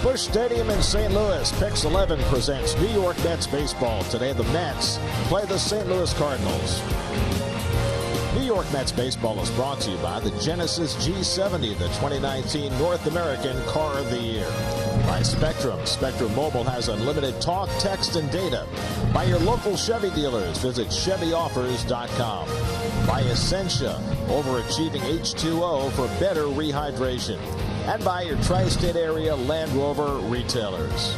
Busch Stadium in St. Louis. PIX 11 presents New York Mets baseball. Today the Mets play the St. Louis Cardinals. New York Mets baseball is brought to you by the Genesis G70, the 2019 North American Car of the Year. By Spectrum. Spectrum Mobile has unlimited talk, text, and data. By your local Chevy dealers. Visit ChevyOffers.com. By Essentia, overachieving H2O for better rehydration. And by your tri-state area Land Rover retailers.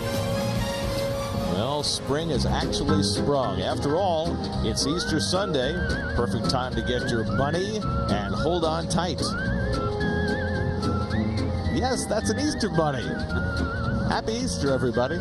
Well, spring has actually sprung. After all, it's Easter Sunday. Perfect time to get your bunny and hold on tight. Yes, that's an Easter bunny. Happy Easter, everybody.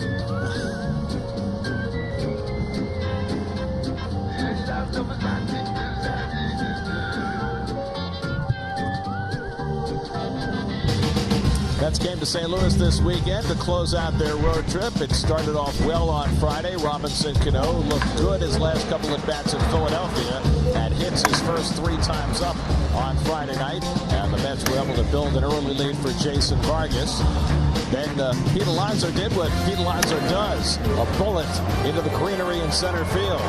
Mets came to St. Louis this weekend to close out their road trip. It started off well on Friday. Robinson Cano looked good his last couple at bats in Philadelphia and hits his first 3 times up on Friday night. And the Mets were able to build an early lead for Jason Vargas. Then Pete Alonso did what Pete Alonso does, a bullet into the greenery in center field.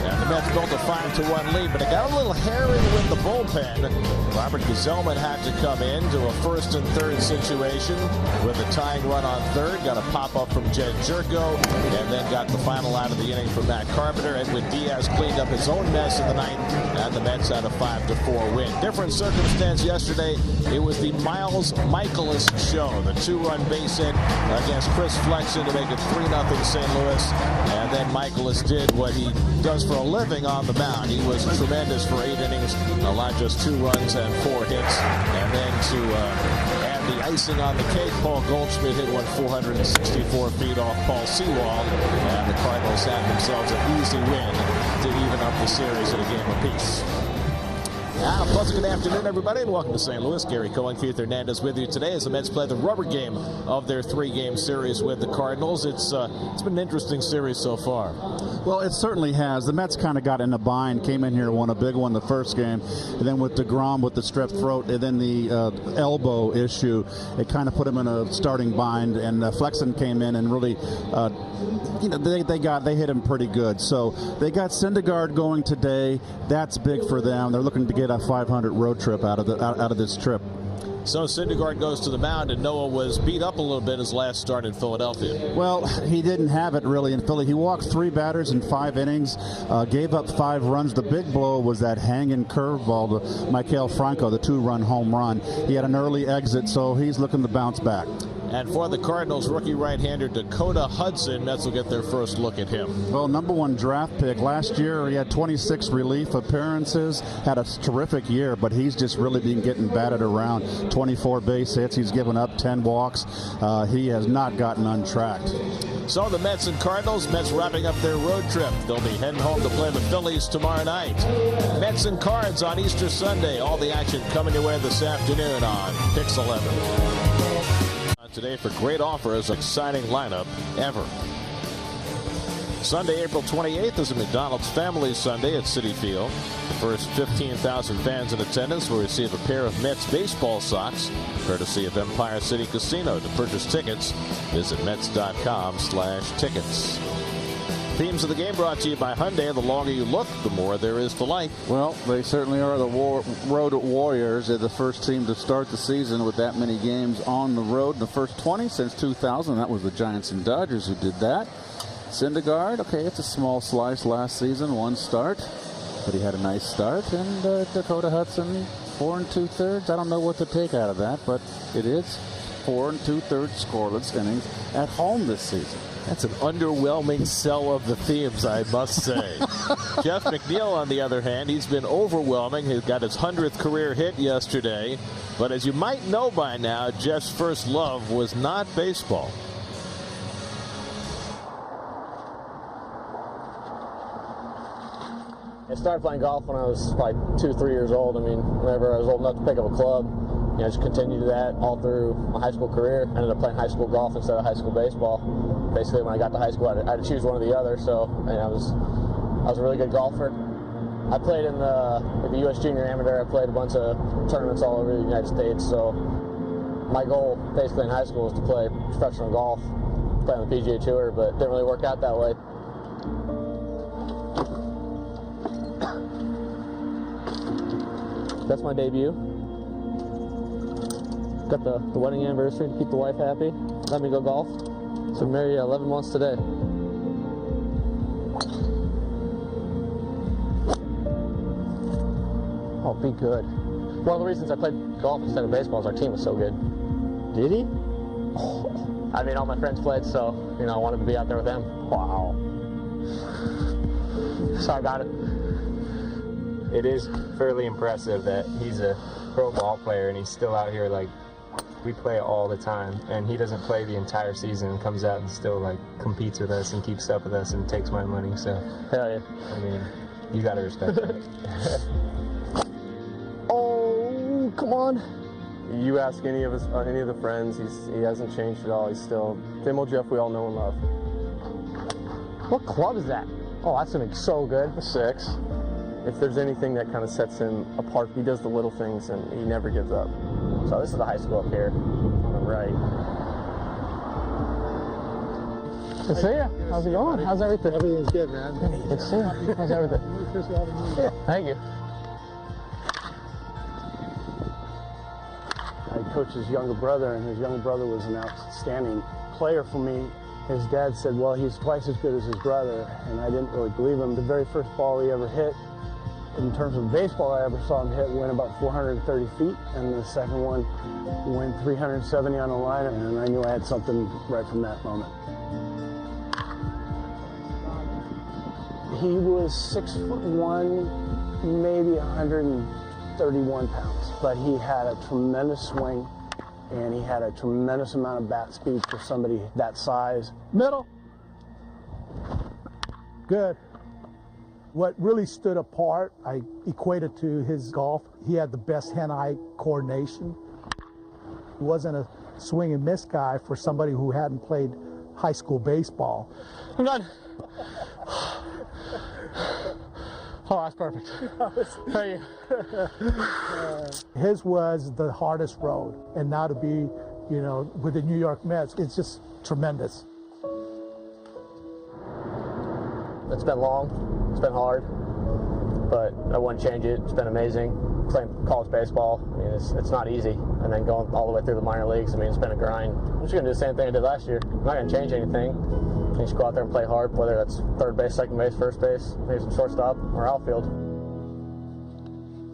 And the Mets built a 5-1 lead, but it got a little hairy with the bullpen. Robert Gazelman had to come in to a 1st and 3rd situation with a tying run on 3rd. Got a pop-up from Jed Jerko, and then got the final out of the inning from Matt Carpenter. Edwin Diaz cleaned up his own mess in the 9th, and the Mets had a 5-4 win. Different circumstance yesterday. It was the Miles Michaelis show, the 2-run base hit against Chris Flexen to make it 3-0 St. Louis. And then Michaelis did what he does for a living on the mound. He was tremendous for 8 innings, allowed just 2 runs and 4 hits. And then to add the icing on the cake, Paul Goldschmidt hit one 464 feet off Paul Sewald. And the Cardinals had themselves an easy win to even up the series at a game apiece. A pleasant good afternoon, everybody, and welcome to St. Louis. Gary Cohen, Keith Hernandez with you today as the Mets play the rubber game of their 3-game series with the Cardinals. It's been an interesting series so far. Well, it certainly has. The Mets kind of got in a bind, came in here, won a big one the first game, and then with DeGrom with the strep throat and then the elbow issue, it kind of put him in a starting bind, and Flexen came in and really, they hit him pretty good. So they got Syndergaard going today. That's big for them. They're looking to get a 500 road trip out of this trip. So Syndergaard goes to the mound, and Noah was beat up a little bit his last start in Philadelphia. Well, he didn't have it really in Philly. He walked 3 batters in 5 innings, gave up 5 runs. The big blow was that hanging curveball to Michael Franco, the 2-run home run. He had an early exit, so he's looking to bounce back. And for the Cardinals, rookie right-hander Dakota Hudson, Mets will get their first look at him. Well, #1 draft pick. Last year, he had 26 relief appearances, had a terrific year, but he's just really been getting batted around. 24 base hits. He's given up 10 walks. He has not gotten untracked. So the Mets and Cardinals, Mets wrapping up their road trip. They'll be heading home to play the Phillies tomorrow night. Mets and Cards on Easter Sunday. All the action coming your way this afternoon on PIX 11. Today for great offers, exciting lineup ever. Sunday, April 28th is a McDonald's Family Sunday at Citi Field. The first 15,000 fans in attendance will receive a pair of Mets baseball socks, courtesy of Empire City Casino. To purchase tickets, visit Mets.com/tickets. Themes of the game brought to you by Hyundai. The longer you look, the more there is to like. Well, they certainly are the road warriors. They're the first team to start the season with that many games on the road. The first 20 since 2000. That was the Giants and Dodgers who did that. Syndergaard, okay, it's a small slice last season, 1 start. But he had a nice start. And Dakota Hudson, 4 2/3. I don't know what to take out of that, but it is 4 2/3 scoreless innings at home this season. That's an underwhelming sell of the themes, I must say. Jeff McNeil, on the other hand, he's been overwhelming. He got his 100th career hit yesterday. But as you might know by now, Jeff's first love was not baseball. I started playing golf when I was like 2 or 3 years old. I mean, whenever I was old enough to pick up a club, I just continued that all through my high school career. I ended up playing high school golf instead of high school baseball. Basically, when I got to high school, I had to choose one or the other. So, I was a really good golfer. I played in the U.S. Junior Amateur. I played a bunch of tournaments all over the United States. So, my goal basically in high school was to play professional golf, play on the PGA Tour, but it didn't really work out that way. That's my debut. Got the wedding anniversary to keep the wife happy. Let me go golf. So I'm married 11 months today. Oh, be good. One of the reasons I played golf instead of baseball is our team was so good. Did he? Oh, I mean, all my friends played, so, you know, I wanted to be out there with them. Wow. Sorry about it. It is fairly impressive that he's a pro ball player and he's still out here. Like, we play all the time, and he doesn't play the entire season and comes out and still like competes with us and keeps up with us and takes my money. So, Hell yeah. I mean, you gotta respect that. Oh, come on. You ask any of the friends, he hasn't changed at all. He's still same old Jeff we all know and love. What club is that? Oh, that's gonna be so good. A 6. If there's anything that kind of sets him apart, he does the little things and he never gives up. So this is the high school up here on the right. Good to see you. How's it going? How's everything? Everything's good, man. Good to see you. How's everything? Thank you. I coached his younger brother, and his younger brother was an outstanding player for me. His dad said, well, he's twice as good as his brother, and I didn't really believe him. The very first ball he ever hit, in terms of baseball I ever saw him hit, went about 430 feet, and the second one went 370 on the line, and I knew I had something right from that moment. He was 6'1", maybe 131 pounds, but he had a tremendous swing, and he had a tremendous amount of bat speed for somebody that size. Middle. Good. What really stood apart, I equated to his golf. He had the best hand-eye coordination. He wasn't a swing and miss guy for somebody who hadn't played high school baseball. I'm done. Oh, that's perfect. Thank you. His was the hardest road, and now to be, you know, with the New York Mets, it's just tremendous. It's been long, it's been hard, but I wouldn't change it. It's been amazing. Playing college baseball, I mean, it's not easy. And then going all the way through the minor leagues, I mean, it's been a grind. I'm just gonna do the same thing I did last year. I'm not gonna change anything. You just go out there and play hard, whether that's third base, second base, first base, maybe some shortstop or outfield.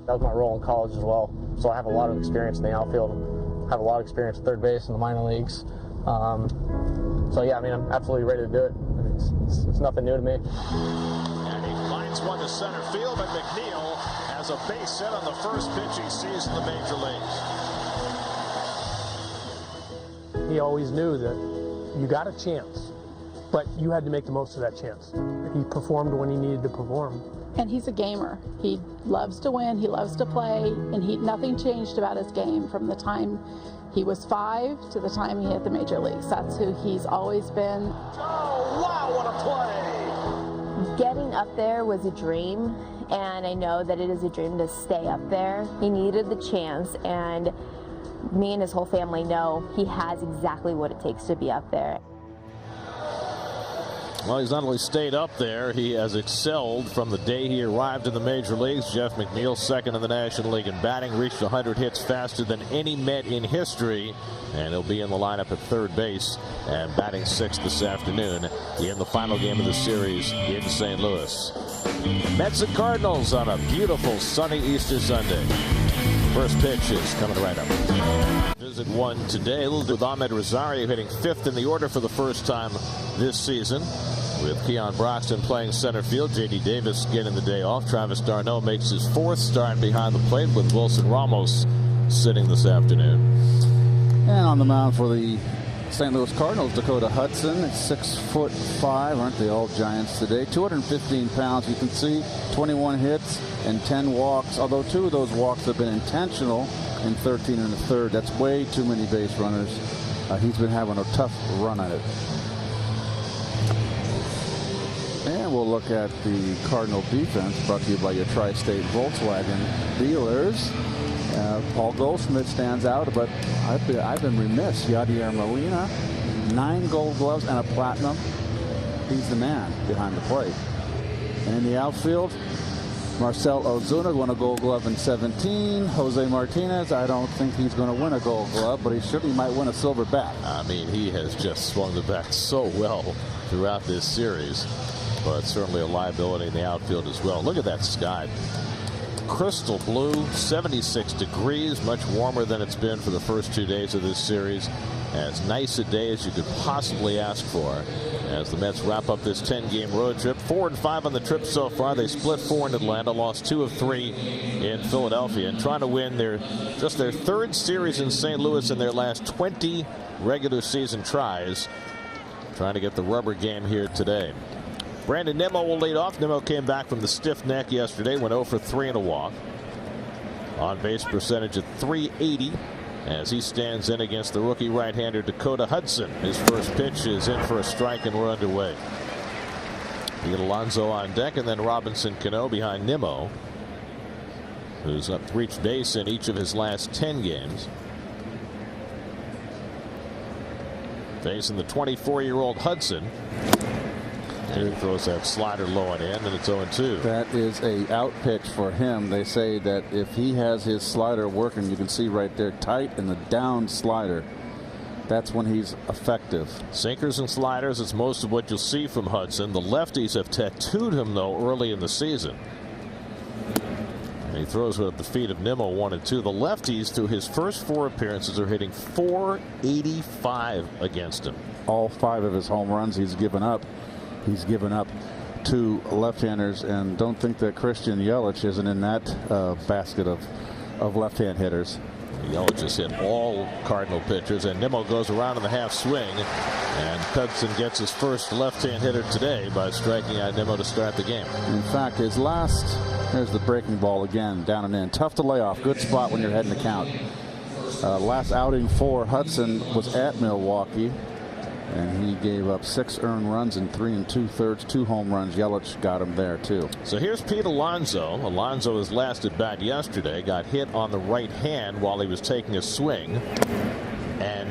That was my role in college as well. So I have a lot of experience in the outfield. I have a lot of experience at third base in the minor leagues. So yeah, I mean, I'm absolutely ready to do it. It's nothing new to me. And he lines one to center field, but McNeil has a base hit on the first pitch he sees in the major leagues. He always knew that you got a chance, but you had to make the most of that chance. He performed when he needed to perform. And he's a gamer. He loves to win, he loves to play, and nothing changed about his game from the time he was 5 to the time he hit the major leagues. That's who he's always been. Oh, wow, what a play! Getting up there was a dream, and I know that it is a dream to stay up there. He needed the chance, and me and his whole family know he has exactly what it takes to be up there. Well, he's not only stayed up there, he has excelled from the day he arrived in the major leagues. Jeff McNeil, second in the National League in batting, reached 100 hits faster than any Met in history, and he'll be in the lineup at third base and batting sixth this afternoon in the final game of the series in St. Louis. Mets and Cardinals on a beautiful sunny Easter Sunday. First pitch is coming right up. Visit one today with Ahmed Rosario hitting fifth in the order for the first time this season, with Keon Broxton playing center field. J.D. Davis getting the day off. Travis d'Arnaud makes his fourth start behind the plate, with Wilson Ramos sitting this afternoon. And on the mound for the St. Louis Cardinals, Dakota Hudson, 6'5", aren't they all giants today? 215 pounds. You can see 21 hits and 10 walks, although 2 of those walks have been intentional in 13 and a third. That's way too many base runners. He's been having a tough run at it. And we'll look at the Cardinal defense, brought to you by your Tri-State Volkswagen dealers. Paul Goldschmidt stands out, but I've been remiss. Yadier Molina, 9 Gold Gloves and a Platinum. He's the man behind the plate. And in the outfield, Marcell Ozuna won a Gold Glove in 17. Jose Martinez, I don't think he's going to win a Gold Glove, but he might win a silver bat. I mean, he has just swung the bat so well throughout this series, but certainly a liability in the outfield as well. Look at that sky. Crystal blue, 76 degrees, much warmer than it's been for the first 2 days of this series. As nice a day as you could possibly ask for as the Mets wrap up this 10-game road trip. 4-5 on the trip so far. They split 4 in Atlanta, lost 2 of 3 in Philadelphia, and trying to win their 3rd series in St. Louis in their last 20 regular season tries. Trying to get the rubber game here today. Brandon Nimmo will lead off. Nimmo came back from the stiff neck yesterday, went 0 for 3 and a walk. On base percentage at .380. as he stands in against the rookie right-hander Dakota Hudson. His first pitch is in for a strike, and we're underway. You get Alonso on deck, and then Robinson Cano behind Nimmo, who's reached base in each of his last 10 games. Facing the 24-year-old Hudson. And he throws that slider low and in, and it's 0-2. That is a out pitch for him. They say that if he has his slider working, you can see right there, tight in the down slider, that's when he's effective. Sinkers and sliders is most of what you'll see from Hudson. The lefties have tattooed him, though, early in the season. And he throws it at the feet of Nimmo, 1 and 2. The lefties, through his first 4 appearances, are hitting .485 against him. All 5 of his home runs he's given up. He's given up to left-handers, and don't think that Christian Yelich isn't in that basket of left-hand hitters. Yelich has hit all Cardinal pitchers, and Nimmo goes around in the half swing, and Hudson gets his first left-hand hitter today by striking out Nimmo to start the game. In fact, his last, there's the breaking ball again, down and in. Tough to lay off. Good spot when you're heading to count. Last outing for Hudson was at Milwaukee, and he gave up 6 earned runs in 3 2/3, 2 home runs. Yelich got him there too. So here's Pete Alonso. Alonso, his last at bat yesterday, got hit on the right hand while he was taking a swing, and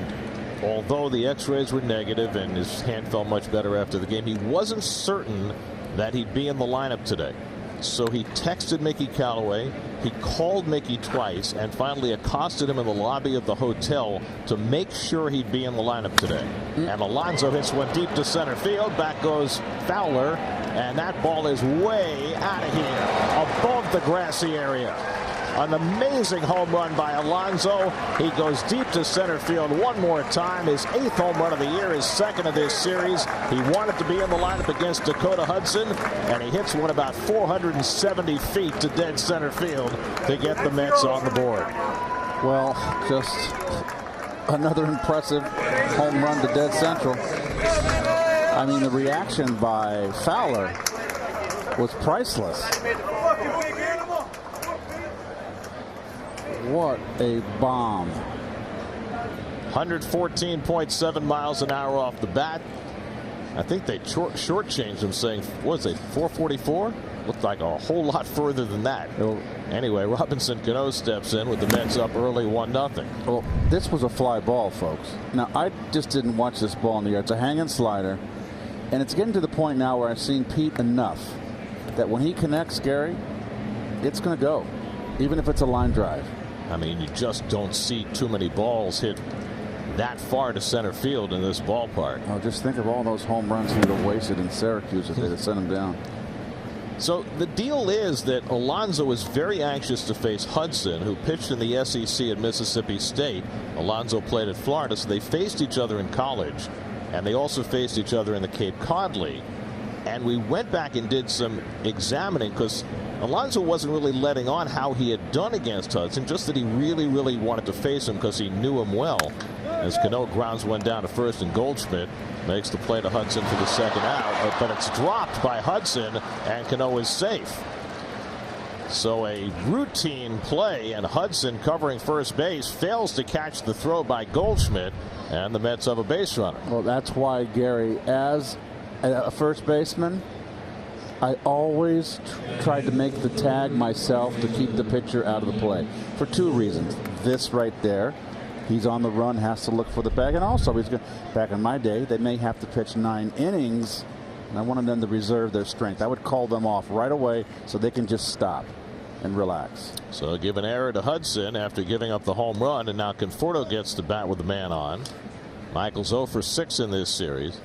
although the x-rays were negative and his hand felt much better after the game, he wasn't certain that he'd be in the lineup today. So he texted Mickey Callaway, he called Mickey twice, and finally accosted him in the lobby of the hotel to make sure he'd be in the lineup today. And Alonso hits one deep to center field. Back goes Fowler, and that ball is way out of here, above the grassy area. An amazing home run by Alonso. He goes deep to center field one more time. His 8th home run of the year, his 2nd of this series. He wanted to be in the lineup against Dakota Hudson, and he hits one about 470 feet to dead center field to get the Mets on the board. Well, just another impressive home run to dead central. I mean, the reaction by Fowler was priceless. What a bomb. 114.7 miles an hour off the bat. I think they shortchanged him, saying, what was it, 444? Looked like a whole lot further than that. Anyway, Robinson Cano steps in with the Mets up early 1-0. Well, this was a fly ball, folks. Now, I just didn't watch this ball in the air. It's a hanging slider, and it's getting to the point now where I've seen Pete enough that when he connects, Gary, it's going to go, even if it's a line drive. I mean, you just don't see too many balls hit that far to center field in this ballpark. Oh, just think of all those home runs he would have wasted in Syracuse if they'd have sent him down. So the deal is that Alonso is very anxious to face Hudson, who pitched in the SEC at Mississippi State. Alonso played at Florida, so they faced each other in college, and they also faced each other in the Cape Cod League. And we went back and did some examining, because Alonso wasn't really letting on how he had done against Hudson, just that he really, really wanted to face him because he knew him well. As Cano grounds one down to first, and Goldschmidt makes the play to Hudson for the 2nd out, but it's dropped by Hudson, and Cano is safe. So a routine play, and Hudson, covering first base, fails to catch the throw by Goldschmidt, and the Mets have a base runner. Well, that's why, Gary, as a first baseman, I always tried to make the tag myself to keep the pitcher out of the play for two reasons. This right there, he's on the run, has to look for the bag, and also back in my day, they may have to pitch 9 innings, and I wanted them to reserve their strength. I would call them off right away so they can just stop and relax. So give an error to Hudson after giving up the home run, and now Conforto gets the bat with the man on. Michael's 0 for 6 in this series.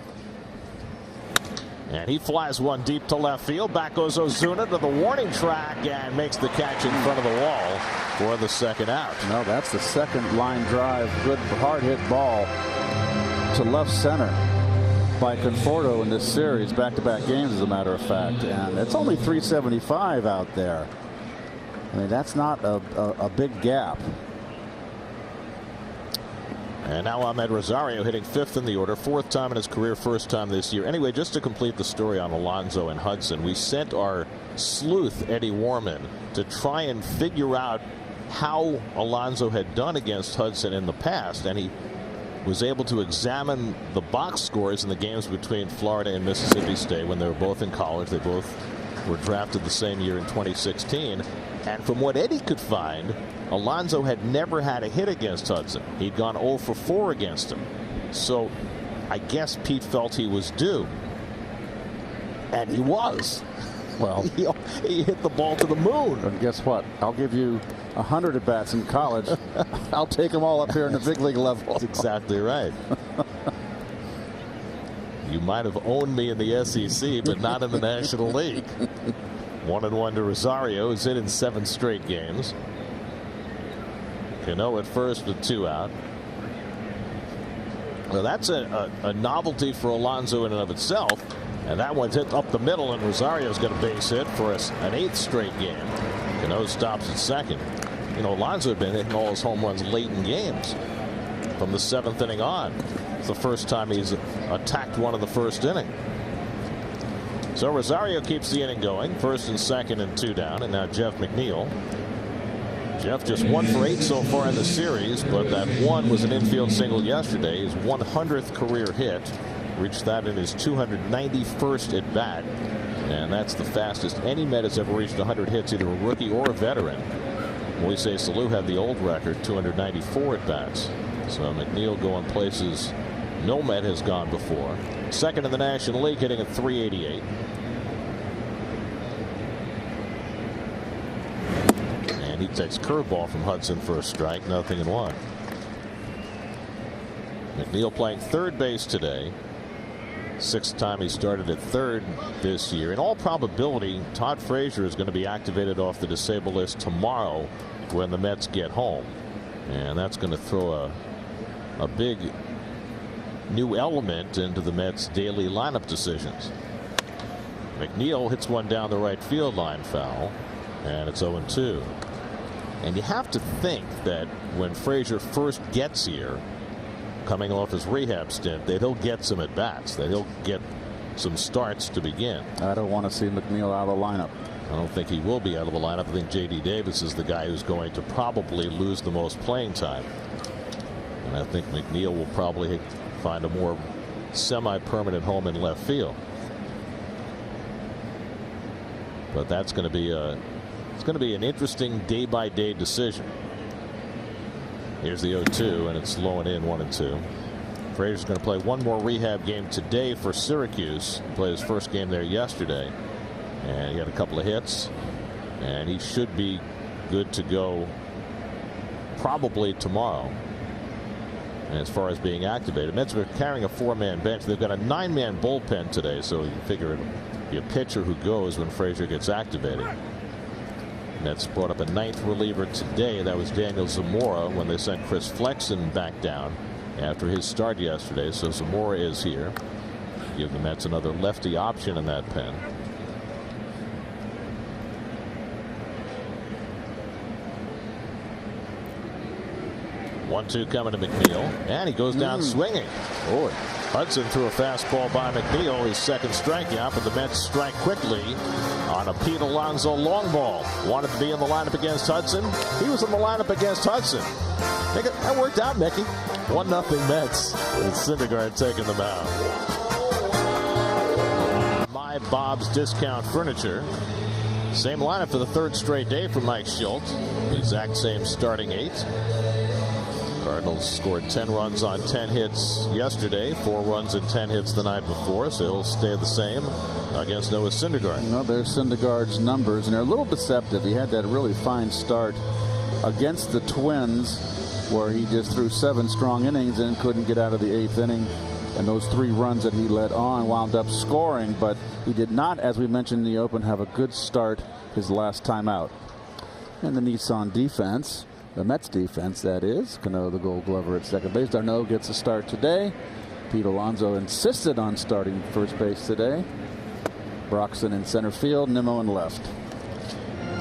And he flies one deep to left field. Back goes Ozuna to the warning track and makes the catch in front of the wall for the second out. No, that's the second line drive. Good hard hit ball to left center by Conforto in this series. Back-to-back games, as a matter of fact. And it's only 375 out there. I mean, that's not a big gap. And now Ahmed Rosario hitting 5th in the order, 4th time in his career, 1st time this year. Anyway, just to complete the story on Alonso and Hudson, we sent our sleuth, Eddie Warman, to try and figure out how Alonso had done against Hudson in the past. And he was able to examine the box scores in the games between Florida and Mississippi State when they were both in college. They both were drafted the same year in 2016. And from what Eddie could find, Alonso had never had a hit against Hudson. He'd gone 0 for 4 against him. So I guess Pete felt he was due. And he was. Well, he hit the ball to the moon. And guess what? I'll give you 100 at bats in college. I'll take them all up here in the big league level. That's exactly right. You might have owned me in the SEC, but not in the National League. 1-1 to Rosario, who's hit in 7 straight games. Cano at first with 2 out. Well, that's a novelty for Alonso in and of itself. And that one's hit up the middle, and Rosario's got a base hit for an 8th straight game. Cano stops at second. You know, Alonso had been hitting all his home runs late in games from the 7th inning on. It's the first time he's attacked one in the 1st inning. So Rosario keeps the inning going, 1st and 2nd and 2 down, and now Jeff McNeil. Jeff just 1 for 8 so far in the series, but that one was an infield single yesterday. His 100th career hit, reached that in his 291st at bat, and that's the fastest any Met has ever reached 100 hits, either a rookie or a veteran. Moises Alou had the old record, 294 at bats. So McNeil going places no Met has gone before. 2nd in the National League, hitting at .388. And he takes curveball from Hudson for a strike, 0-1. McNeil playing 3rd base today. 6th time he started at 3rd this year. In all probability, Todd Frazier is going to be activated off the disabled list tomorrow when the Mets get home. And that's going to throw a big new element into the Mets' daily lineup decisions. McNeil hits one down the right field line, foul, and it's 0-2. And you have to think that when Frazier first gets here, coming off his rehab stint, that he'll get some at bats, that he'll get some starts to begin. I don't want to see McNeil out of the lineup. I don't think he will be out of the lineup. I think J.D. Davis is the guy who's going to probably lose the most playing time. And I think McNeil will probably find a more semi-permanent home in left field. But that's going to be it's going to be an interesting day-by-day decision. Here's the 0-2, and it's low and in, 1-2. Frazier's going to play one more rehab game today for Syracuse. He played his first game there yesterday, and he had a couple of hits, and he should be good to go probably tomorrow. And as far as being activated, Mets are carrying a 4-man bench. They've got a 9-man bullpen today, so you figure it'll be a pitcher who goes when Frazier gets activated. Mets brought up a 9th reliever today. That was Daniel Zamora when they sent Chris Flexen back down after his start yesterday. So Zamora is here. Give the Mets another lefty option in that pen. One-two coming to McNeil, and he goes down swinging. Boy, Hudson threw a fastball by McNeil, his 2nd strikeout, but the Mets strike quickly on a Pete Alonso long ball. Wanted to be in the lineup against Hudson. He was in the lineup against Hudson. That worked out, Mickey. 1-0 Mets. And Syndergaard taking them out. by Bob's Discount Furniture. Same lineup for the third straight day for Mike Schultz. The exact same starting 8. Cardinals scored 10 runs on 10 hits yesterday, 4 runs and 10 hits the night before, so he'll stay the same against Noah Syndergaard. Well, there's Syndergaard's numbers, and they're a little deceptive. He had that really fine start against the Twins, where he just threw 7 strong innings and couldn't get out of the 8th inning. And those 3 runs that he led on wound up scoring, but he did not, as we mentioned in the open, have a good start his last time out. And the Nissan defense, the Mets defense, that is. Cano, the Gold Glover at second base. D'Arnaud gets a start today. Pete Alonso insisted on starting first base today. Broxton in center field, Nimmo in left.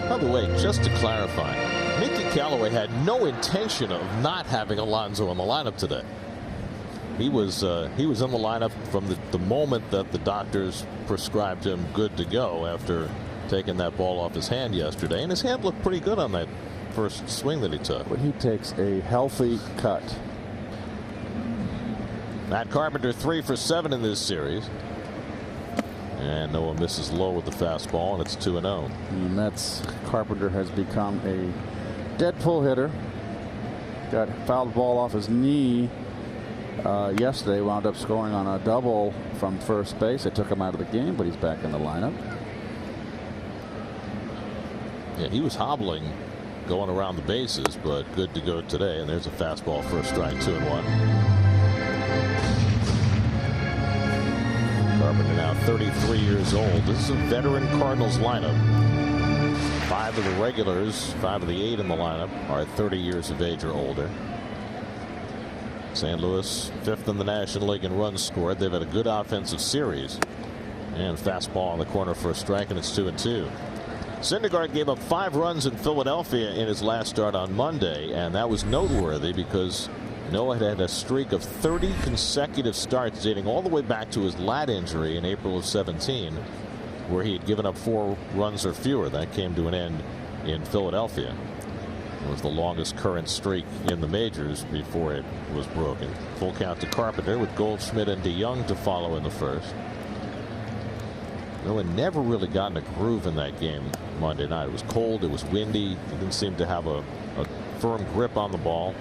By the way, just to clarify, Mickey Callaway had no intention of not having Alonso in the lineup today. He was in the lineup from the moment that the doctors prescribed him good to go after taking that ball off his hand yesterday, and his hand looked pretty good on that first swing that he took. But he takes a healthy cut. Matt Carpenter 3 for 7 in this series. And Noah misses low with the fastball, and it's 2-0. The Mets, Carpenter has become a dead pull hitter. Got fouled ball off his knee yesterday, wound up scoring on a double from first base. It took him out of the game, but he's back in the lineup. Yeah, he was hobbling going around the bases, but good to go today. And there's a fastball for a strike, 2-1. Carpenter now 33 years old. This is a veteran Cardinals lineup. 5 of the regulars, 5 of the 8 in the lineup are 30 years of age or older. St. Louis 5th in the National League in runs scored. They've had a good offensive series. And fastball on the corner for a strike, and it's 2-2. Syndergaard gave up 5 runs in Philadelphia in his last start on Monday, and that was noteworthy because Noah had a streak of 30 consecutive starts dating all the way back to his lat injury in April of 17, where he had given up 4 runs or fewer. That came to an end in Philadelphia. It was the longest current streak in the majors before it was broken. Full count to Carpenter with Goldschmidt and DeYoung to follow in the first. Noah never really got in a groove in that game Monday night. It was cold, it was windy, he didn't seem to have a firm grip on the ball.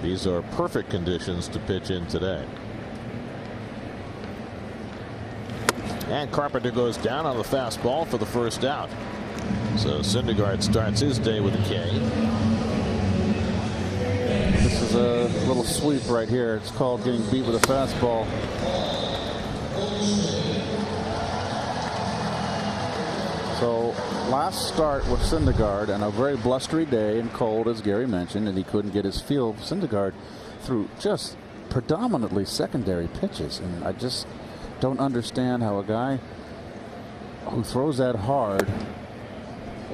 These are perfect conditions to pitch in today. And Carpenter goes down on the fastball for the first out. So Syndergaard starts his day with a K. This is a little sweep right here. It's called getting beat with a fastball. So last start with Syndergaard and a very blustery day and cold, as Gary mentioned, and he couldn't get his feel. Syndergaard threw just predominantly secondary pitches, and I just don't understand how a guy who throws that hard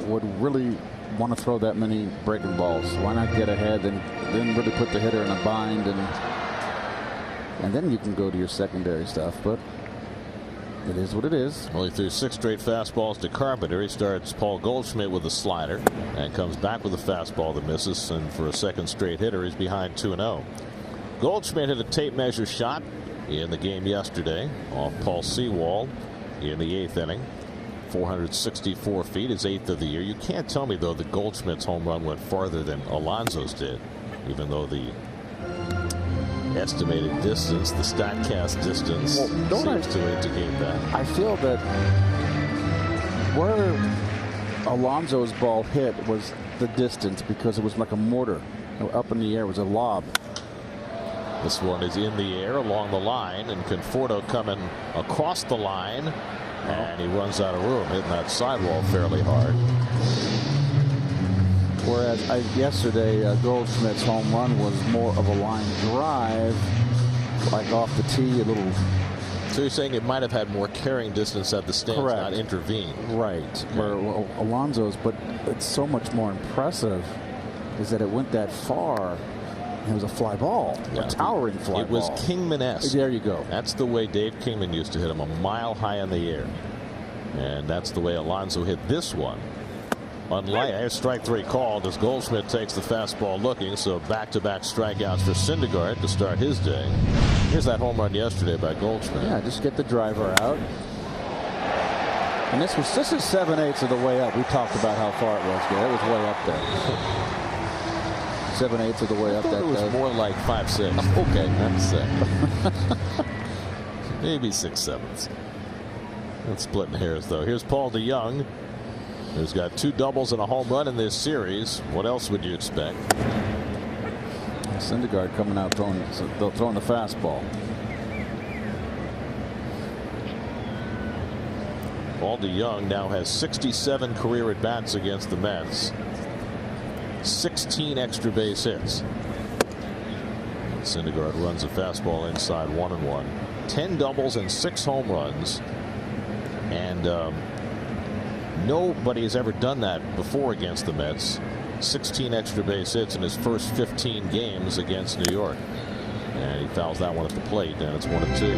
would really want to throw that many breaking balls. Why not get ahead and then really put the hitter in a bind, and then you can go to your secondary stuff. But it is what it is. Well, he threw 6 straight fastballs to Carpenter. He starts Paul Goldschmidt with a slider and comes back with a fastball that misses, and for a second straight hitter he's behind 2-0. Goldschmidt hit a tape measure shot in the game yesterday off Paul Sewald in the 8th inning. 464 feet, his 8th of the year. You can't tell me, though, that Goldschmidt's home run went farther than Alonso's did, even though the estimated distance, the StatCast distance, seems to indicate that. I feel that where Alonso's ball hit was the distance, because it was like a mortar. Up in the air was a lob. This one is in the air along the line, and Conforto coming across the line. And he runs out of room, hitting that sidewall fairly hard. Whereas yesterday, Goldschmidt's home run was more of a line drive, like off the tee, a little. So you're saying it might have had more carrying distance at the stands, correct, not intervene. Right. Okay. Where Alonso's, but it's so much more impressive is that it went that far. It was a fly ball, a towering fly ball. It was Kingman-esque. There you go. That's the way Dave Kingman used to hit him, a mile high in the air. And that's the way Alonso hit this one. Unlike strike 3 called as Goldschmidt takes the fastball looking, so back-to-back strikeouts for Syndergaard to start his day. Here's that home run yesterday by Goldschmidt. Yeah, just get the driver out. And this is 7/8 of the way up. We talked about how far it was. It was way up there. 7/8 of the way up. That was more like 5/6. Okay, that's maybe 6/7. That's splitting hairs, though. Here's Paul DeYoung, who's got 2 doubles and a home run in this series. What else would you expect? Syndergaard coming out throwing the fastball. Paul DeYoung now has 67 career at-bats against the Mets. 16 extra base hits. Syndergaard runs a fastball inside 1-1. 10 doubles and 6 home runs. And nobody has ever done that before against the Mets. 16 extra base hits in his first 15 games against New York. And he fouls that one at the plate, and it's 1-2.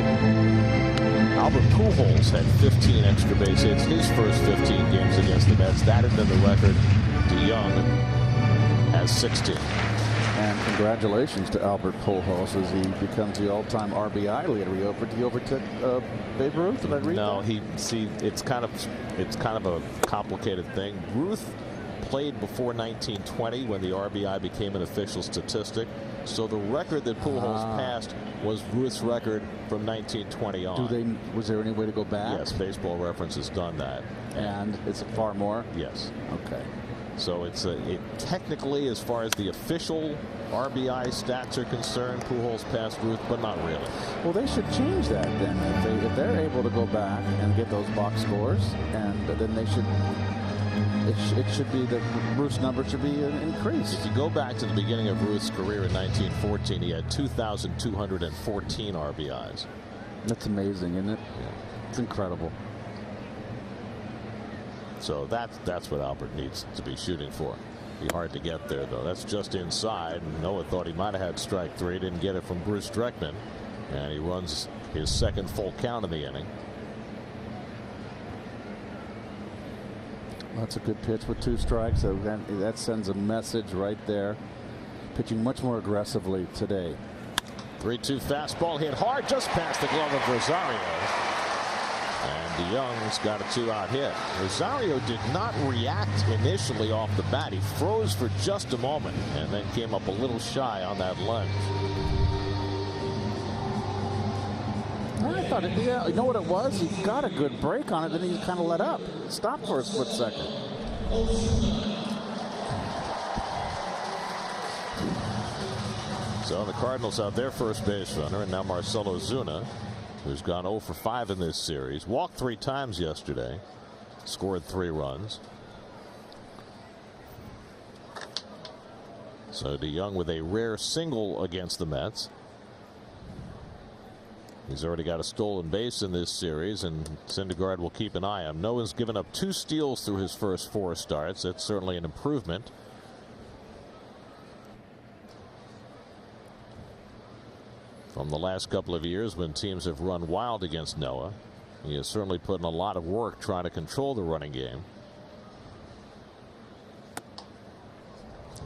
Albert Pujols had 15 extra base hits his first 15 games against the Mets. That had been the record. DeYoung has 16. And congratulations to Albert Pujols as he becomes the all-time RBI leader. He overtook Babe Ruth. Did I read that? It's kind of a complicated thing. Ruth played before 1920 when the RBI became an official statistic. So the record that Pujols passed was Ruth's record from 1920 on. Was there any way to go back? Yes, Baseball Reference has done that. And it's far more? Yes. Okay. So it's technically, as far as the official RBI stats are concerned, Pujols passed Ruth, but not really. Well, they should change that then. If they're able to go back and get those box scores, and then they should. It should be that Ruth's number should be increased. If you go back to the beginning of Ruth's career in 1914, he had 2,214 RBIs. That's amazing, isn't it? Yeah. It's incredible. So that's what Albert needs to be shooting for. Be hard to get there, though. That's just inside. Noah thought he might have had strike 3. Didn't get it from Bruce Dreckman. And he runs his second full count in the inning. That's a good pitch with 2 strikes. So that sends a message right there. Pitching much more aggressively today. 3-2 fastball hit hard just past the glove of Rosario. And DeYoung's got a 2-out hit. Rosario did not react initially off the bat. He froze for just a moment and then came up a little shy on that lunge. I thought, you know what it was? He got a good break on it, then he kind of let up. Stopped for a split second. So the Cardinals have their first base runner, and now Marcell Ozuna, who's gone 0 for 5 in this series. Walked 3 times yesterday. Scored 3 runs. So DeYoung with a rare single against the Mets. He's already got a stolen base in this series, and Syndergaard will keep an eye on him. Noah's given up 2 steals through his first 4 starts. That's certainly an improvement. From the last couple of years when teams have run wild against Noah. He has certainly put in a lot of work trying to control the running game.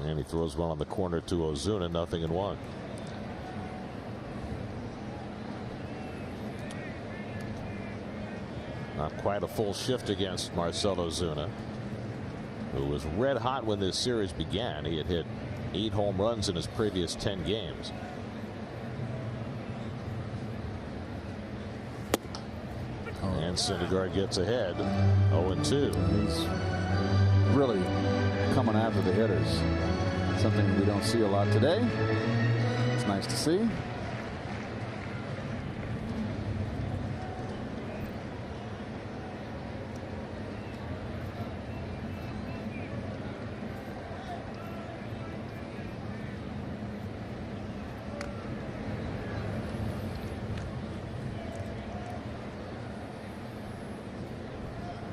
And he throws one on the corner to Ozuna, 0-1. Not quite a full shift against Marcell Ozuna, who was red hot when this series began. He had hit 8 home runs in his previous 10 games. And Syndergaard gets ahead, 0-2. He's really coming after the hitters. Something we don't see a lot today. It's nice to see.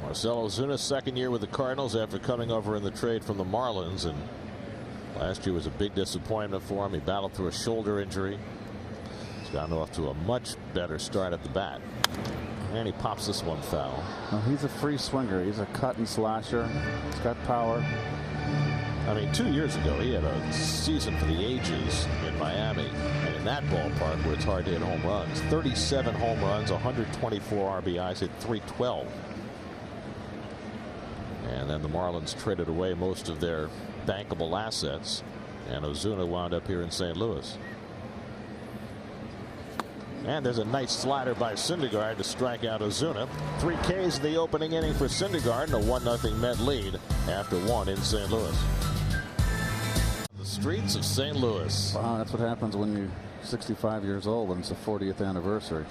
Marcell Ozuna's second year with the Cardinals after coming over in the trade from the Marlins, and last year was a big disappointment for him. He battled through a shoulder injury. He's gotten off to a much better start at the bat, and he pops this one foul. Well, he's a free swinger. He's a cut and slasher. He's got power. I mean, 2 years ago he had a season for the ages in Miami, and in that ballpark where it's hard to hit home runs, 37 home runs, 124 RBIs, hit 312. And then the Marlins traded away most of their bankable assets, and Ozuna wound up here in St. Louis. And there's a nice slider by Syndergaard to strike out Ozuna. 3 Ks in the opening inning for Syndergaard, and a 1-0 Met lead after 1 in St. Louis. The streets of St. Louis. Wow, that's what happens when you're 65 years old and it's the 40th anniversary.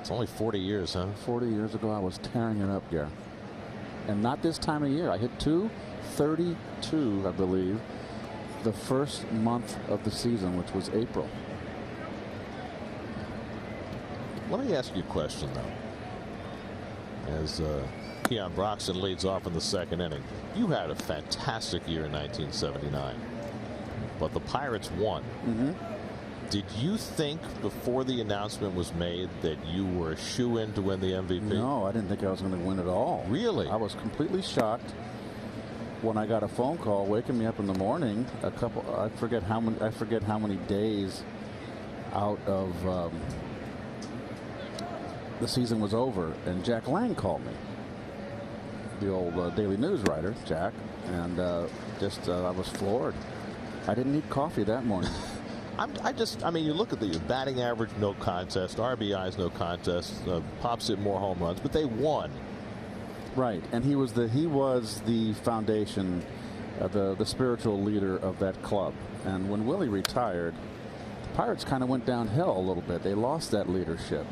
It's only 40 years, huh? 40 years ago, I was tearing it up here. And not this time of year. I hit 232, I believe, the first month of the season, which was April. Let me ask you a question, though. As Keon Broxton leads off in the second inning, you had a fantastic year in 1979, but the Pirates won. Mm-hmm. Did you think before the announcement was made that you were a shoo-in to win the MVP? No, I didn't think I was going to win at all. Really? I was completely shocked when I got a phone call waking me up in the morning. I forget how many days out of the season was over, and Jack Lang called me, the old Daily News writer, Jack, and I was floored. I didn't need coffee that morning. I mean, you look at the batting average, no contest, RBIs, no contest, Pops hit more home runs, but they won. Right, and he was the foundation, the spiritual leader of that club. And when Willie retired, the Pirates kind of went downhill a little bit. They lost that leadership.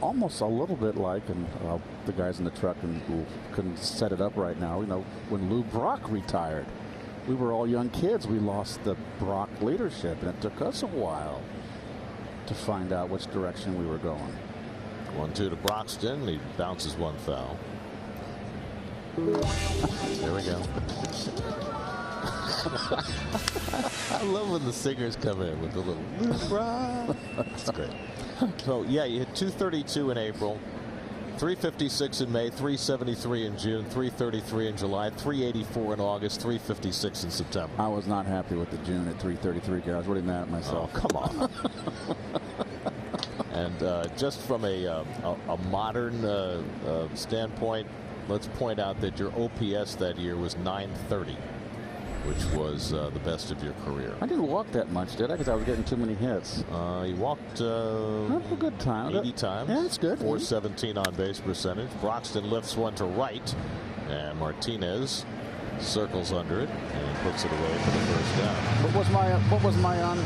Almost a little bit like, and the guys in the truck who couldn't set it up right now, when Lou Brock retired. We were all young kids. We lost the Brock leadership, and it took us a while to find out which direction we were going. 1-2 to Broxton. He bounces one foul. There we go. I love when the singers come in with the little Brock. That's great. So, yeah, you hit 232 in April. 356 in May, 373 in June, 333 in July, 384 in August, 356 in September. I was not happy with the June at 333. I was really mad at myself. Oh, come on. And just from a modern standpoint, let's point out that your OPS that year was 930, which was the best of your career. I didn't walk that much, did I? Because I was getting too many hits. You walked a good time. 80 times. Yeah, that's good. 417 on base percentage. Broxton lifts one to right, and Martinez circles under it and puts it away for the first down. What was my on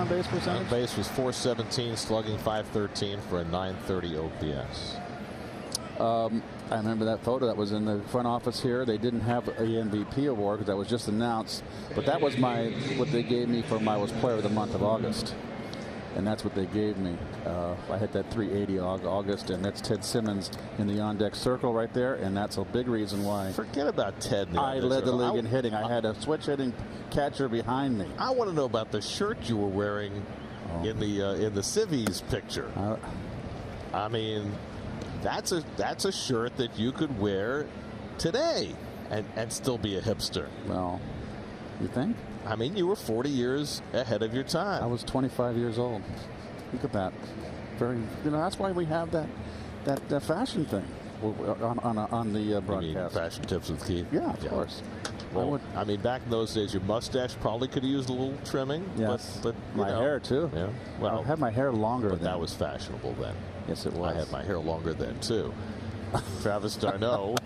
base percentage? On base was 417, slugging 513 for a 930 OPS. I remember that photo that was in the front office here. They didn't have a MVP award because that was just announced, but that was what they gave me for my Player of the Month of August, and that's what they gave me. I hit that 380 August, and that's Ted Simmons in the on-deck circle right there, and that's a big reason why. Forget about Ted. I led the league in hitting. I had a switch-hitting catcher behind me. I want to know about the shirt you were wearing in the Civvies picture. I mean, that's a shirt that you could wear today and still be a hipster. Well, you think? I mean, you were 40 years ahead of your time. I was 25 years old. Look at that. That's why we have that fashion thing on the broadcast. You mean Fashion Tips with Keith? Yeah, of course. Well, I mean, back in those days, your mustache probably could have used a little trimming. Yes, but my hair too. Yeah, well, I had my hair longer. But that was fashionable then. Yes, it was. I had my hair longer then too. Travis d'Arnaud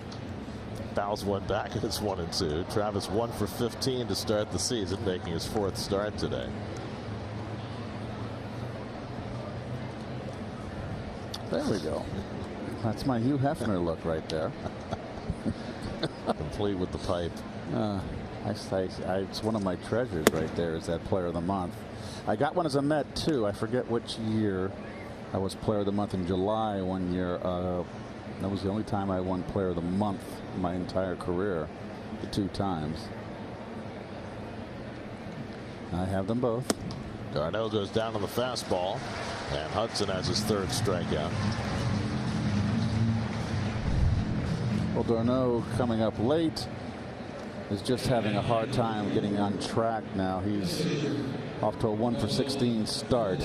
fouls one back, and it's 1-2. Travis 1 for 15 to start the season, making his 4th start today. There we go. That's my Hugh Hefner look right there. Complete with the pipe. It's one of my treasures right there, is that Player of the Month. I got one as a Met too. I forget which year. I was Player of the Month in July one year. That was the only time I won Player of the Month in my entire career, the 2 times. I have them both. d'Arnaud goes down on the fastball, and Hudson has his 3rd strikeout. Well, d'Arnaud coming up late is just having a hard time getting on track now. He's off to a 1 for 16 start.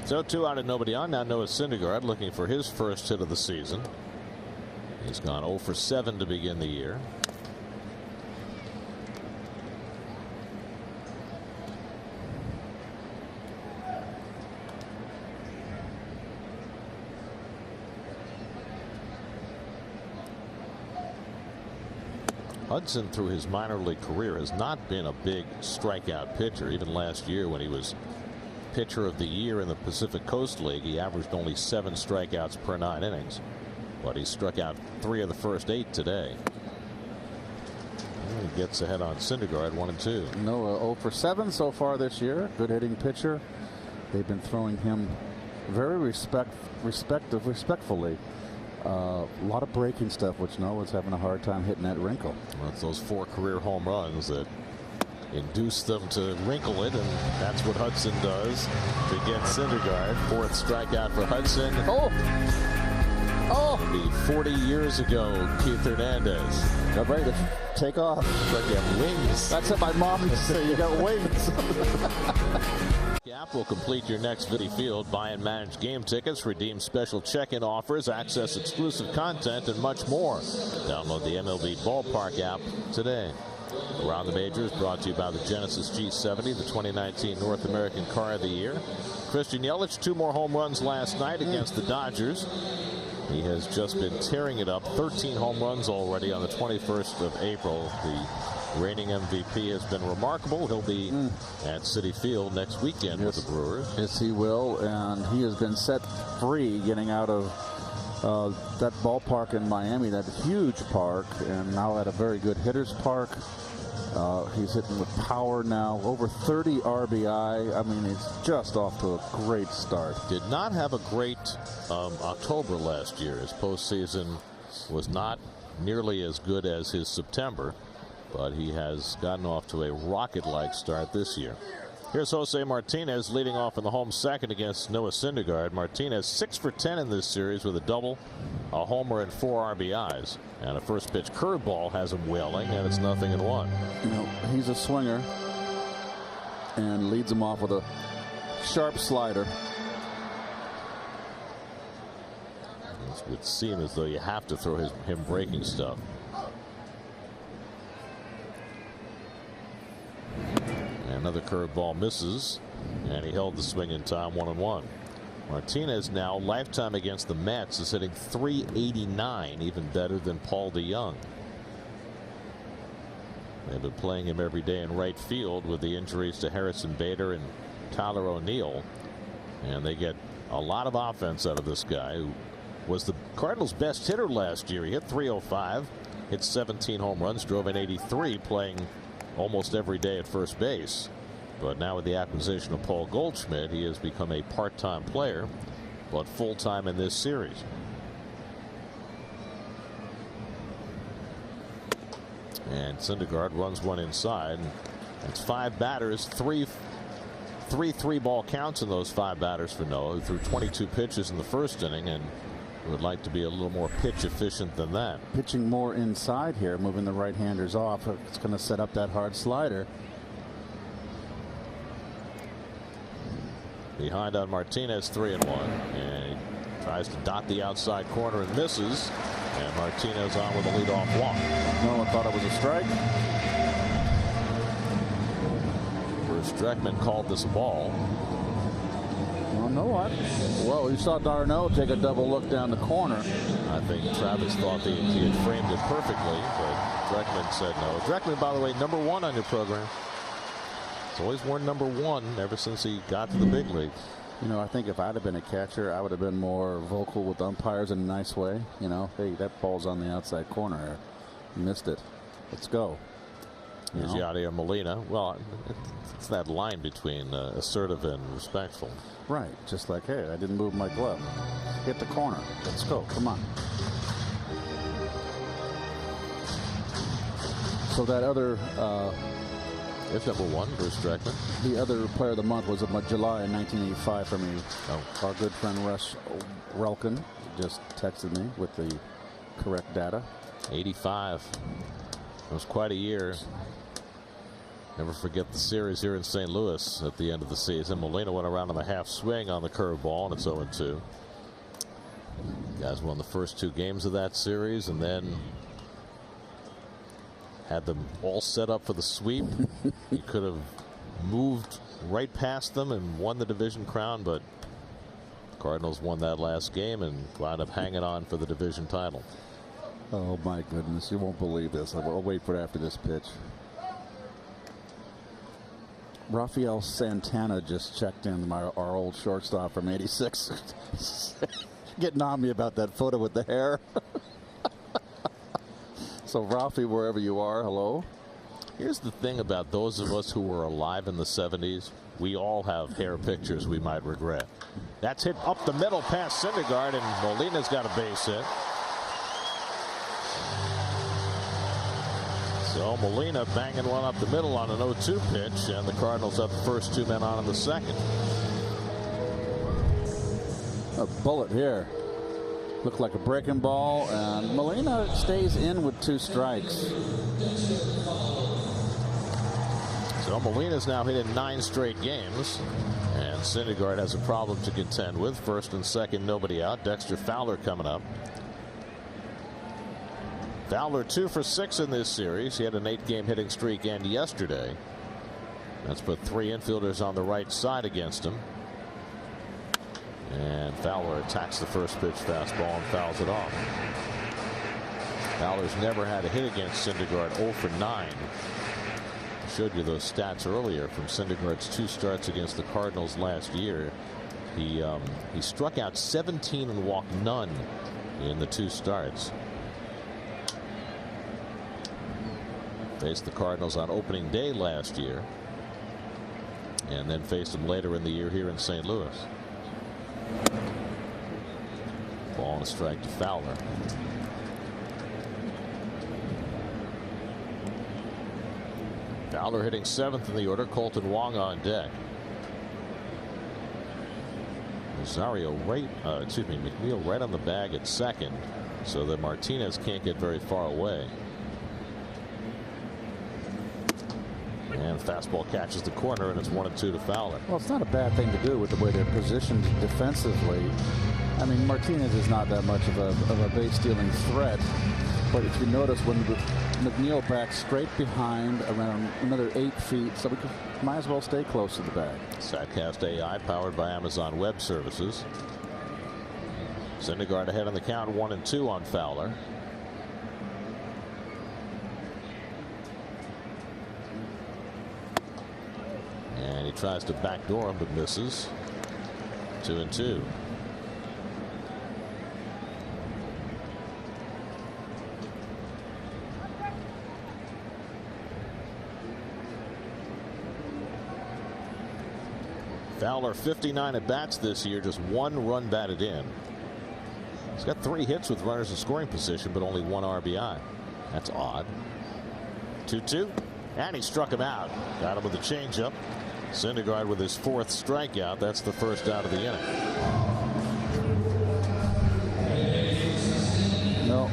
So 2 out and nobody on. Now Noah Syndergaard looking for his first hit of the season. He's gone 0 for 7 to begin the year. Hudson, through his minor league career, has not been a big strikeout pitcher. Even last year, when he was pitcher of the year in the Pacific Coast League, he averaged only 7 strikeouts per 9 innings. But he struck out 3 of the first 8 today. And he gets ahead on Syndergaard, 1-2. Noah 0 for 7 so far this year. Good hitting pitcher. They've been throwing him very respectfully. A lot of breaking stuff, which Noah's having a hard time hitting that wrinkle. Well, it's those 4 career home runs that induce them to wrinkle it, and that's what Hudson does to get Syndergaard. 4th strikeout for Hudson. Oh! It'll be 40 years ago, Keith Hernandez. Got ready to take off. It's like you have wings. That's what my mom used to say. You got wings. App will complete your next Citi Field. Buy and manage game tickets, redeem special check-in offers, access exclusive content, and much more. Download the MLB Ballpark app today. Around the Majors brought to you by the Genesis G70, the 2019 North American Car of the Year. Christian Yelich, 2 more home runs last night against the Dodgers. He has just been tearing it up. 13 home runs already on the 21st of April. The reigning MVP has been remarkable. He'll be at Citi Field next weekend with the Brewers. Yes, he will. And he has been set free getting out of that ballpark in Miami, that huge park, and now at a very good hitter's park. He's hitting with power now, over 30 RBI. I mean, he's just off to a great start. Did not have a great October last year. His postseason was not nearly as good as his September, but he has gotten off to a rocket-like start this year. Here's Jose Martinez leading off in the home second against Noah Syndergaard. Martinez 6 for 10 in this series with a double, a homer, and 4 RBIs. And a first pitch curveball has him wailing, and it's 0-1. You know, he's a swinger and leads him off with a sharp slider. It would seem as though you have to throw him breaking stuff. Another curveball misses, and he held the swing in time, 1-1. Martinez now, lifetime against the Mets, is hitting .389, even better than Paul DeYoung. They've been playing him every day in right field with the injuries to Harrison Bader and Tyler O'Neill, and they get a lot of offense out of this guy, who was the Cardinals' best hitter last year. He hit .305, hit 17 home runs, drove in 83, playing almost every day at first base. But now with the acquisition of Paul Goldschmidt, he has become a part-time player, but full-time in this series. And Syndergaard runs one inside. It's 5 batters, three 3-ball counts in those 5 batters for Noah, who threw 22 pitches in the first inning and would like to be a little more pitch efficient than that. Pitching more inside here, moving the right-handers off. It's going to set up that hard slider. Behind on Martinez, 3-1, and he tries to dot the outside corner and misses, and Martinez on with a leadoff walk. No one thought it was a strike. Bruce Dreckman called this a ball. Well, no what? Well, you saw Darno take a double look down the corner. I think Travis thought he had framed it perfectly, but Dreckman said no. Dreckman, by the way, #1 on your program. He's always worn #1 ever since he got to the big leagues. You know, I think if I'd have been a catcher, I would have been more vocal with umpires in a nice way. You know, hey, that ball's on the outside corner. You missed it. Let's go. Here's Yadier Molina. Well, it's that line between assertive and respectful. Right. Just like, hey, I didn't move my glove. Hit the corner. Let's go. Come on. So that other... It's #1, Bruce Dreckman. The other player of the month was July in 1985 for me. Our good friend Russ Relkin just texted me with the correct data. 85. It was quite a year. Never forget the series here in St. Louis at the end of the season. Molina went around on the half swing on the curveball, and it's 0-2. Guys won the first 2 games of that series and then had them all set up for the sweep. You could have moved right past them and won the division crown, but the Cardinals won that last game and wound up hanging on for the division title. Oh my goodness, you won't believe this. I'll wait for it after this pitch. Rafael Santana just checked in, our old shortstop from '86. Getting on me about that photo with the hair. So Rafi, wherever you are, hello. Here's the thing about those of us who were alive in the 70s. We all have hair pictures we might regret. That's hit up the middle past Syndergaard, and Molina's got a base hit. So Molina banging one up the middle on an 0-2 pitch, and the Cardinals have the first 2 men on in the second. A bullet here. Looked like a breaking ball, and Molina stays in with 2 strikes. So Molina's now hit in 9 straight games, and Syndergaard has a problem to contend with. First and second, nobody out. Dexter Fowler coming up. Fowler 2 for 6 in this series. He had an 8-game hitting streak end yesterday. That's put 3 infielders on the right side against him. And Fowler attacks the first pitch fastball and fouls it off. Fowler's never had a hit against Syndergaard, 0 for 9. I showed you those stats earlier from Syndergaard's 2 starts against the Cardinals last year. He struck out 17 and walked none in the 2 starts. Faced the Cardinals on opening day last year, and then faced them later in the year here in St. Louis. Ball and a strike to Fowler. Fowler hitting 7th in the order. Colton Wong on deck. McNeil right on the bag at second, so that Martinez can't get very far away. And fastball catches the corner, and it's 1-2 to Fowler. Well, it's not a bad thing to do with the way they're positioned defensively. I mean, Martinez is not that much of a base stealing threat. But if you notice, when McNeil backs straight behind around another 8 feet, so we might as well stay close to the bag. StatCast AI powered by Amazon Web Services. Syndergaard ahead on the count, 1-2 on Fowler. And he tries to backdoor him but misses. 2-2. Fowler 59 at bats this year, just 1 run batted in. He's got 3 hits with runners in scoring position, but only 1 RBI. That's odd. 2-2, and he struck him out. Got him with a changeup. Syndergaard with his 4th strikeout. That's the first out of the inning. No.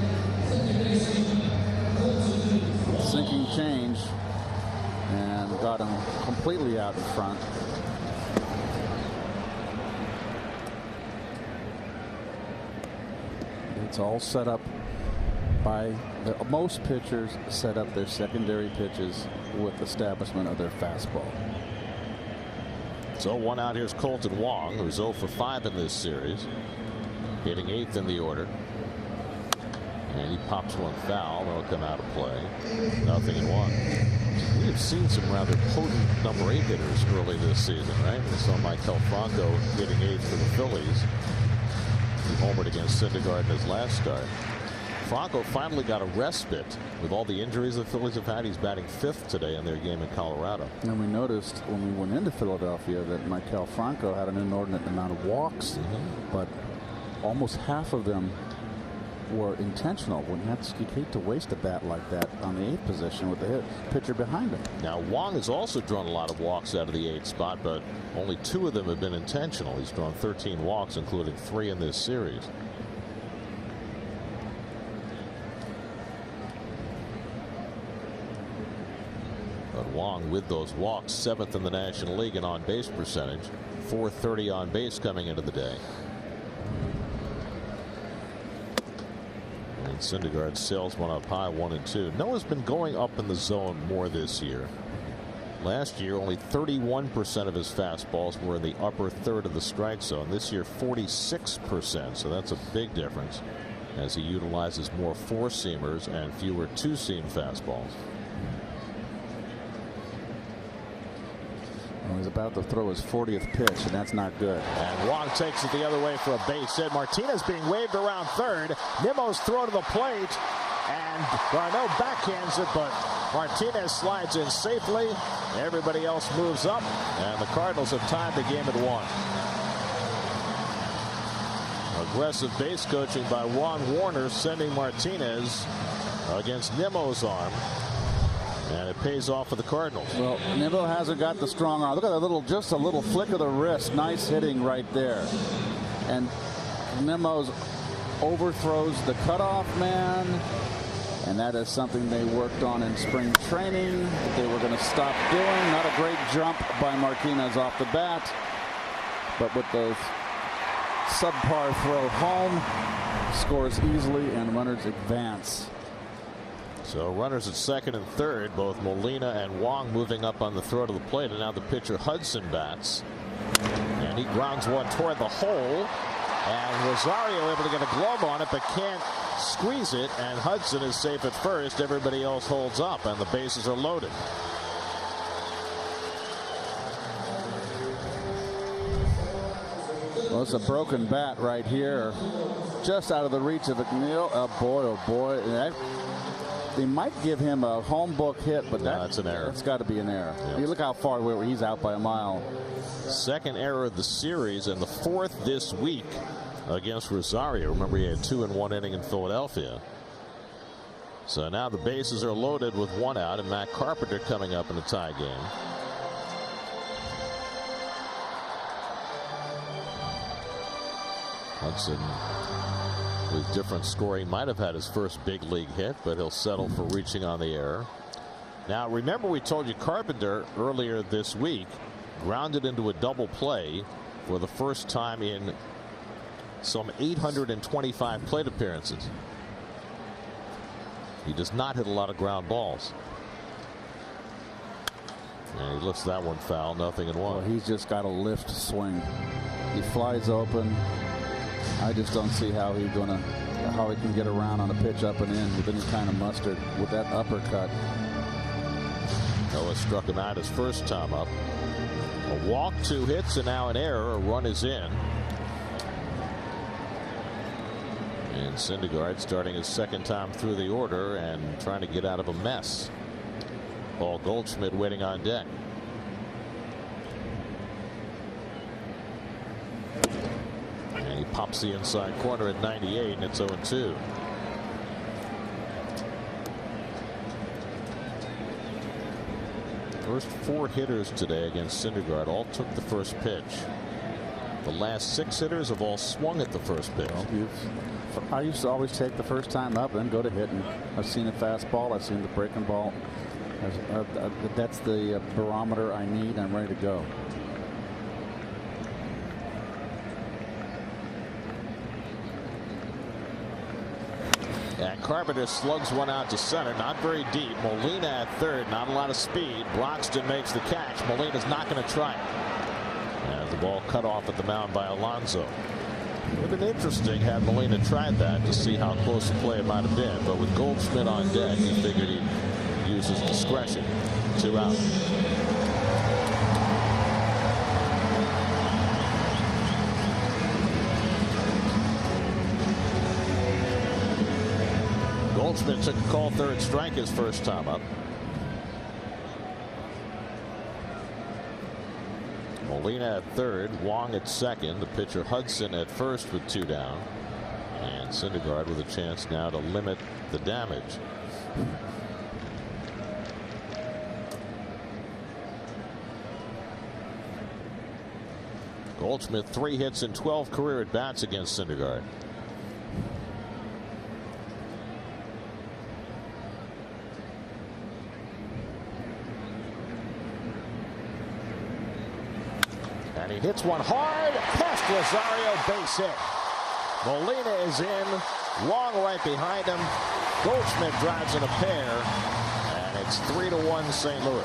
Sinking change, and got him completely out in front. It's all set up by most pitchers set up their secondary pitches with establishment of their fastball. So 1 out. Here's Colton Wong, who's 0 for 5 in this series, hitting 8th in the order, and he pops one foul. That'll come out of play. 0-1. We have seen some rather potent number 8 hitters early this season, right? We saw Maikel Franco hitting 8th for the Phillies. He homered against Syndergaard in his last start. Franco finally got a respite with all the injuries the Phillies have had. He's batting 5th today in their game in Colorado. And we noticed when we went into Philadelphia that Maikel Franco had an inordinate amount of walks, but almost half of them were intentional. When you hate to waste a bat like that on the 8th position with the pitcher behind him. Now Wong has also drawn a lot of walks out of the 8th spot, but only 2 of them have been intentional. He's drawn 13 walks, including 3 in this series. But Wong, with those walks, 7th in the National League in on-base percentage. .430 on base coming into the day. And Syndergaard sails one up high, 1-2. Noah's been going up in the zone more this year. Last year, only 31% of his fastballs were in the upper third of the strike zone. This year, 46%. So that's a big difference as he utilizes more four-seamers and fewer two-seam fastballs. Well, he's about to throw his 40th pitch, and that's not good. And Wong takes it the other way for a base hit. Martinez being waved around third. Nimmo's throw to the plate, and Garneau backhands it, but Martinez slides in safely. Everybody else moves up, and the Cardinals have tied the game at 1. Aggressive base coaching by Ron Warner, sending Martinez against Nimmo's arm. And it pays off for the Cardinals. Well, Nimmo hasn't got the strong arm. Look at that just a little flick of the wrist. Nice hitting right there. And Nimmo's overthrows the cutoff man. And that is something they worked on in spring training that they were going to stop doing. Not a great jump by Martinez off the bat. But with the subpar throw home, scores easily and runners advance. So runners at second and third, both Molina and Wong moving up on the throw to the plate, and now the pitcher Hudson bats, and he grounds one toward the hole, and Rosario able to get a glove on it but can't squeeze it, and Hudson is safe at first. Everybody else holds up and the bases are loaded. Well, it's a broken bat right here, just out of the reach of McNeil. Oh boy. They might give him a home book hit, but that's an error. That's got to be an error. Yep. You look how far away he's out by a mile. Second error of the series and the fourth this week against Rosario. Remember, he had 2 in 1 inning in Philadelphia. So now the bases are loaded with 1 out, and Matt Carpenter coming up in a tie game. Hudson, with different scoring, might have had his first big league hit, but he'll settle for reaching on the error. Now remember, we told you Carpenter earlier this week grounded into a double play for the first time in some 825 plate appearances. He does not hit a lot of ground balls. And he lifts that one foul, 0-1. Well, he's just got a lift swing. He flies open. I just don't see how he can get around on a pitch up and in with any kind of mustard with that uppercut. Noah struck him out his first time up. A walk, 2 hits, and now an error. A run is in. And Syndergaard starting his second time through the order and trying to get out of a mess. Paul Goldschmidt waiting on deck. And he pops the inside corner at 98, and it's 0-2. First 4 hitters today against Syndergaard all took the first pitch. The last 6 hitters have all swung at the first pitch. I used to always take the first time up and then go to hitting. I've seen a fastball. I've seen the breaking ball. That's the barometer I need. I'm ready to go. And Carpenter slugs one out to center, not very deep. Molina at third, not a lot of speed. Broxton makes the catch. Molina's not going to try it. And the ball cut off at the mound by Alonso. It would have been interesting had Molina tried that to see how close the play it might have been. But with Goldschmidt on deck, he figured he'd use his discretion. 2 out. Goldschmidt took a call third strike his first time up. Molina at third, Wong at second, the pitcher Hudson at first with 2 down, and Syndergaard with a chance now to limit the damage. Goldschmidt 3 hits and 12 career at bats against Syndergaard. And he hits one hard past Rosario, base hit. Molina is in, Wong right behind him. Goldschmidt drives in a pair, and it's 3-1 St. Louis.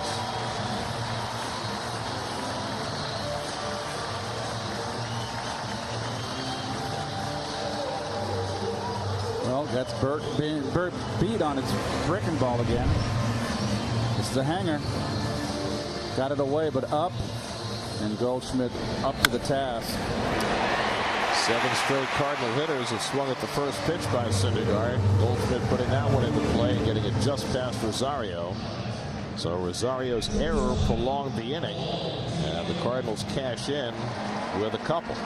Well, that's Burt beat on its breaking ball again. This is a hanger. Got it away, but up. And Goldschmidt up to the task. 7 straight Cardinal hitters have swung at the first pitch by Syndergaard. Goldschmidt putting that one into play and getting it just past Rosario. So Rosario's error prolonged the inning. And the Cardinals cash in with a couple.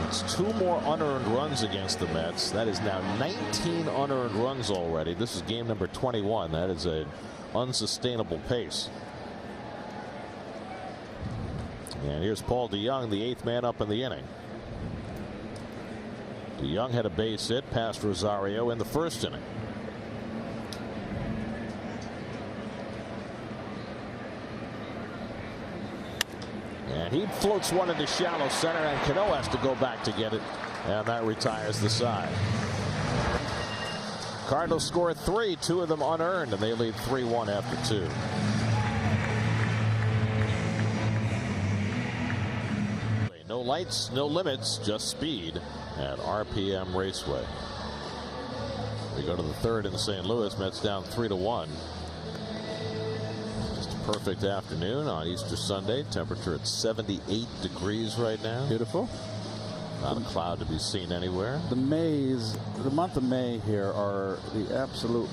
It's 2 more unearned runs against the Mets. That is now 19 unearned runs already. This is game number 21. That is an unsustainable pace. And here's Paul DeYoung, the 8th man up in the inning. DeYoung had a base hit past Rosario in the first inning. And he floats one into shallow center, and Cano has to go back to get it, and that retires the side. Cardinals score 3, 2 of them unearned, and they lead 3-1 after 2. No lights, no limits, just speed at RPM Raceway. We go to the 3rd in St. Louis. Mets down 3-1. Just a perfect afternoon on Easter Sunday. Temperature at 78 degrees right now. Beautiful. Not a cloud to be seen anywhere. The month of May here are the absolute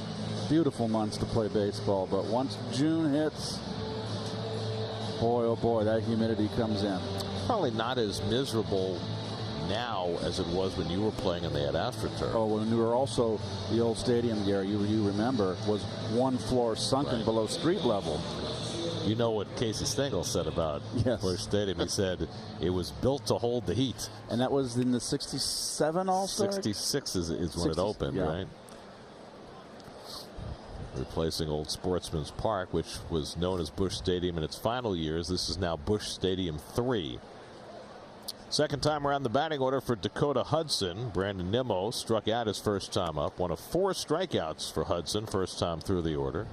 beautiful months to play baseball. But once June hits, boy, oh boy, that humidity comes in. Probably not as miserable now as it was when you were playing and they had AstroTurf. Oh, when we were also, the old stadium, Gary, you remember, was 1 floor sunken below street level. You know what Casey Stengel said about Busch Stadium. He said it was built to hold the heat. And that was in the 67 All-Star? 66 is when it opened, right? Replacing old Sportsman's Park, which was known as Busch Stadium in its final years. This is now Busch Stadium 3. Second time around the batting order for Dakota Hudson. Brandon Nimmo struck out his first time up. One of 4 strikeouts for Hudson, first time through the order.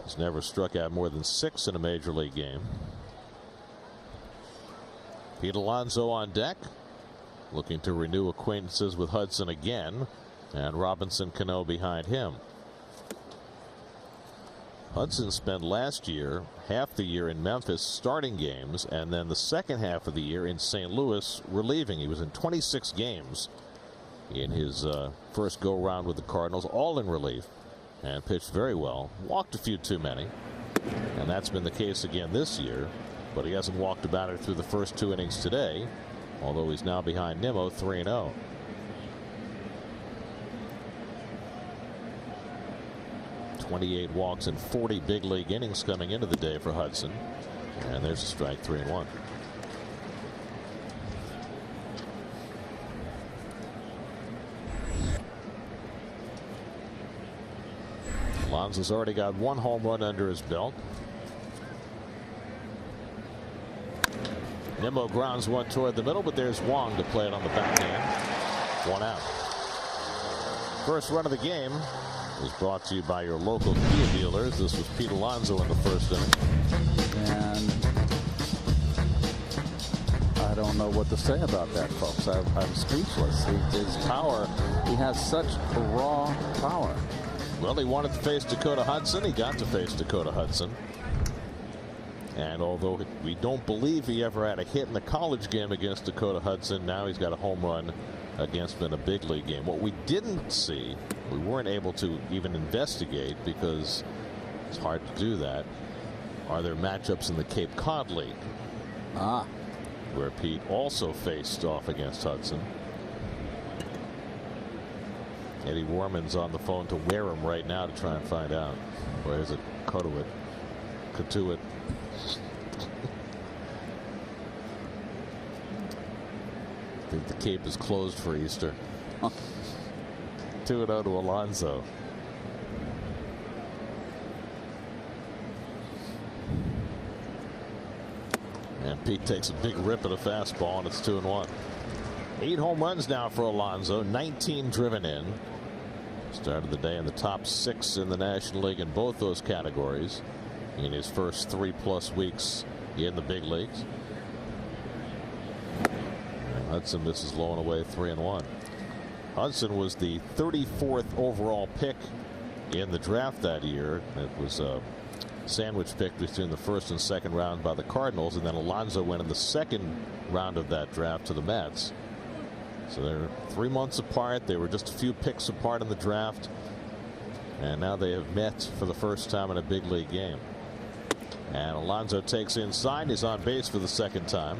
He's never struck out more than 6 in a major league game. Pete Alonso on deck, looking to renew acquaintances with Hudson again, and Robinson Cano behind him. Hudson spent last year half the year in Memphis starting games, and then the second half of the year in St. Louis relieving. He was in 26 games in his first go round with the Cardinals, all in relief, and pitched very well. Walked a few too many, and that's been the case again this year, but he hasn't walked a batter through the first 2 innings today, although he's now behind Nimmo 3-0. .28 walks and 40 big league innings coming into the day for Hudson. And there's a strike, 3-1. Alonso's already got 1 home run under his belt. Nimmo grounds one toward the middle, but there's Wong to play it on the backhand. 1 out. First run of the game is brought to you by your local Kia dealers. This was Pete Alonso in the first inning. And I don't know what to say about that, folks. I'm speechless. His power, he has such raw power. Well, he wanted to face Dakota Hudson. He got to face Dakota Hudson. And although we don't believe he ever had a hit in the college game against Dakota Hudson, now he's got a home run against him in a big league game. What we didn't see, we weren't able to even investigate because it's hard to do that, are there matchups in the Cape Cod League. Where Pete also faced off against Hudson. Eddie Warman's on the phone to Wareham right now to try and find out. Or is it Cotuit? I think the Cape is closed for Easter. 2-0 to Alonso. And And Pete takes a big rip at a fastball, and it's 2-1. 8 home runs now for Alonso, 19 driven in. Started the day in the top 6 in the National League in both those categories in his first 3+ weeks in the big leagues. And Hudson misses low and away, 3-1. Hudson was the 34th overall pick in the draft that year. It was a sandwich pick between the first and second round by the Cardinals, and then Alonso went in the second round of that draft to the Mets. So they're 3 months apart. They were just a few picks apart in the draft, and now they have met for the first time in a big league game. And Alonso takes inside. He's on base for the second time.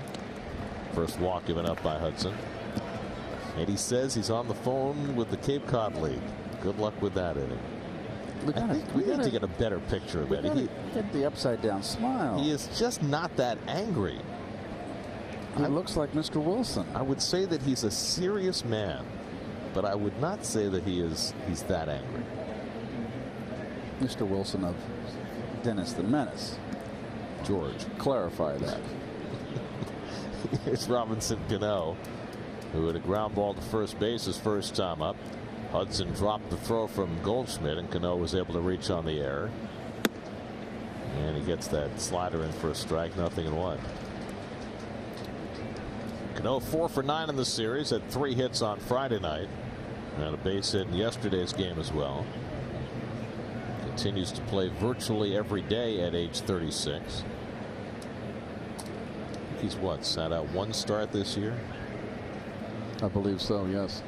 First walk given up by Hudson. And he says he's on the phone with the Cape Cod League. Good luck with that inning. We need to get a better picture of it. He get the upside down smile. He is just not that angry. He looks like Mr. Wilson. I would say that he's a serious man, but I would not say that he's that angry. Mr. Wilson of Dennis the Menace. George, clarify that. Here's Robinson Cano, who had a ground ball to first base his first time up. Hudson dropped the throw from Goldschmidt, and Cano was able to reach on the air. And he gets that slider in for a strike, 0-1. Cano 4 for 9 in the series, had 3 hits on Friday night, and a base hit in yesterday's game as well. Continues to play virtually every day at age 36. He's sat out 1 start this year? I believe so, yes.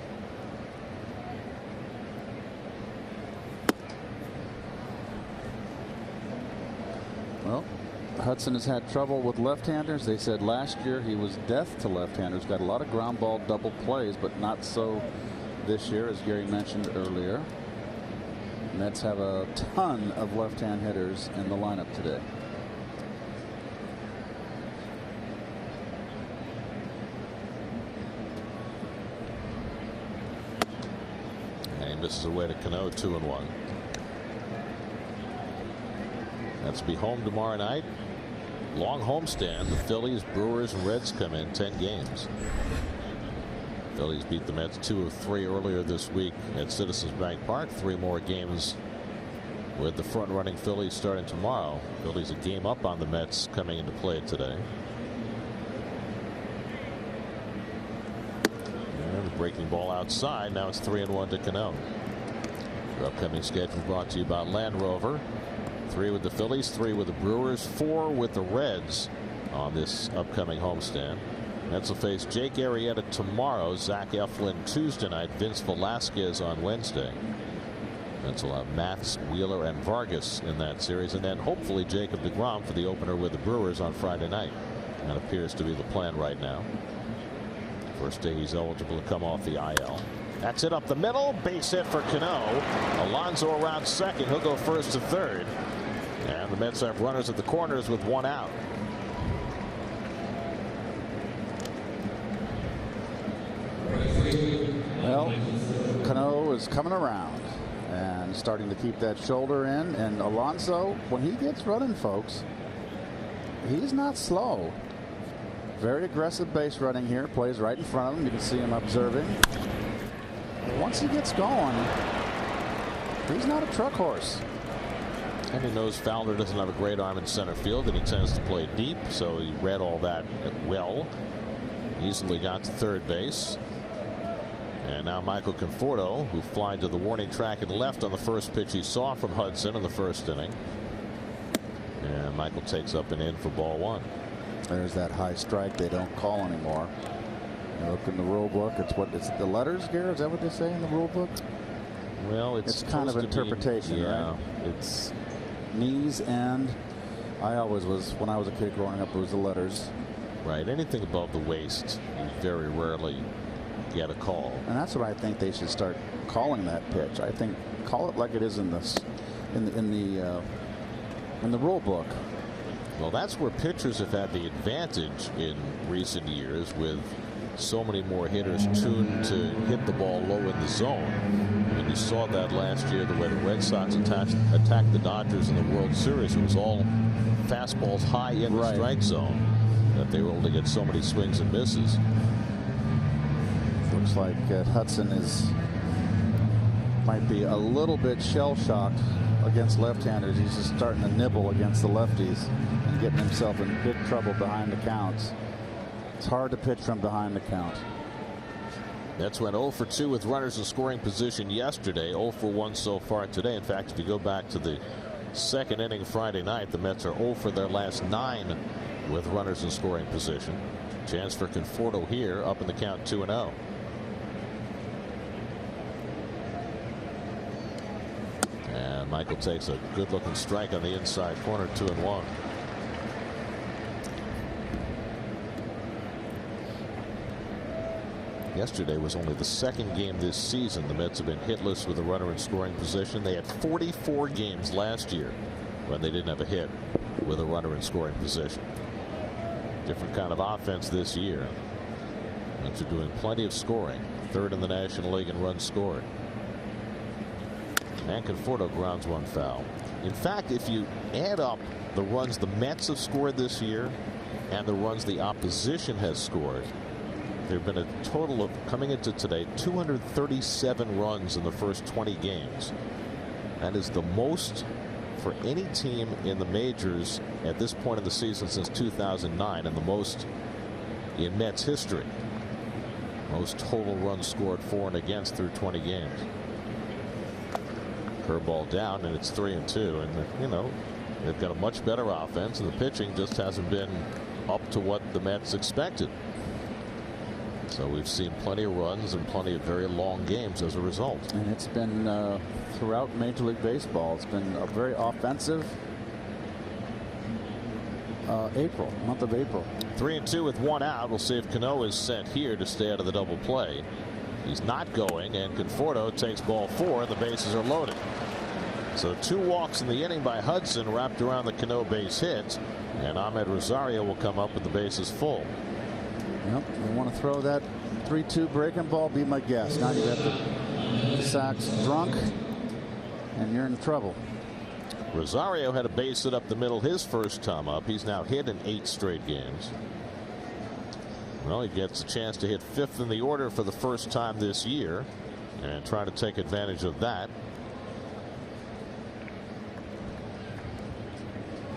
Well, Hudson has had trouble with left-handers. They said last year he was death to left-handers. Got a lot of ground ball double plays, but not so this year, as Gary mentioned earlier. Mets have a ton of left-hand hitters in the lineup today. And he misses away to Cano, 2-1. That's to be home tomorrow night. Long homestand. The Phillies, Brewers, and Reds come in 10 games. Phillies beat the Mets 2 of 3 earlier this week at Citizens Bank Park. 3 more games with the front-running Phillies starting tomorrow. Phillies a game up on the Mets coming into play today. And the breaking ball outside. Now it's 3-1 to Cano. Your upcoming schedule brought to you by Land Rover. 3 with the Phillies, 3 with the Brewers, 4 with the Reds on this upcoming homestand. Mets will face Jake Arrieta tomorrow, Zach Eflin Tuesday night, Vince Velasquez on Wednesday. Mets will have Matz, Wheeler, and Vargas in that series, and then hopefully Jacob deGrom for the opener with the Brewers on Friday night. That appears to be the plan right now. First day he's eligible to come off the IL. That's it up the middle. Base hit for Cano. Alonso around second. He'll go first to third. And the Mets have runners at the corners with 1 out. Well, Cano is coming around and starting to keep that shoulder in. And Alonso, when he gets running, folks, he's not slow. Very aggressive base running here. Plays right in front of him. You can see him observing. Once he gets going, he's not a truck horse. And he knows Fowler doesn't have a great arm in center field, and he tends to play deep, so he read all that well. Easily got to third base. And now Michael Conforto, who flied to the warning track and left on the first pitch he saw from Hudson in the first inning. And Michael takes up and in for ball 1. There's that high strike they don't call anymore. You look in the rule book. It's the letters, Gary. Is that what they say in the rule book? Well, it's kind of interpretation, yeah, right? It's knees and I always was, when I was a kid growing up, it was the letters. Right. Anything above the waist, you very rarely get a call. And that's what I think they should start calling that pitch. I think call it like it is in the rule book. Well, that's where pitchers have had the advantage in recent years, with so many more hitters tuned to hit the ball low in the zone. And you saw that last year, the way the Red Sox attacked the Dodgers in the World Series. It was all fastballs high in the strike zone. that they were able to get so many swings and misses. Looks like Hudson might be a little bit shell-shocked against left-handers. He's just starting to nibble against the lefties and getting himself in big trouble behind the counts. It's hard to pitch from behind the count. Mets went 0 for 2 with runners in scoring position yesterday, 0 for 1 so far today. In fact, if you go back to the second inning Friday night, the Mets are 0 for their last 9 with runners in scoring position. Chance for Conforto here, up in the count 2-0. And Michael takes a good looking strike on the inside corner, 2-1. Yesterday was only the second game this season the Mets have been hitless with a runner in scoring position. They had 44 games last year when they didn't have a hit with a runner in scoring position. Different kind of offense this year. Mets are doing plenty of scoring. Third in the National League in runs scored. And Conforto grounds one foul. In fact, if you add up the runs the Mets have scored this year and the runs the opposition has scored, there have been a total of, coming into today, 237 runs in the first 20 games. That is the most for any team in the majors at this point in the season since 2009, and the most in Mets history. Most total runs scored for and against through 20 games. Curveball down, and it's 3-2. And you know, they've got a much better offense, and the pitching just hasn't been up to what the Mets expected. So we've seen plenty of runs and plenty of very long games as a result. And it's been throughout Major League Baseball. It's been a very offensive month of April. 3-2 with 1 out. We'll see if Cano is sent here to stay out of the double play. He's not going, and Conforto takes ball 4, and the bases are loaded. So 2 walks in the inning by Hudson wrapped around the Cano base hit, and Ahmed Rosario will come up with the bases full. Yep, you want to throw that 3-2 breaking ball, be my guest. Now you have the sacks drunk, and you're in trouble. Rosario had a base hit up the middle his first time up. He's now hit in 8 straight games. Well, he gets a chance to hit 5th in the order for the first time this year and try to take advantage of that.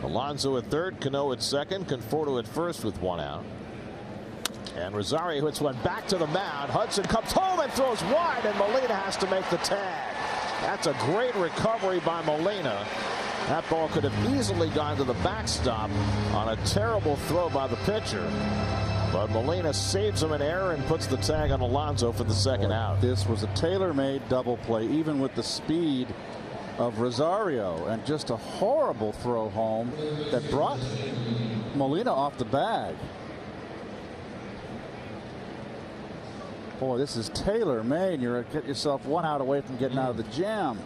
Alonso at third, Cano at second, Conforto at first with 1 out. And Rosario hits one back to the mound. Hudson comes home and throws wide, and Molina has to make the tag. That's a great recovery by Molina. That ball could have easily gone to the backstop on a terrible throw by the pitcher. But Molina saves him an error and puts the tag on Alonso for the second out. This was a tailor-made double play, even with the speed of Rosario, and just a horrible throw home that brought Molina off the bag. Boy, this is tailor-made. You're get yourself 1 out away from getting out of the jam.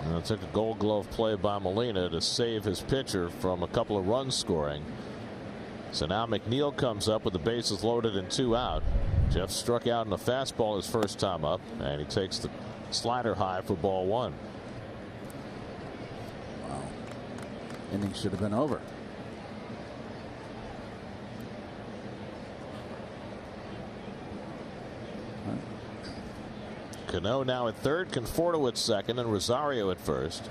And it took a Gold Glove play by Molina to save his pitcher from a couple of runs scoring. So now McNeil comes up with the bases loaded and 2 out. Jeff struck out in a fastball his first time up, and he takes the slider high for ball 1. Wow. Inning should have been over. Cano now at third, Conforto at second, and Rosario at first.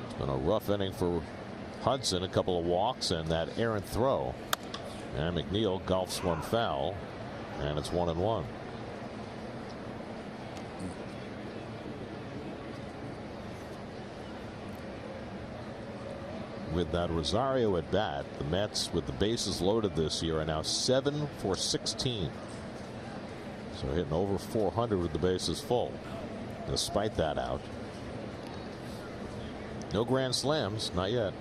It's been a rough inning for Hudson, a couple of walks and that errant throw. And McNeil golfs one foul, and it's 1-1. With that Rosario at bat, the Mets, with the bases loaded this year, are now 7 for 16. So hitting over 400 with the bases full. Despite that out. No grand slams, not yet.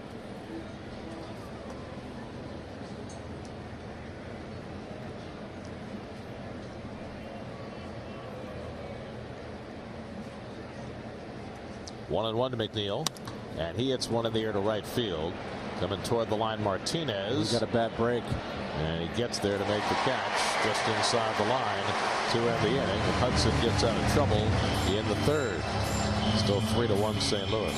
One and one to McNeil, and he hits one in the air to right field. Coming toward the line, Martinez. He's got a bad break. And he gets there to make the catch just inside the line to end the inning. Hudson gets out of trouble in the third. Still 3-1 St. Louis.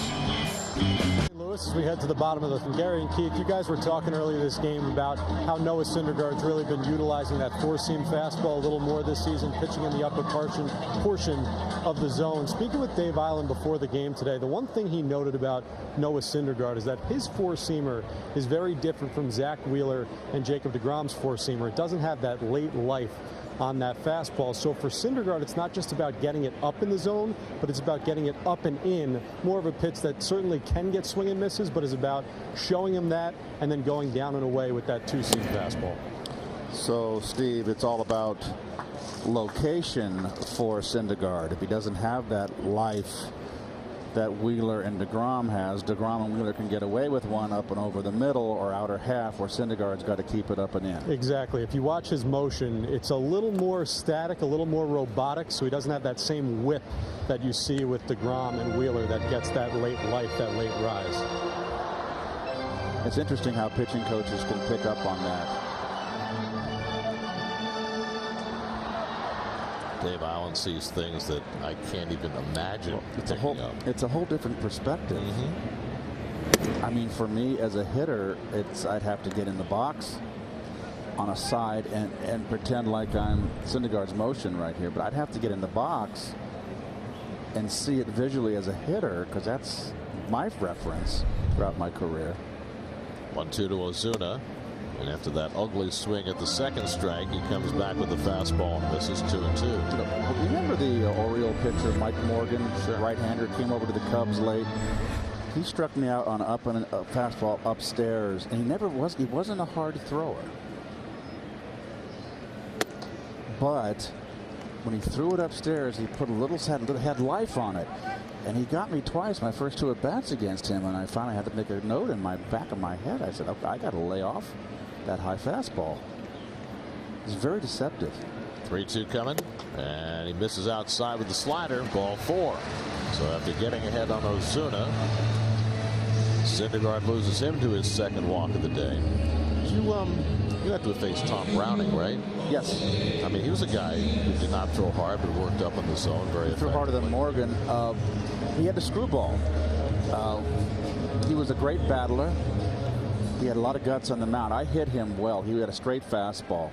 As we head to the bottom of the Gary and Keith, you guys were talking earlier this game about how Noah Syndergaard's really been utilizing that four-seam fastball a little more this season, pitching in the upper portion of the zone. Speaking with Dave Island before the game today, the one thing he noted about Noah Syndergaard is that his four-seamer is very different from Zach Wheeler and Jacob deGrom's four-seamer. It doesn't have that late life on that fastball. So for Syndergaard, it's not just about getting it up in the zone, but it's about getting it up and in. More of a pitch that certainly can get swing and misses, but is about showing him that and then going down and away with that two-seam fastball. So, Steve, it's all about location for Syndergaard. If he doesn't have that life that Wheeler and deGrom has, deGrom and Wheeler can get away with one up and over the middle or outer half, where Syndergaard's got to keep it up and in. Exactly. If you watch his motion, it's a little more static, a little more robotic, so he doesn't have that same whip that you see with deGrom and Wheeler that gets that late life, that late rise. It's interesting how pitching coaches can pick up on that. Dave Allen sees things that I can't even imagine. Well, it's a whole different perspective. I mean, for me as a hitter, I'd have to get in the box on a side and pretend like I'm Syndergaard's motion right here, but I'd have to get in the box and see it visually as a hitter, because that's my reference throughout my career. 1-2 to Ozuna. And after that ugly swing at the second strike, he comes back with the fastball and misses 2-2. Remember the Oriole pitcher Mike Morgan, right-hander, came over to the Cubs late. He struck me out on a fastball upstairs, and he wasn't a hard thrower. But when he threw it upstairs, he put had life on it. And he got me twice my first two at bats against him, and I finally had to make a note in my back of my head. I said, okay, I got to lay off that high fastball. It's very deceptive. 3-2 coming, and he misses outside with the slider. Ball 4. So after getting ahead on Ozuna, Syndergaard loses him to his second walk of the day. You had to have faced Tom Browning, right? Yes. I mean, he was a guy who did not throw hard, but worked up in the zone very effectively. He threw harder than Morgan. He had a screwball. He was a great battler. He had a lot of guts on the mound. I hit him well. He had a straight fastball.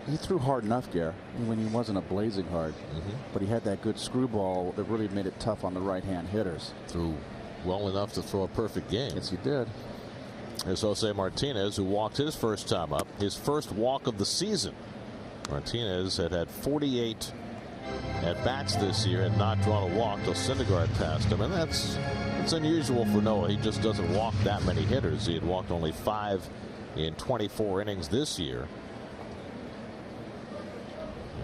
He threw hard enough, Gare, when he wasn't a blazing hard. But he had that good screwball that really made it tough on the right-hand hitters. Threw well enough to throw a perfect game. Yes, he did. There's Jose Martinez, who walked his first time up, his first walk of the season. Martinez had 48 at bats this year and not drawn a walk till Syndergaard passed him, and that's unusual for Noah. He just doesn't walk that many hitters. He had walked only 5 in 24 innings this year,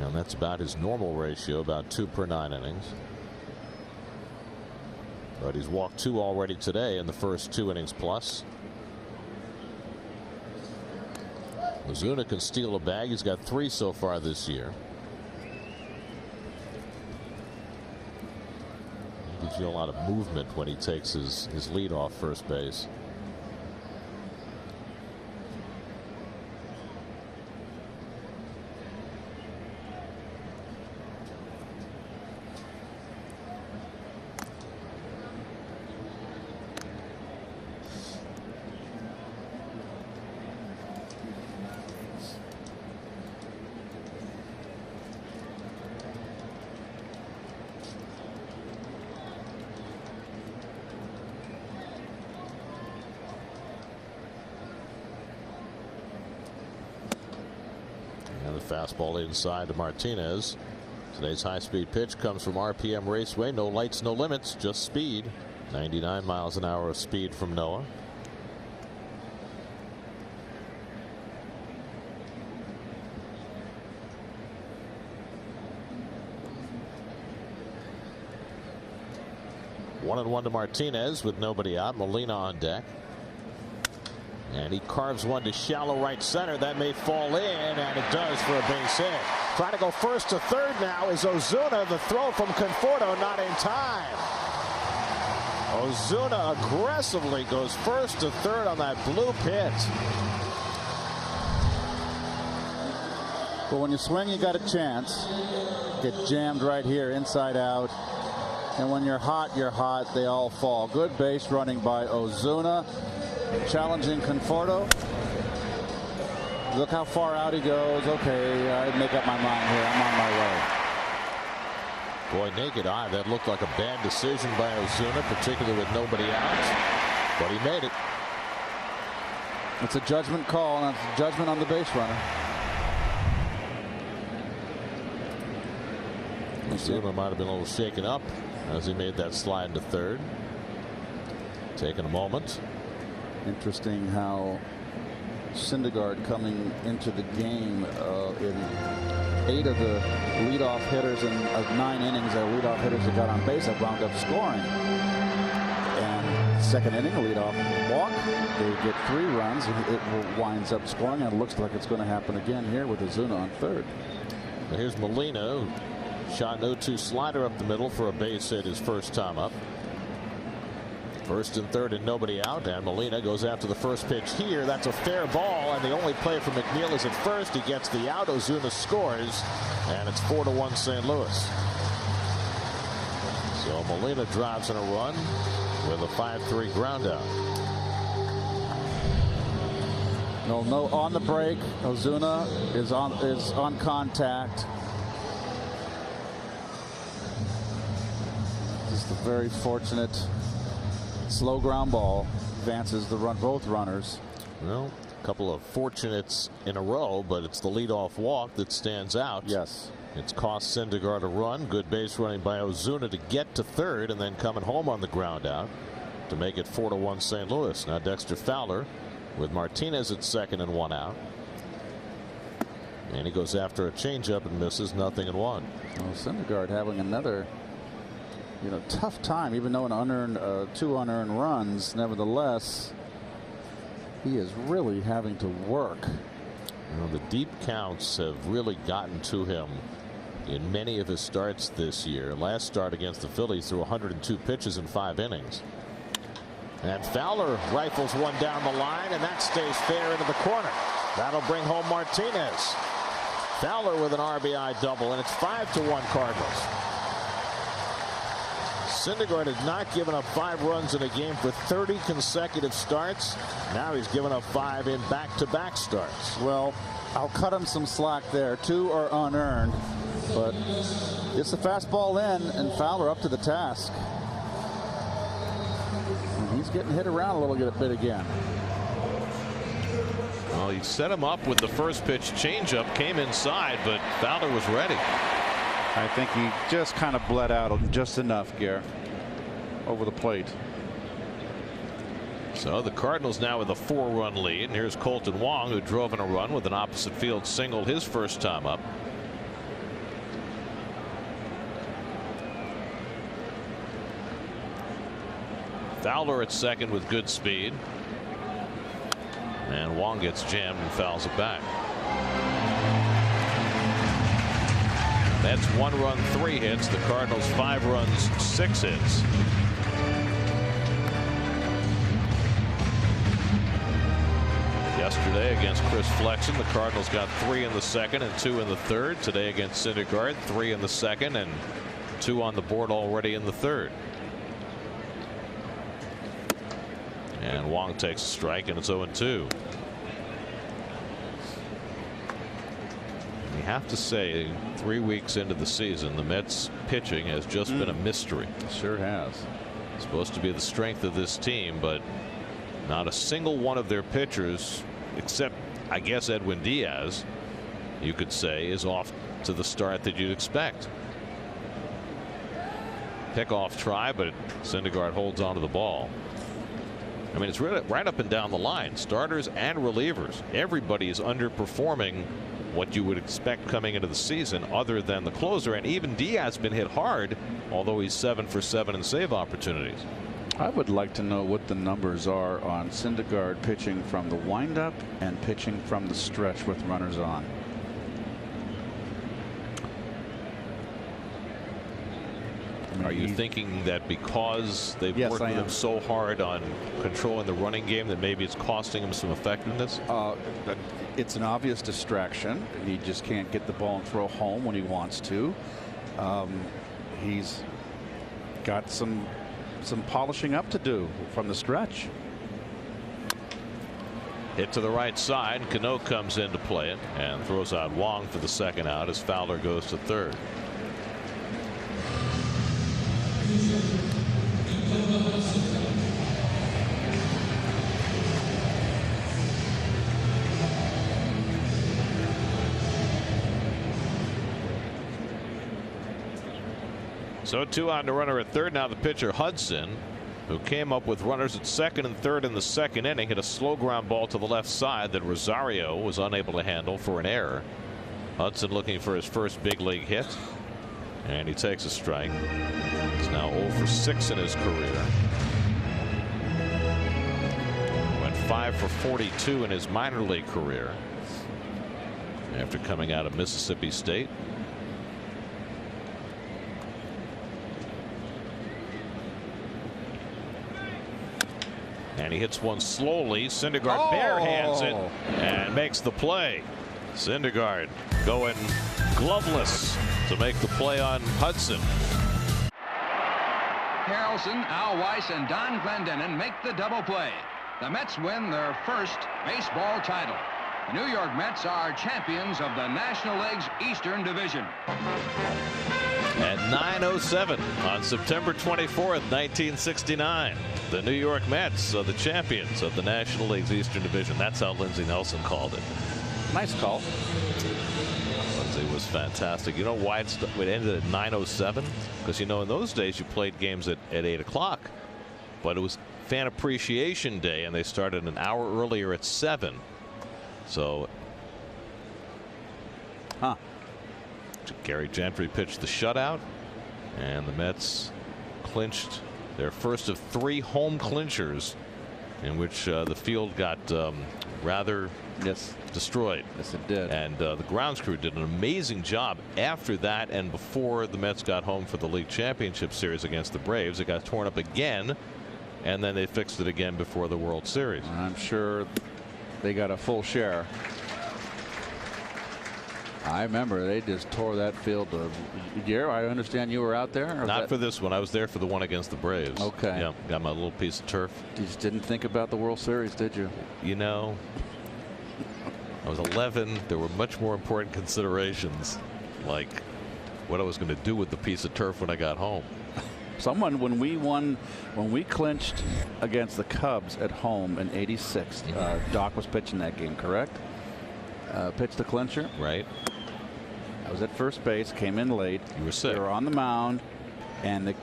and that's about his normal ratio, about 2 per 9 innings. But he's walked 2 already today in the first 2 innings plus. Ozuna can steal a bag. He's got 3 so far this year. He gives you a lot of movement when he takes his lead off first base. Fastball inside to Martinez. Today's high-speed pitch comes from RPM Raceway. No lights, no limits, just speed. 99 miles an hour of speed from Noah. One and one to Martinez with nobody out. Molina on deck. And he carves one to shallow right center. That may fall in, and it does for a base hit. Trying to go first to third now is Ozuna. The throw from Conforto not in time. Ozuna aggressively goes first to third on that blue pit. But when you swing, you got a chance. Get jammed right here, inside out. And when you're hot, they all fall. Good base running by Ozuna. Challenging Conforto. Look how far out he goes. Okay, I make up my mind here. I'm on my way. Boy, naked eye, that looked like a bad decision by Ozuna, particularly with nobody out. But he made it. It's a judgment call, and it's a judgment on the base runner. Ozuna might have been a little shaken up as he made that slide to third. Taking a moment. Interesting how Syndergaard coming into the game in 8 of the leadoff hitters and of 9 innings of leadoff hitters that got on base have wound up scoring. And second inning, leadoff walk, they get 3 runs, and it winds up scoring, and it looks like it's going to happen again here with Ozuna on third. Now here's Molina, shot an 0-2 slider up the middle for a base hit his first time up. First and third and nobody out, and Molina goes after the first pitch here. That's a fair ball, and the only play for McNeil is at first. He gets the out. Ozuna scores, and it's 4-1 St. Louis. So Molina drives in a run with a 5-3 ground out. No on the break. Ozuna is on contact. Just a very fortunate slow ground ball. Advances the run, both runners. Well, a couple of fortunates in a row, but it's the leadoff walk that stands out. Yes. It's cost Syndergaard a run. Good base running by Ozuna to get to third, and then coming home on the ground out to make it 4-1 St. Louis. Now Dexter Fowler with Martinez at second and 1 out. And he goes after a changeup and misses. 0-1. Well, Syndergaard having another tough time, even though an unearned 2 unearned runs. Nevertheless, he is really having to work. The deep counts have really gotten to him in many of his starts this year. Last start against the Phillies threw 102 pitches in 5 innings. And Fowler rifles one down the line, and that stays fair into the corner. That'll bring home Martinez. Fowler with an RBI double, and it's 5-1 Cardinals. Syndergaard had not given up 5 runs in a game for 30 consecutive starts. Now he's given up 5 in back-to-back starts. Well, I'll cut him some slack there. 2 are unearned, but it's a fastball in, and Fowler up to the task. And he's getting hit around a little bit again. Well, he set him up with the first pitch changeup, came inside, but Fowler was ready. I think he just kind of bled out just enough, Gare, over the plate. So the Cardinals now with a 4-run lead, and here's Colton Wong, who drove in a run with an opposite field single his first time up. Fowler at second with good speed, and Wong gets jammed and fouls it back. That's 1 run, 3 hits. The Cardinals 5 runs, 6 hits. Yesterday against Chris Flexen, the Cardinals got 3 in the second and 2 in the third. Today against Syndergaard, 3 in the second and 2 on the board already in the third. And Wong takes a strike, and it's 0-2. You have to say, 3 weeks into the season, the Mets pitching has just been a mystery. Sure has. It's supposed to be the strength of this team, but not a single one of their pitchers, except I guess Edwin Diaz, you could say, is off to the start that you'd expect. Pickoff try, but Syndergaard holds onto the ball. I mean, it's right up and down the line. Starters and relievers. Everybody is underperforming what you would expect coming into the season, other than the closer. And even Diaz has been hit hard, although he's 7 for 7 in save opportunities. I would like to know what the numbers are on Syndergaard pitching from the windup and pitching from the stretch with runners on. Are you thinking that because they've worked with him so hard on controlling the running game that maybe it's costing him some effectiveness? It's an obvious distraction. He just can't get the ball and throw home when he wants to. He's got some polishing up to do from the stretch. Hit to the right side. Cano comes in to play it and throws out Wong for the second out as Fowler goes to third. So 2 on the runner at third. Now the pitcher Hudson, who came up with runners at second and third in the second inning, hit a slow ground ball to the left side that Rosario was unable to handle for an error. Hudson looking for his first big league hit, and he takes a strike. He's now 0 for 6 in his career. Went 5 for 42 in his minor league career after coming out of Mississippi State. And he hits one slowly. Syndergaard barehands it and makes the play. Syndergaard going gloveless to make the play on Hudson. Harrelson, Al Weiss, and Don Glendening make the double play. The Mets win their first baseball title. The New York Mets are champions of the National League's Eastern Division. At 9:07 on September 24th, 1969, the New York Mets are the champions of the National League's Eastern Division. That's how Lindsey Nelson called it. Nice call. Lindsey was fantastic. You know why it ended at 9:07? Because, you know, in those days you played games at 8 o'clock, but it was Fan Appreciation Day, and they started an hour earlier at 7. So, Gary Gentry pitched the shutout, and the Mets clinched their first of 3 home clinchers, in which the field got rather destroyed. Yes, it did. And the grounds crew did an amazing job after that, and before the Mets got home for the league championship series against the Braves. It got torn up again, and then they fixed it again before the World Series. I'm sure they got a full share. I remember they just tore that field. I understand you were out there? Not for this one. I was there for the one against the Braves. Okay. Yeah, got my little piece of turf. You just didn't think about the World Series, did you? You know, I was 11. There were much more important considerations, like what I was going to do with the piece of turf when I got home. When we clinched against the Cubs at home in '86, Doc was pitching that game, correct? Pitched the clincher. Right. I was at first base, came in late. You were sick. We were on the mound, and a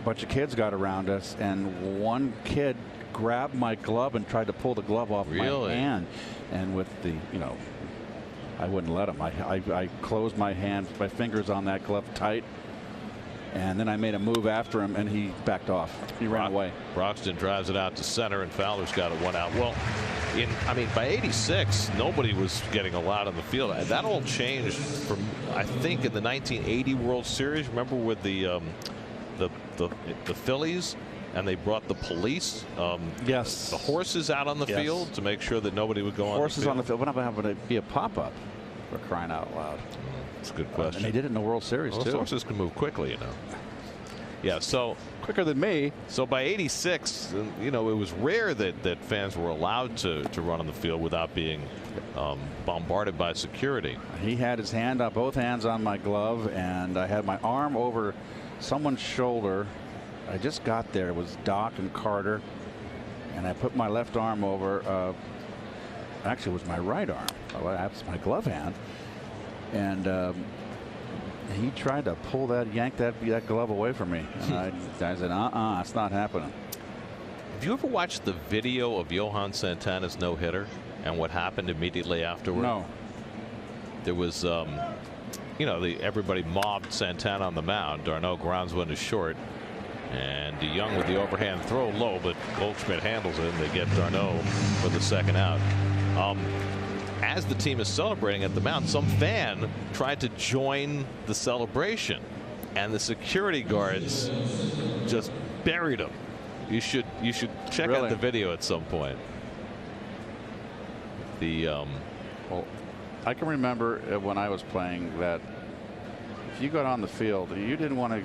bunch of kids got around us, and one kid grabbed my glove and tried to pull the glove off my hand. And with the, I wouldn't let him. I closed my hand, my fingers on that glove tight. And then I made a move after him, and he backed off. He ran away. Broxton drives it out to center, and Fowler's got it 1 out. Well, by '86, nobody was getting allowed on the field. That all changed from, I think, in the 1980 World Series. Remember with the Phillies, and they brought the police, yes, the horses out on the field to make sure that nobody would go on the field. Horses on the field. What about to be a pop-up? For crying out loud. That's a good question. And they did it in the World Series, too. Horses can move quickly, Yeah, so quicker than me. So by '86, it was rare that fans were allowed to run on the field without being bombarded by security. He had his hand up, both hands on my glove, and I had my arm over someone's shoulder. I just got there. It was Doc and Carter, and I put my left arm over. Actually, it was my right arm. That's my glove hand, and he tried to yank that glove away from me, and I said, it's not happening. Have you ever watched the video of Johan Santana's no-hitter and what happened immediately afterward? No. There was, everybody mobbed Santana on the mound. D'Arnaud grounds one to short, and Young with the overhand throw low, but Goldschmidt handles it, and they get D'Arnaud for the second out. As the team is celebrating at the mound, some fan tried to join the celebration, and the security guards just buried him. You should check out the video at some point. The Well, I can remember when I was playing that if you got on the field, you didn't want to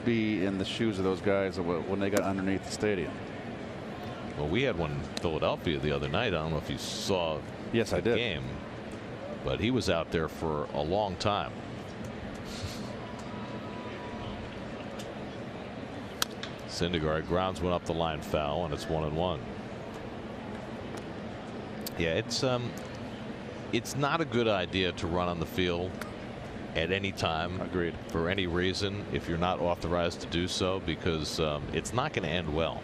be in the shoes of those guys when they got underneath the stadium. Well, we had one in Philadelphia the other night. I don't know if you saw yes, I did. Game, but he was out there for a long time. Syndergaard grounds one up the line, foul, and it's 1-1. Yeah, it's not a good idea to run on the field at any time. Agreed. For any reason, if you're not authorized to do so, because it's not going to end well.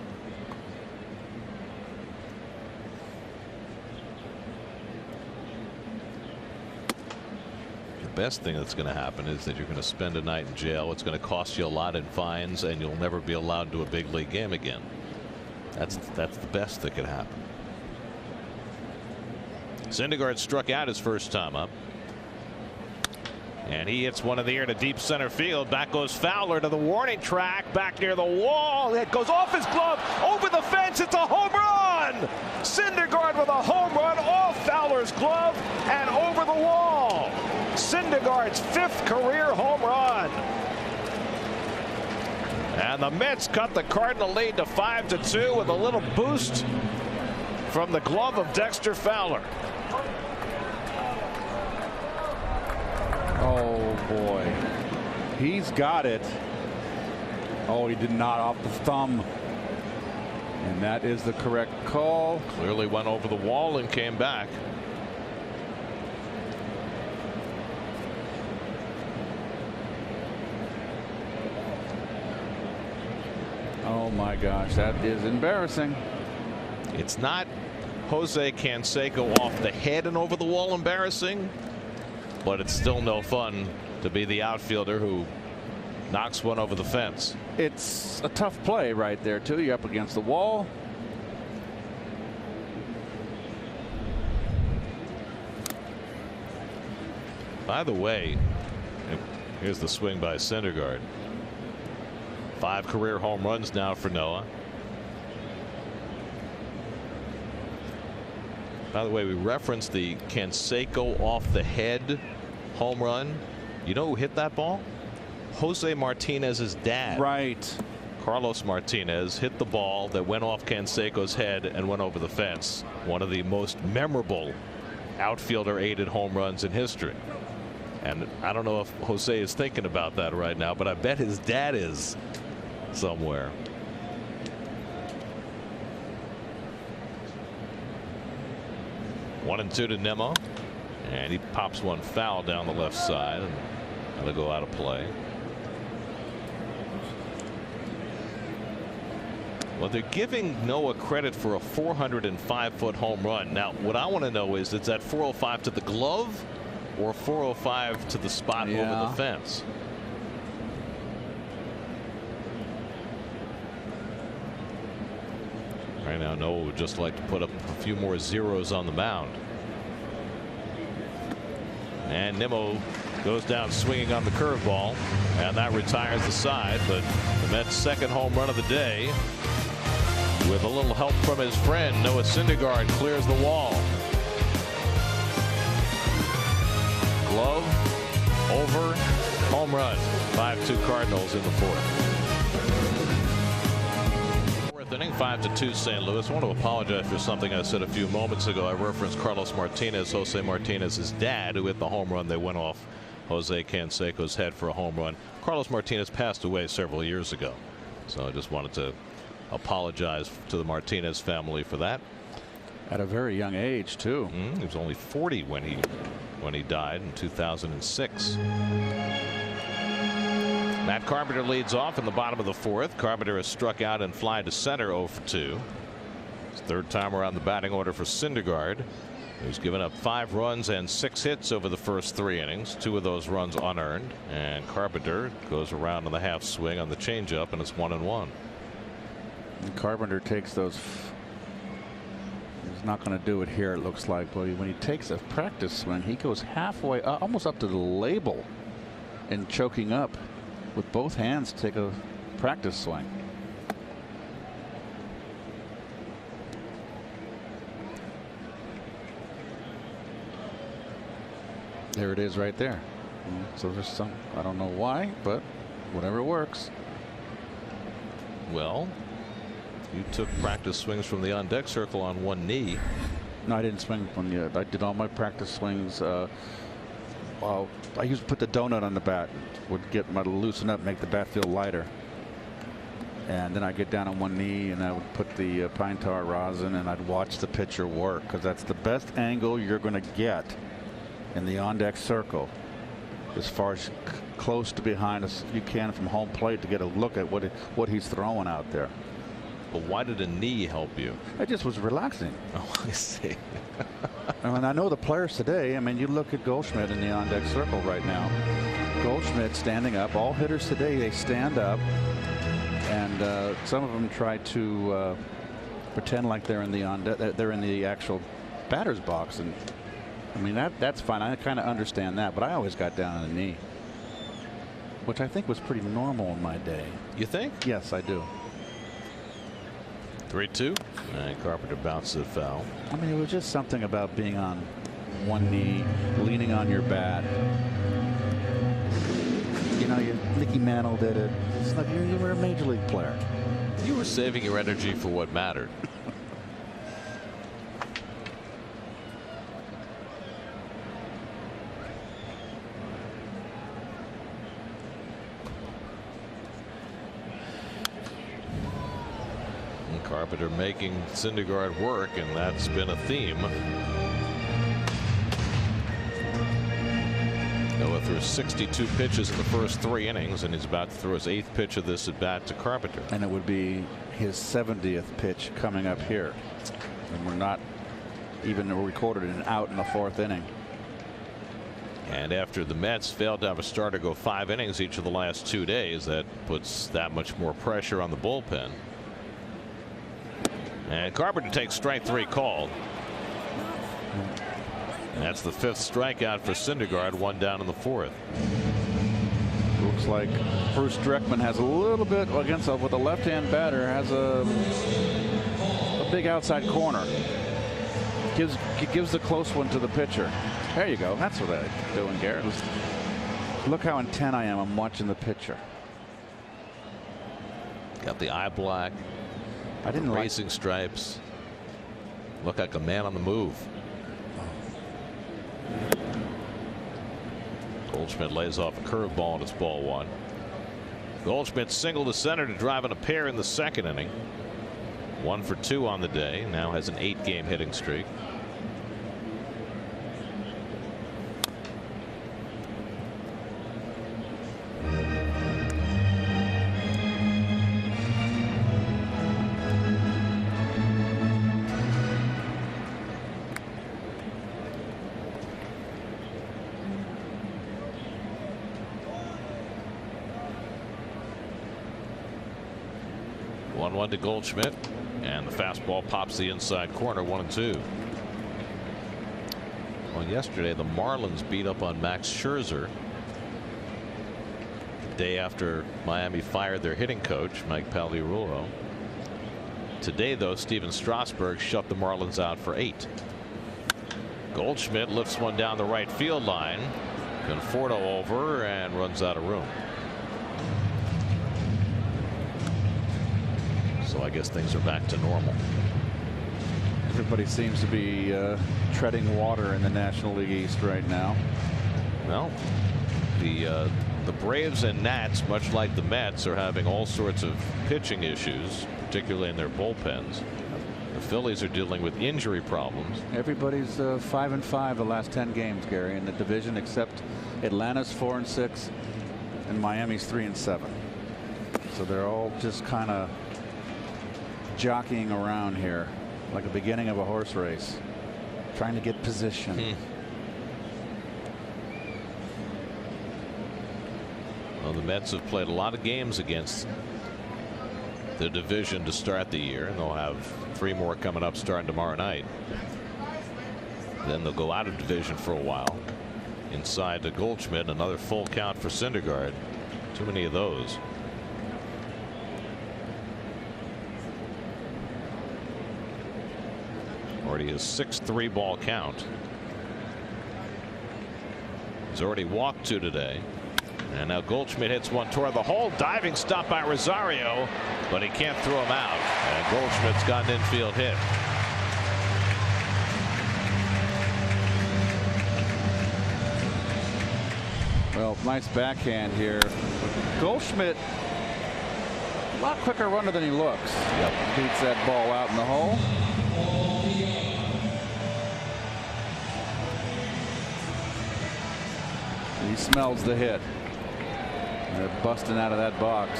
The best thing that's going to happen is that you're going to spend a night in jail. It's going to cost you a lot in fines, and you'll never be allowed to a big league game again. That's the best that could happen. Syndergaard struck out his first time up. And he hits one in the air to deep center field. Back goes Fowler to the warning track. Back near the wall. It goes off his glove. Over the fence. It's a home run. Syndergaard with a home run off Fowler's glove and over the wall. Syndergaard's 5th career home run. And the Mets cut the Cardinal lead to 5-2 with a little boost from the glove of Dexter Fowler. Oh boy, he's got it. Oh, he did not, off the thumb, and that is the correct call. Clearly went over the wall and came back. Oh my gosh, that is embarrassing. It's not Jose Canseco off the head and over the wall embarrassing, but it's still no fun to be the outfielder who knocks one over the fence. It's a tough play right there too. You're up against the wall. By the way, here's the swing by Syndergaard. 5 career home runs now for Noah. By the way, we referenced the Canseco off the head home run. You know who hit that ball? Jose Martinez's dad. Right. Carlos Martinez hit the ball that went off Canseco's head and went over the fence. One of the most memorable outfielder aided home runs in history. And I don't know if Jose is thinking about that right now, but I bet his dad is somewhere. One and 2 to Nimmo, and he pops one foul down the left side, and it'll go out of play. Well, they're giving Noah credit for a 405-foot home run. Now, what I want to know is that 405 to the glove or 405 to the spot over the fence? Right now, Noah would just like to put up a few more zeros on the mound. And Nimmo goes down swinging on the curveball, and that retires the side. But the Mets' second home run of the day, with a little help from his friend Noah Syndergaard, clears the wall. Glove over, home run. 5-2 Cardinals in the 4th. Inning, 5-2 St. Louis. I want to apologize for something I said a few moments ago. I referenced Carlos Martinez, Jose Martinez's dad, who hit the home run. They went off Jose Canseco's head for a home run. Carlos Martinez passed away several years ago, so I just wanted to apologize to the Martinez family for that. At a very young age, too. He was only 40 when he died in 2006. Matt Carpenter leads off in the bottom of the 4th. Carpenter has struck out and fly to center 0 for 2. His 3rd time around the batting order for Syndergaard, who's given up 5 runs and 6 hits over the first 3 innings. 2 of those runs unearned. And Carpenter goes around on the half swing on the changeup, and it's 1-1. And Carpenter takes those. He's not going to do it here, it looks like. But when he takes a practice swing, he goes halfway, almost up to the label, and choking up with both hands to take a practice swing. There it is right there. So there's some, I don't know why, but whatever works. Well, you took practice swings from the on deck circle on one knee. No, I didn't swing one yet. I did all my practice swings. I used to put the donut on the bat, would get my loosen up, make the bat feel lighter. And then I'd get down on one knee and I would put the pine tar rosin and I'd watch the pitcher work, because that's the best angle you're going to get in the on deck circle, as far as close to behind us you can from home plate, to get a look at what he's throwing out there. But why did a knee help you? It just was relaxing. Oh, I see. And I know the players today. I mean, you look at Goldschmidt in the on deck circle right now. Goldschmidt standing up. All hitters today, they stand up, and some of them try to pretend like they're in the actual batter's box. And I mean, that's fine. I kind of understand that, but I always got down on the knee, which I think was pretty normal in my day. You think? Yes, I do. 3-2, and Carpenter bounces it foul. I mean, it was just something about being on one knee, leaning on your bat. You know, Mickey Mantle did it. It's like you were a major league player. You were saving your energy for what mattered. Carpenter making Syndergaard work, and that's been a theme. Noah threw 62 pitches in the first 3 innings, and he's about to throw his 8th pitch of this at bat to Carpenter. And it would be his 70th pitch coming up here. And we're not even recorded an out in the 4th inning. And after the Mets failed to have a starter go 5 innings each of the last 2 days, that puts that much more pressure on the bullpen. And Carpenter takes strike 3 called. And that's the 5th strikeout for Syndergaard, 1 down in the 4th. Looks like Bruce Dreckman has a little bit against with a left-hand batter, has a big outside corner. Gives the close one to the pitcher. There you go. That's what I'm doing, Garrett. Look how intent I am. I'm watching the pitcher. Got the eye black. I didn't racing stripes. Look like a man on the move. Goldschmidt lays off a curveball and it's ball 1. Goldschmidt singled to center to drive in a pair in the 2nd inning. 1 for 2 on the day. Now has an 8-game hitting streak. One to Goldschmidt, and the fastball pops the inside corner, 1-2. Well, yesterday the Marlins beat up on Max Scherzer the day after Miami fired their hitting coach, Mike Pagliarulo. Today, though, Steven Strasburg shut the Marlins out for 8. Goldschmidt lifts one down the right field line. Conforto over and runs out of room. So I guess things are back to normal. Everybody seems to be treading water in the National League East right now. Well, the Braves and Nats, much like the Mets, are having all sorts of pitching issues, particularly in their bullpens. The Phillies are dealing with injury problems. Everybody's 5-5 the last 10 games, Gary, in the division, except Atlanta's 4-6 and Miami's 3-7. So they're all just kind of jockeying around here like the beginning of a horse race, trying to get position. Well, the Mets have played a lot of games against the division to start the year, and they'll have 3 more coming up starting tomorrow night. Then they'll go out of division for a while. Inside to Goldschmidt, another full count for Syndergaard. Too many of those. Already a 6-3 ball count. He's already walked 2 today. And now Goldschmidt hits one toward the hole. Diving stop by Rosario, but he can't throw him out. And Goldschmidt's got an infield hit. Well, nice backhand here. Goldschmidt, a lot quicker runner than he looks. Yep. Beats that ball out in the hole. He smells the hit. They're busting out of that box.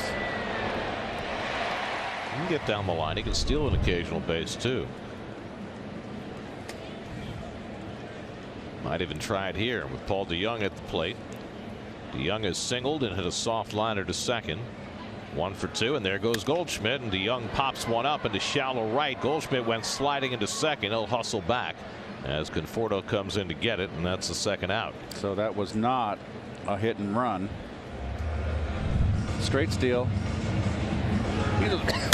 He can get down the line. He can steal an occasional base too. Might even try it here with Paul DeYoung at the plate. DeYoung is singled and hit a soft liner to second. 1 for 2, and there goes Goldschmidt, and DeYoung pops one up into shallow right. Goldschmidt went sliding into second. He'll hustle back as Conforto comes in to get it, and that's the second out. So that was not a hit and run. Straight steal.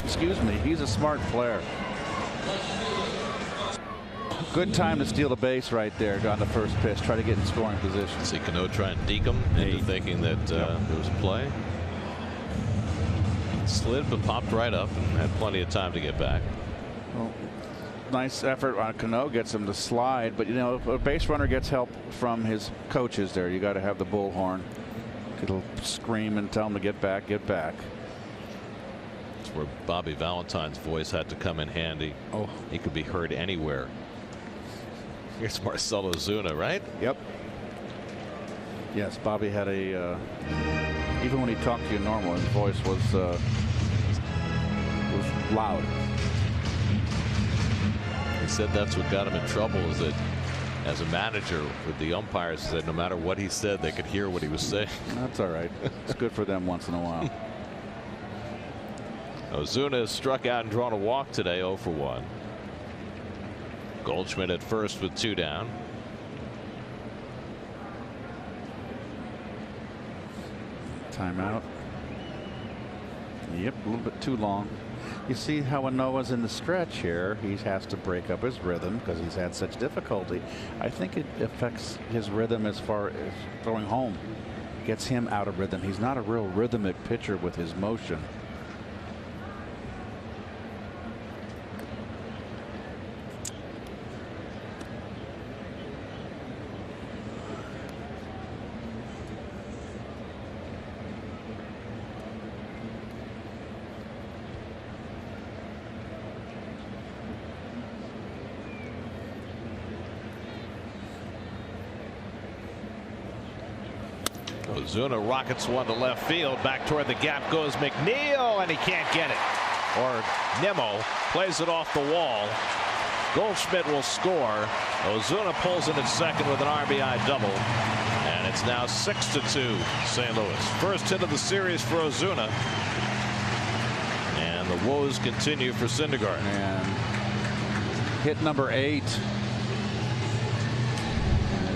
Excuse me. He's a smart player. Good time to steal the base right there. Got the first pitch. Try to get in scoring position. See Cano try and deke him into thinking that there was a play. Slid but popped right up and had plenty of time to get back. Well, nice effort on Cano. Gets him to slide. But you know, if a base runner gets help from his coaches there, you got to have the bullhorn. It'll scream and tell him to get back, get back. That's where Bobby Valentine's voice had to come in handy. Oh, he could be heard anywhere. Here's Marcell Ozuna, right? Yep. Yes, Bobby had a even when he talked to you normal, his voice was loud. He said that's what got him in trouble, is that as a manager with the umpires, said no matter what he said, they could hear what he was saying. That's all right. It's good for them once in a while. Ozuna has struck out and drawn a walk today, 0 for 1. Goldschmidt at first with 2 down. Timeout. Yep, a little bit too long. You see how when Noah's in the stretch here, he has to break up his rhythm because he's had such difficulty. I think it affects his rhythm as far as throwing home. Gets him out of rhythm. He's not a real rhythmic pitcher with his motion. Ozuna rockets one to left field. Back toward the gap goes McNeil, and he can't get it. Or Nimmo plays it off the wall. Goldschmidt will score. Ozuna pulls in at second with an RBI double. And it's now 6-2 St. Louis. First hit of the series for Ozuna. And the woes continue for Syndergaard. And hit number 8.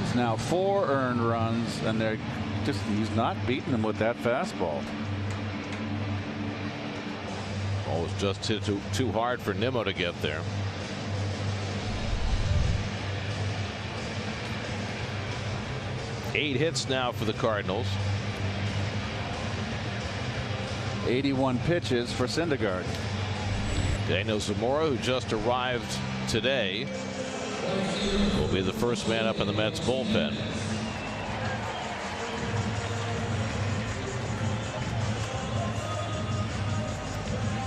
It's now 4 earned runs, and they're just, he's not beating them with that fastball. Ball was just hit too hard for Nimmo to get there. Eight hits now for the Cardinals. 81 pitches for Syndergaard. Daniel Zamora, who just arrived today, will be the first man up in the Mets bullpen.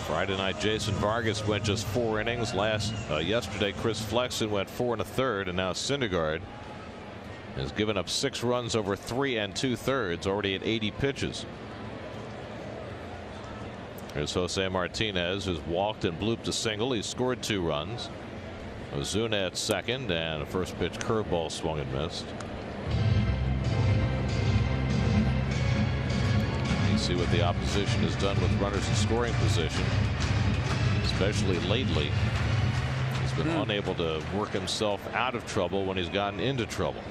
Friday night, Jason Vargas went just 4 innings. Yesterday, Chris Flexen went 4 1/3, and now Syndergaard has given up 6 runs over 3 2/3, already at 80 pitches. Here's Jose Martinez, who's walked and blooped a single. He scored 2 runs. Ozuna at second, and a first pitch curveball swung and missed. You see what the opposition has done with runners in scoring position, especially lately. He's been unable to work himself out of trouble when he's gotten into trouble.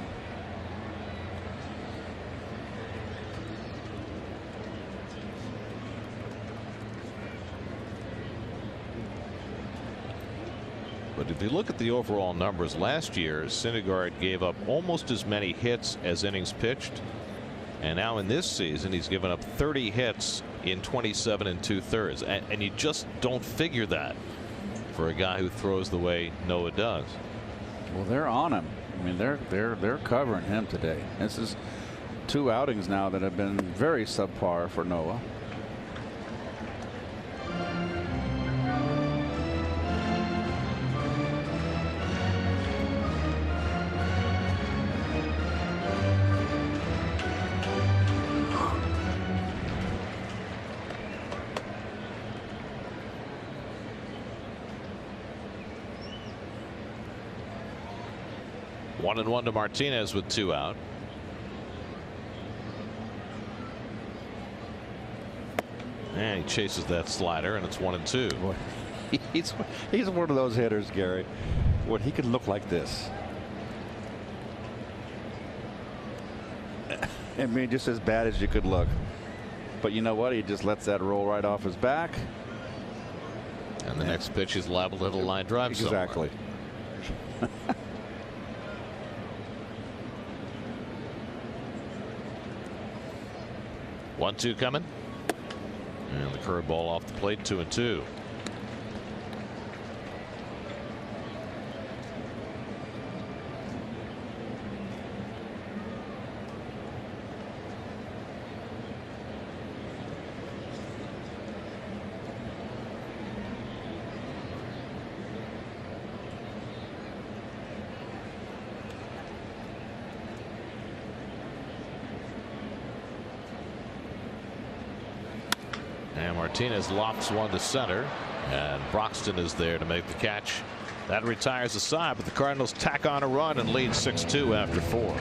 But But if you look at the overall numbers last year, Syndergaard gave up almost as many hits as innings pitched. And now in this season, he's given up 30 hits in 27 2/3. And you just don't figure that for a guy who throws the way Noah does. Well, they're on him. I mean, they're covering him today. This is 2 outings now that have been very subpar for Noah. One and one to Martinez with 2 out. And he chases that slider, and it's 1-2. Boy, he's one of those hitters, Gary. What he could look like this. I mean, just as bad as you could look. But you know what? He just lets that roll right off his back. And the next pitch is liable to hit a line drive. Exactly. 1-2 coming. And the curveball off the plate, 2-2. And Martinez lofts one to center, and Broxton is there to make the catch. That retires the side, but the Cardinals tack on a run and lead 6-2 after 4.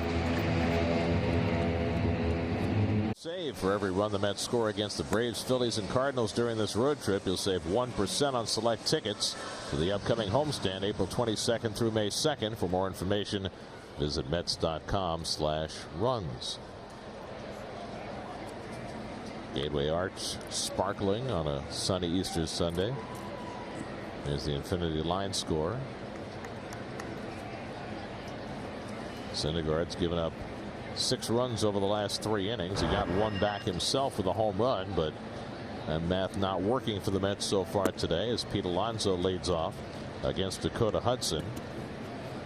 Save for every run the Mets score against the Braves, Phillies, and Cardinals during this road trip. You'll save 1% on select tickets to the upcoming homestand April 22nd through May 2nd. For more information, visit Mets.com/runs. Gateway Arch sparkling on a sunny Easter Sunday. There's the Infinity Line score. Syndergaard's given up 6 runs over the last 3 innings. He got 1 back himself with a home run, but that math not working for the Mets so far today as Pete Alonso leads off against Dakota Hudson.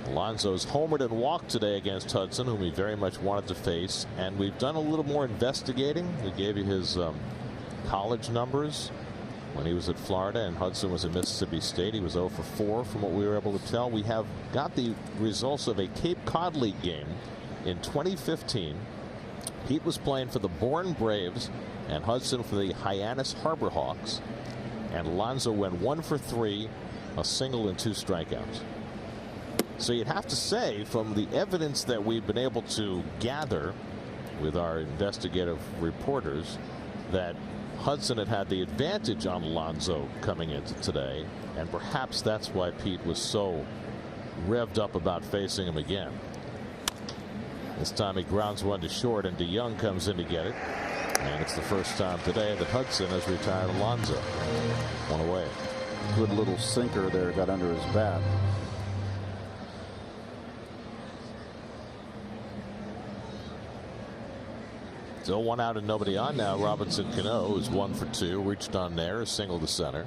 Alonso's homered and walked today against Hudson, whom he very much wanted to face, and we've done a little more investigating. We gave you his college numbers when he was at Florida and Hudson was at Mississippi State. He was 0 for 4 from what we were able to tell. We have got the results of a Cape Cod League game in 2015. Pete was playing for the Bourne Braves and Hudson for the Hyannis Harbor Hawks, and Alonso went 1 for 3, a single and 2 strikeouts. So you'd have to say, from the evidence that we've been able to gather with our investigative reporters, that Hudson had the advantage on Alonso coming into today, and perhaps that's why Pete was so revved up about facing him again. This time he grounds one to short, and DeYoung comes in to get it, and it's the first time today that Hudson has retired Alonso. 1 away. Good little sinker there, got under his bat. Still 1 out and nobody on now. Robinson Cano is 1 for 2, reached on there, a single to center.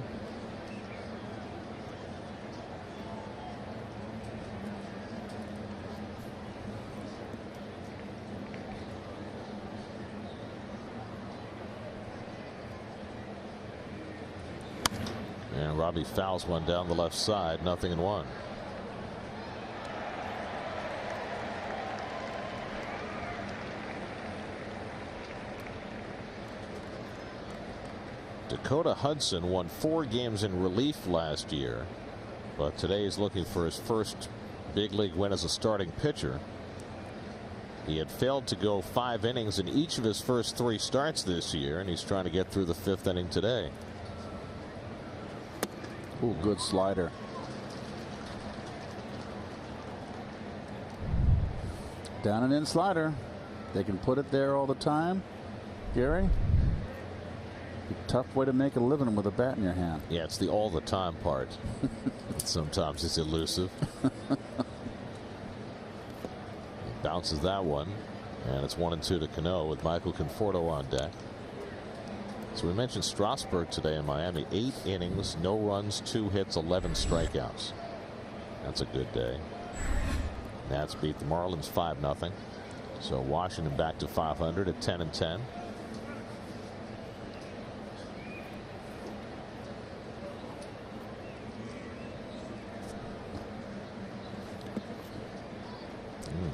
And Robbie fouls one down the left side, 0-1. Dakota Hudson won 4 games in relief last year, but today he's looking for his first big league win as a starting pitcher. He had failed to go 5 innings in each of his first 3 starts this year, and he's trying to get through the 5th inning today. Ooh, good slider. Down and in slider. They can put it there all the time, Gary. Tough way to make a living with a bat in your hand. Yeah, it's the all the time part. Sometimes it's elusive. Bounces that one, and it's 1-2 to Cano with Michael Conforto on deck. So we mentioned Strasburg today in Miami. 8 innings, no runs, 2 hits, 11 strikeouts. That's a good day. Nats beat the Marlins 5-0. So Washington back to 500 at 10-10.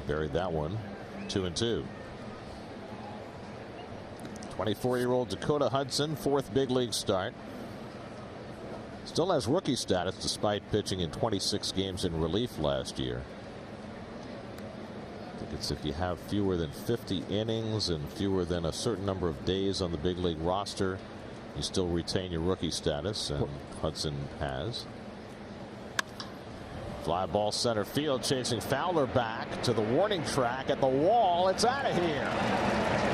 Buried that one. 2-2. 24-year-old Dakota Hudson, 4th big league start. Still has rookie status despite pitching in 26 games in relief last year. I think it's if you have fewer than 50 innings and fewer than a certain number of days on the big league roster, you still retain your rookie status, and Hudson has. Fly ball center field, chasing Fowler back to the warning track at the wall. It's out of here.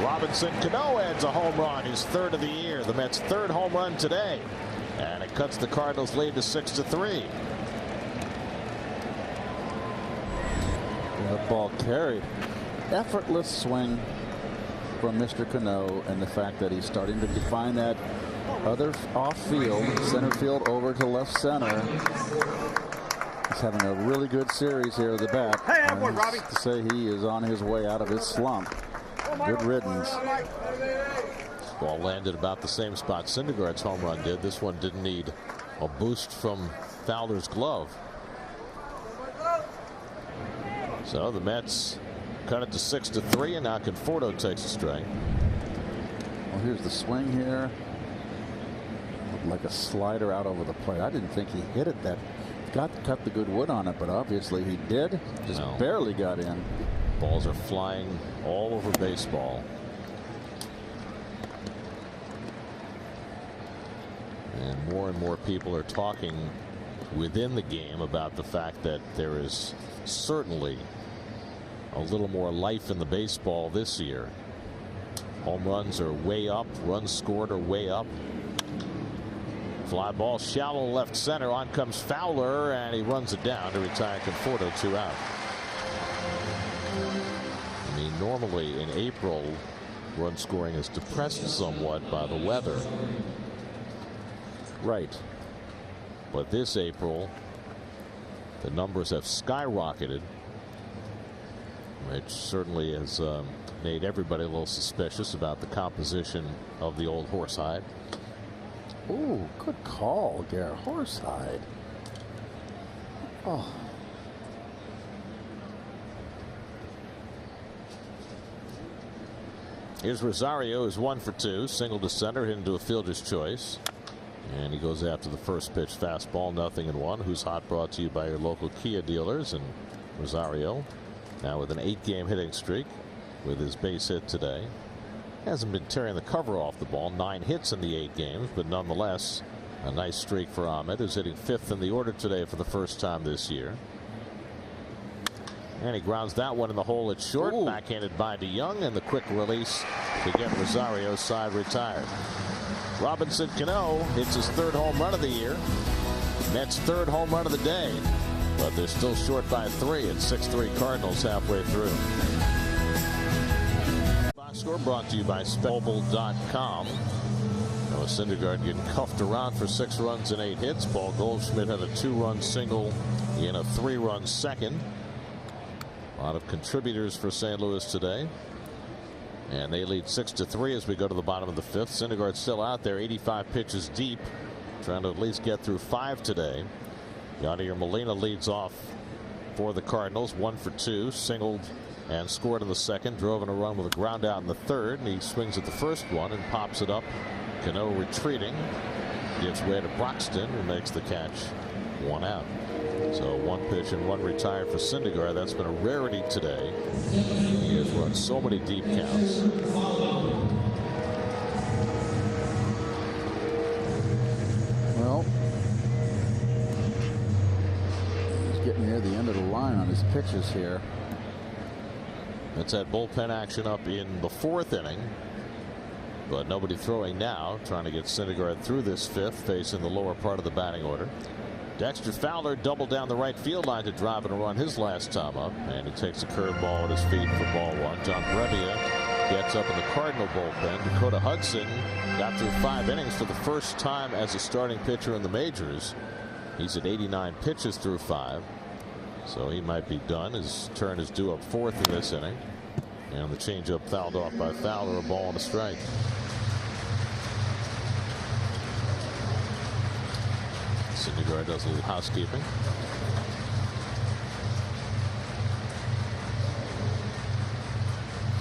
Robinson Cano adds a home run, his 3rd of the year. The Mets' 3rd home run today, and it cuts the Cardinals' lead to 6-3. That ball carried. Effortless swing from Mr. Cano, and the fact that he's starting to define that other off field, center field over to left center. He's having a really good series here at the bat. Hey, Robbie. To say he is on his way out of his slump. Good riddance. Ball landed about the same spot Syndergaard's home run did. This one didn't need a boost from Fowler's glove. So the Mets cut it to 6-3, and now Conforto takes a strike. Well, here's the swing here. Looked like a slider out over the plate. I didn't think he hit it that. Cut the good wood on it, but obviously he did. Just barely got in. Balls are flying all over baseball. And more people are talking within the game about the fact that there is certainly a little more life in the baseball this year. Home runs are way up. Runs scored are way up. Fly ball shallow left center. On comes Fowler, and he runs it down to retire Conforto, 2 out. I mean, normally in April, run scoring is depressed somewhat by the weather. Right. But this April, the numbers have skyrocketed, which certainly has made everybody a little suspicious about the composition of the old Horsehide. Ooh, good call, Garrett. Horsehide. Oh. Here's Rosario, who's 1 for 2, single to center, hit into a fielder's choice. And he goes after the first pitch fastball, 0-1. Who's Hot brought to you by your local Kia dealers. And Rosario now with an 8-game hitting streak with his base hit today. Hasn't been tearing the cover off the ball. 9 hits in the 8 games, but nonetheless a nice streak for Ahmed, who's hitting 5th in the order today for the first time this year. And he grounds that one in the hole at short. Ooh. Backhanded by DeYoung, and the quick release to get Rosario's side retired. Robinson Cano hits his 3rd home run of the year. Mets' 3rd home run of the day. But they're still short by 3 at 6-3 Cardinals halfway through. Box score brought to you by Mobile.com. Noah Syndergaard getting cuffed around for 6 runs and 8 hits. Paul Goldschmidt had a 2-run single in a 3-run second. A lot of contributors for St. Louis today. And they lead 6-3 as we go to the bottom of the 5th. Syndergaard still out there, 85 pitches deep, trying to at least get through 5 today. Yadier Molina leads off for the Cardinals, 1 for 2, singled and scored in the second, drove in a run with a ground out in the 3rd, and he swings at the first one and pops it up. Cano retreating, gives way to Broxton, who makes the catch, 1 out. So 1 pitch and 1 retired for Syndergaard. That's been a rarity today. He has run so many deep counts. Well, he's getting near the end of the line on his pitches here. That's that bullpen action up in the 4th inning. But nobody throwing now, trying to get Syndergaard through this fifth, facing the lower part of the batting order. Dexter Fowler doubled down the right field line to drive and run his last time up, and he takes a curveball at his feet for ball one. John Brebbia gets up in the Cardinal bullpen. Dakota Hudson got through 5 innings for the first time as a starting pitcher in the majors. He's at 89 pitches through 5, so he might be done. His turn is due up 4th in this inning, and the changeup fouled off by Fowler, a ball and a strike. Syndergaard does a little housekeeping.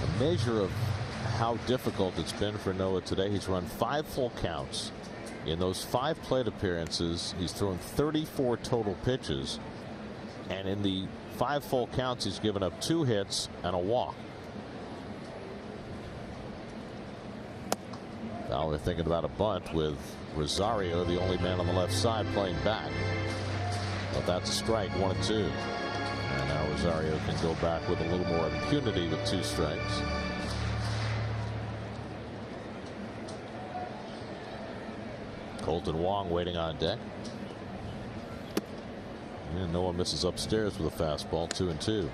A measure of how difficult it's been for Noah today. He's run 5 full counts. In those 5 plate appearances, he's thrown 34 total pitches. And in the 5 full counts, he's given up 2 hits and a walk. Fowler thinking about a bunt with Rosario, the only man on the left side, playing back. But that's a strike, 1-2. And now Rosario can go back with a little more impunity with 2 strikes. Colton Wong waiting on deck. And Noah misses upstairs with a fastball, 2-2.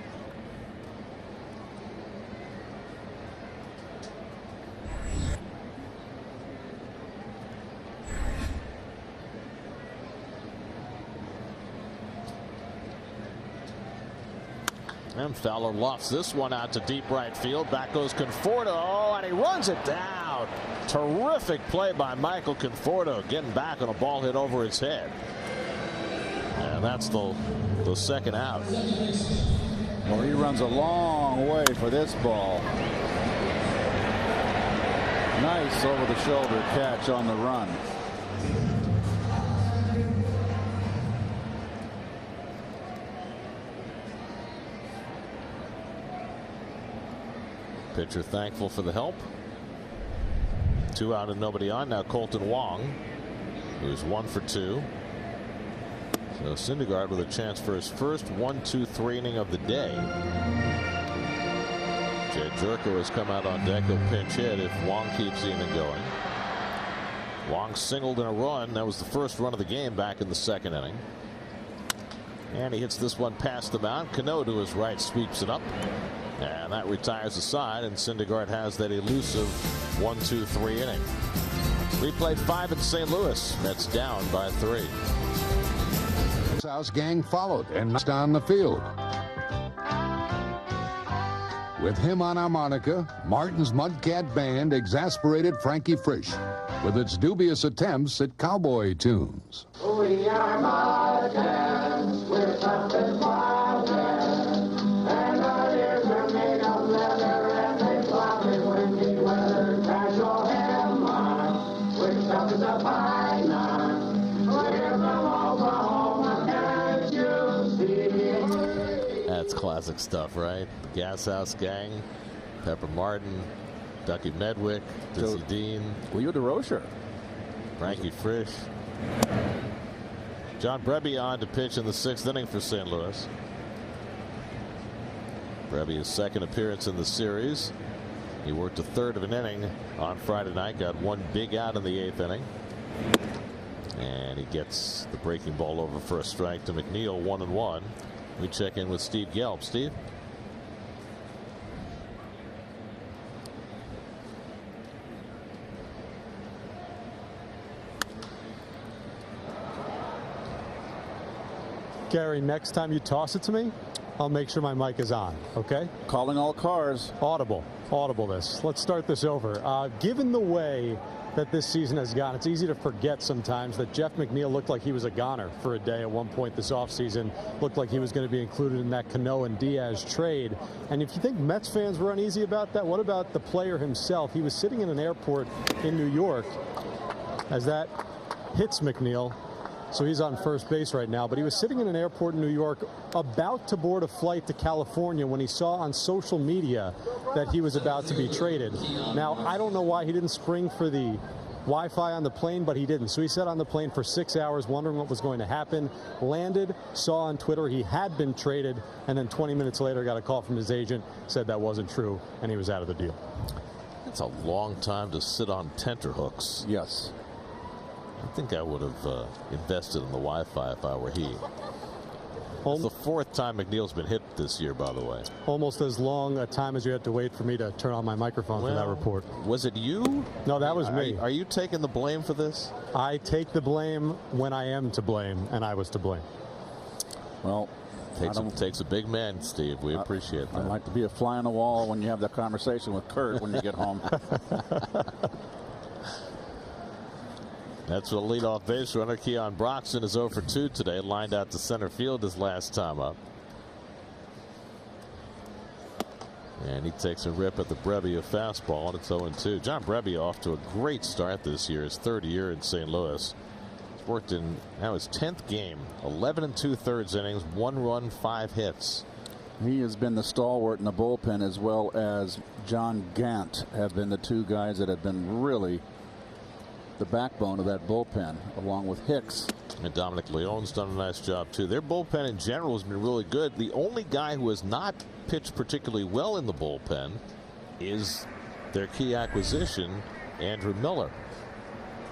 And Fowler lofts this one out to deep right field. Back goes Conforto, and he runs it down. Terrific play by Michael Conforto, getting back on a ball hit over his head. And that's the second out. Well, he runs a long way for this ball. Nice over-the-shoulder catch on the run. Pitcher thankful for the help. 2 out and nobody on. Now Colton Wong, who's 1 for 2. So Syndergaard with a chance for his first 1-2-3 inning of the day. Jay Jerko has come out on deck. He'll pinch hit if Wong keeps the inning going. Wong singled in a run. That was the first run of the game back in the 2nd inning. And he hits this one past the mound. Cano to his right sweeps it up. And that retires the side, and Syndergaard has that elusive 1-2-3 inning. Replayed 5 in St. Louis. Mets down by 3. House gang followed and knocked on the field. With him on harmonica, Martin's Mudcat Band exasperated Frankie Frisch with its dubious attempts at cowboy tunes. We are Mudcats, we're tough as wildcats, and our ears are made of leather, and they flop in windy weather. Casual hammer, we're tough as a pine knot, we're from Oklahoma, can't you see? That's classic stuff, right? The Gas House Gang, Pepper Martin, Ducky Medwick, Dizzy Dean, Leo DeRocher, Frankie Frisch. John Brebbia on to pitch in the 6th inning for St. Louis. Brebbia's 2nd appearance in the series. He worked a 1/3 of an inning on Friday night, got 1 big out in the 8th inning. And he gets the breaking ball over for a strike to McNeil, 1-1. We check in with Steve Gelb. Steve? Gary, next time you toss it to me, I'll make sure my mic is on, okay? Calling all cars. Audible this. Let's start this over. Given the way that this season has gone, it's easy to forget sometimes that Jeff McNeil looked like he was a goner for a day at one point this offseason. Looked like he was going to be included in that Cano and Diaz trade. And if you think Mets fans were uneasy about that, what about the player himself? He was sitting in an airport in New York as that hits McNeil. So he's on first base right now, but he was sitting in an airport in New York about to board a flight to California when he saw on social media that he was about to be traded. Now, I don't know why he didn't spring for the Wi-Fi on the plane, but he didn't. So he sat on the plane for 6 hours wondering what was going to happen, landed, saw on Twitter he had been traded, and then 20 minutes later got a call from his agent, said that wasn't true, and he was out of the deal. That's a long time to sit on tenterhooks. Yes. I think I would have invested in the Wi-Fi if I were he. It's the 4th time McNeil's been hit this year, by the way. Almost as long a time as you had to wait for me to turn on my microphone for that report. Was it you? No, that was me. Are you taking the blame for this? I take the blame when I am to blame, and I was to blame. Well, takes a big man, Steve. We appreciate that. I'd like to be a fly on the wall when you have that conversation with Kurt when you get home. That's the leadoff base runner. Keon Broxton is 0 for 2 today. Lined out to center field his last time up. And he takes a rip at the Brebbia fastball, and it's 0-2. John Brebbia off to a great start this year, his 3rd year in St. Louis. He's worked in now his 10th game, 11 2/3 innings, 1 run, 5 hits. He has been the stalwart in the bullpen, as well as John Gant have been the 2 guys that have been really the backbone of that bullpen, along with Hicks. And Dominic Leone's done a nice job too. Their bullpen in general has been really good. The only guy who has not pitched particularly well in the bullpen is their key acquisition, Andrew Miller.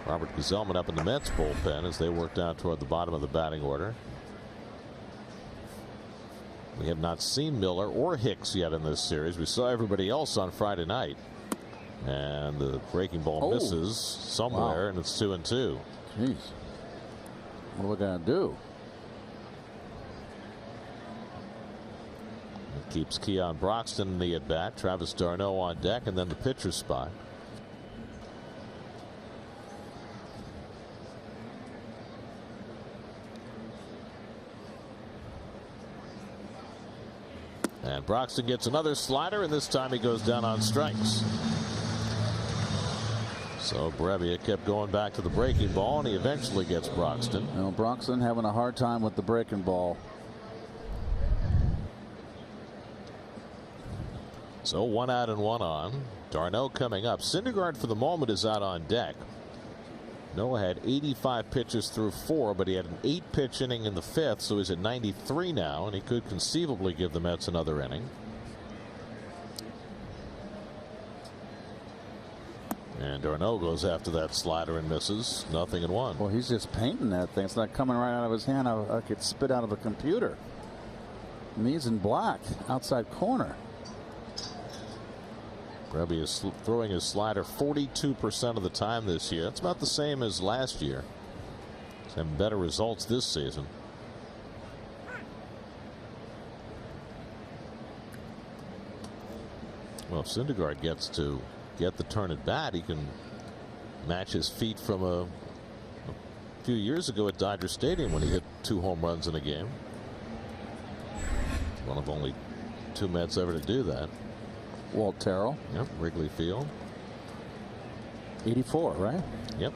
Robert Gazelman up in the Mets bullpen as they work down toward the bottom of the batting order. We have not seen Miller or Hicks yet in this series. We saw everybody else on Friday night. And the breaking ball misses somewhere, and it's 2-2. Jeez. What are we going to do? It keeps Keon Broxton in the at-bat. Travis d'Arnaud on deck, and then the pitcher's spot. And Broxton gets another slider, and this time he goes down on strikes. So Brebbia kept going back to the breaking ball, and he eventually gets Broxton. Broxton having a hard time with the breaking ball. So 1 out and 1 on. d'Arnaud coming up. Syndergaard for the moment is out on deck. Noah had 85 pitches through 4, but he had an 8-pitch inning in the 5th, so he's at 93 now, and he could conceivably give the Mets another inning. And d'Arnaud goes after that slider and misses. 0-1. Well, he's just painting that thing. It's not coming right out of his hand. I could spit out of a computer. And he's in black, outside corner. Brebbia is throwing his slider 42% of the time this year. That's about the same as last year. He's having better results this season. Well, if Syndergaard gets to get the turn at bat, he can match his feat from a few years ago at Dodger Stadium when he hit 2 home runs in a game. One of only 2 Mets ever to do that. Walt Terrell. Yep, Wrigley Field. 84, right? Yep.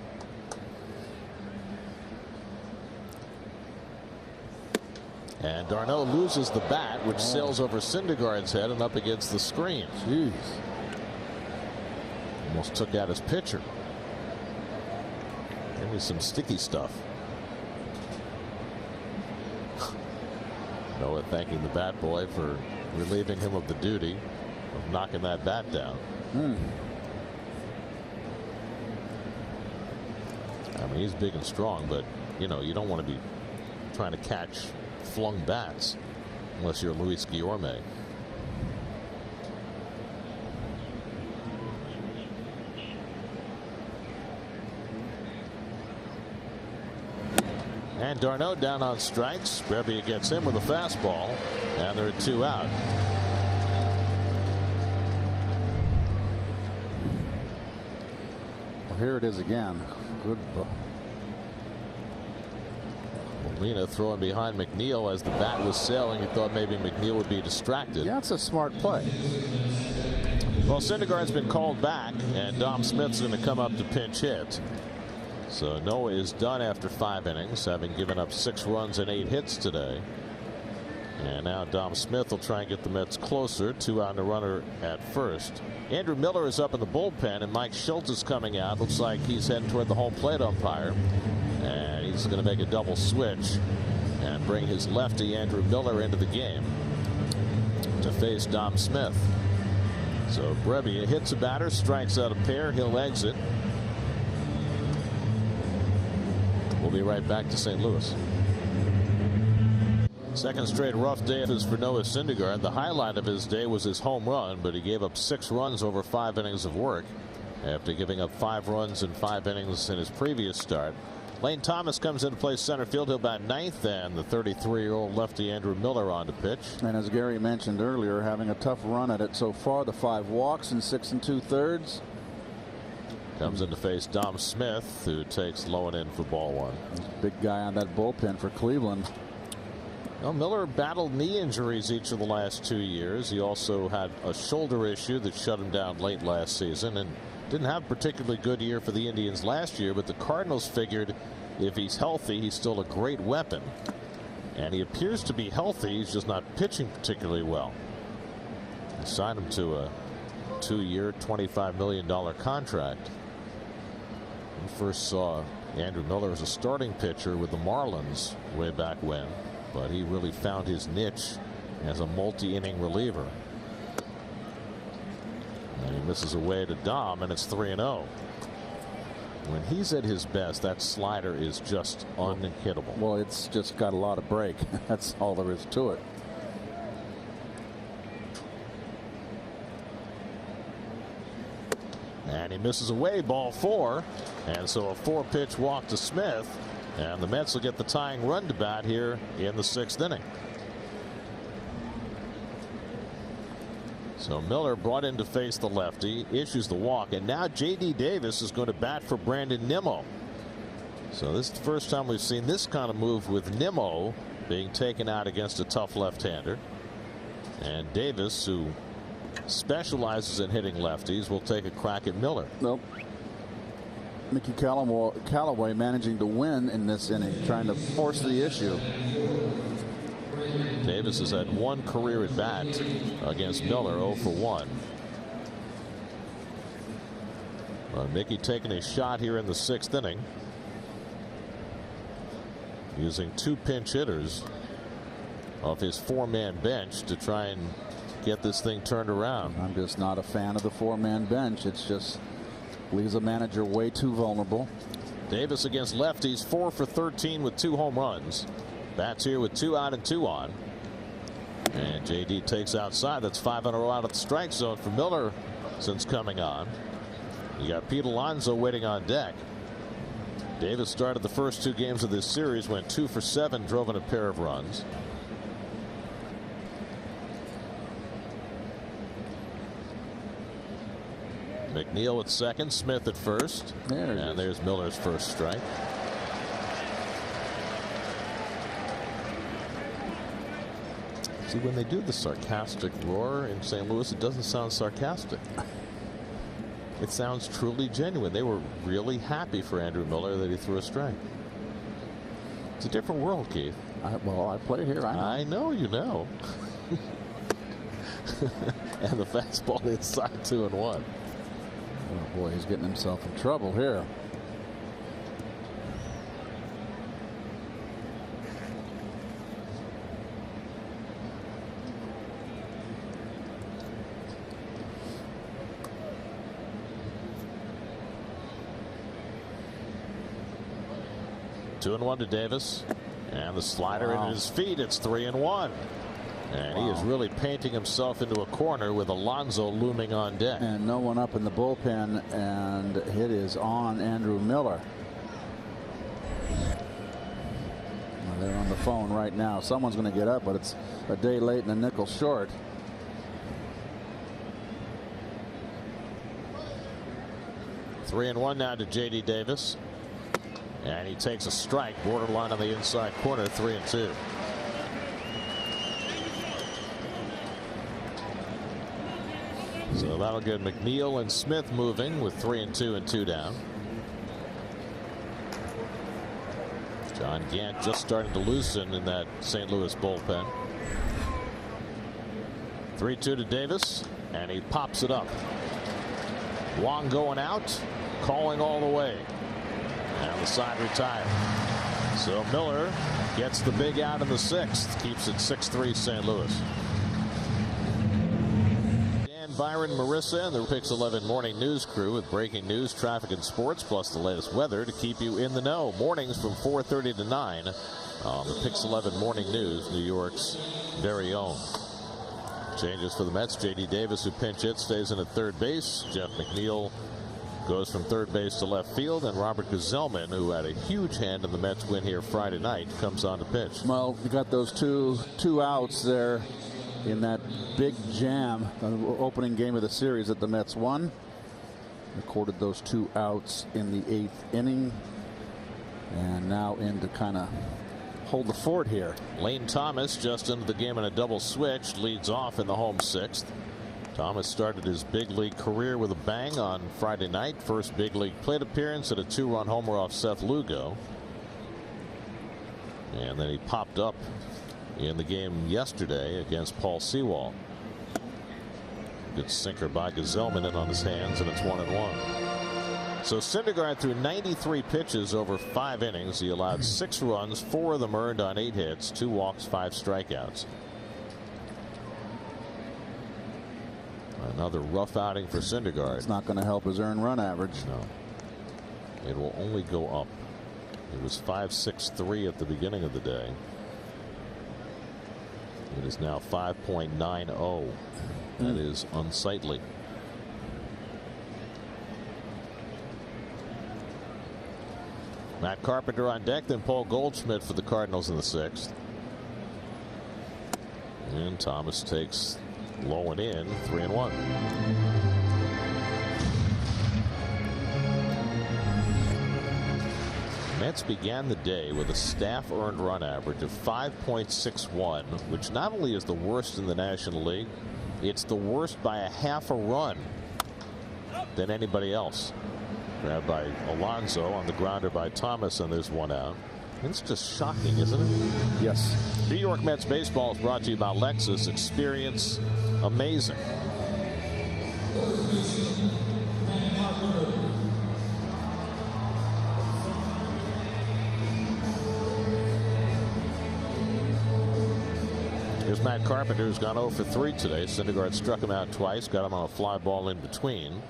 And d'Arnaud loses the bat, which sails over Syndergaard's head and up against the screen. Jeez. Almost took out his pitcher. Give me some sticky stuff. Noah thanking the bat boy for relieving him of the duty of knocking that bat down. I mean, he's big and strong, but you know, you don't want to be trying to catch flung bats unless you're Luis Guillorme. And d'Arnaud down on strikes. Brebbia gets him with a fastball, and there are 2 out. Well, here it is again. Good. Molina throwing behind McNeil as the bat was sailing. He thought maybe McNeil would be distracted. Yeah, it's a smart play. Well, Syndergaard's been called back, and Dom Smith's going to come up to pinch hit. So Noah is done after 5 innings, having given up 6 runs and 8 hits today. And now Dom Smith will try and get the Mets closer. 2 out and a runner at first. Andrew Miller is up in the bullpen, and Mike Schultz is coming out. Looks like he's heading toward the home plate umpire. And he's going to make a double switch and bring his lefty Andrew Miller into the game to face Dom Smith. So Brebbia hits a batter, strikes out a pair. He'll exit. We'll be right back to St. Louis. Second straight rough day for Noah Syndergaard. The highlight of his day was his home run, but he gave up 6 runs over 5 innings of work after giving up 5 runs in 5 innings in his previous start. Lane Thomas comes in to play center field. He'll bat 9th, and the 33-year-old lefty Andrew Miller on to pitch. And as Gary mentioned earlier, having a tough run at it so far. The 5 walks in 6 2/3. Comes in to face Dom Smith, who takes low and in for ball 1. Big guy on that bullpen for Cleveland. Well, Miller battled knee injuries each of the last 2 years. He also had a shoulder issue that shut him down late last season, and didn't have a particularly good year for the Indians last year, but the Cardinals figured if he's healthy, he's still a great weapon. And he appears to be healthy. He's just not pitching particularly well. They signed him to a 2-year, $25 million contract. We first saw Andrew Miller as a starting pitcher with the Marlins way back when, but he really found his niche as a multi-inning reliever. And he misses away to Dom, and it's 3-0. When he's at his best, that slider is just unhittable. Well, it's just got a lot of break. That's all there is to it. And he misses away, ball 4. And so a 4-pitch walk to Smith. And the Mets will get the tying run to bat here in the 6th inning. So Miller brought in to face the lefty, issues the walk, and now J.D. Davis is going to bat for Brandon Nimmo. So this is the first time we've seen this kind of move with Nimmo being taken out against a tough left-hander. And Davis, who specializes in hitting lefties, will take a crack at Miller. Nope. Mickey Callaway managing to win in this inning, trying to force the issue. Davis has had 1 career at bat against Miller, 0 for 1. Mickey taking a shot here in the 6th inning, using 2 pinch hitters off his 4-man bench to try and get this thing turned around. I'm just not a fan of the 4-man bench. It's just leaves a manager way too vulnerable. Davis against lefties, 4 for 13 with 2 home runs. Bats here with 2 out and 2 on. And J.D. takes outside. That's 5 in a row out of the strike zone for Miller since coming on. You got Pete Alonso waiting on deck. Davis started the first 2 games of this series, went 2 for 7, drove in a pair of runs. McNeil at second, Smith at first. And there's Miller's first strike. See, when they do the sarcastic roar in St. Louis, it doesn't sound sarcastic. It sounds truly genuine. They were really happy for Andrew Miller that he threw a strike. It's a different world, Keith. Well, I play here. I know you know. And the fastball inside 2-1. Oh boy, he's getting himself in trouble here. Two and 1 to Davis, and the slider into his feet. It's 3-1. And he is really painting himself into a corner with Alonso looming on deck. And no one up in the bullpen, and it is on Andrew Miller. Well, they're on the phone right now. Someone's going to get up, but it's a day late and a nickel short. Three and 1 now to J.D. Davis. And he takes a strike, borderline on the inside corner, 3-2. So that'll get McNeil and Smith moving with 3-2 and 2 down. John Gant just starting to loosen in that St. Louis bullpen. 3-2 to Davis, and he pops it up. Wong going out, calling all the way. And the side retired. So Miller gets the big out in the 6th, keeps it 6-3 St. Louis. Dan Byron, Marissa, and the WPIX 11 Morning News crew with breaking news, traffic, and sports, plus the latest weather to keep you in the know. Mornings from 4:30 to 9 on the WPIX 11 Morning News, New York's very own. Changes for the Mets. J.D. Davis, who pinch hits, stays in at third base. Jeff McNeil goes from third base to left field, and Robert Gsellman, who had a huge hand in the Mets win here Friday night, comes on to pitch. Well, you got those two outs there in that big jam, the opening game of the series that the Mets won. Recorded those 2 outs in the 8th inning, and now in to kind of hold the fort here. Lane Thomas just into the game in a double switch, leads off in the home 6th. Thomas started his big league career with a bang on Friday night. First big league plate appearance at a 2-run homer off Seth Lugo. And then he popped up in the game yesterday against Paul Sewald. Good sinker by Gsellman in on his hands, and it's 1-1. So Syndergaard threw 93 pitches over 5 innings. He allowed 6 runs, 4 of them earned on 8 hits, 2 walks, 5 strikeouts. Another rough outing for Syndergaard. It's not going to help his earned run average. No. It will only go up. It was 5.63 at the beginning of the day. It is now 5.90. That is unsightly. Matt Carpenter on deck, then Paul Goldschmidt for the Cardinals in the 6th. And Thomas takes low and in, 3-1. Mets began the day with a staff earned run average of 5.61, which not only is the worst in the National League, it's the worst by a half a run than anybody else. Grabbed by Alonso on the grounder by Thomas, and there's 1 out. It's just shocking, isn't it? Yes. New York Mets baseball is brought to you by Lexus. Experience amazing. Here's Matt Carpenter, who's gone 0 for 3 today. Syndergaard struck him out twice, got him on a fly ball in between.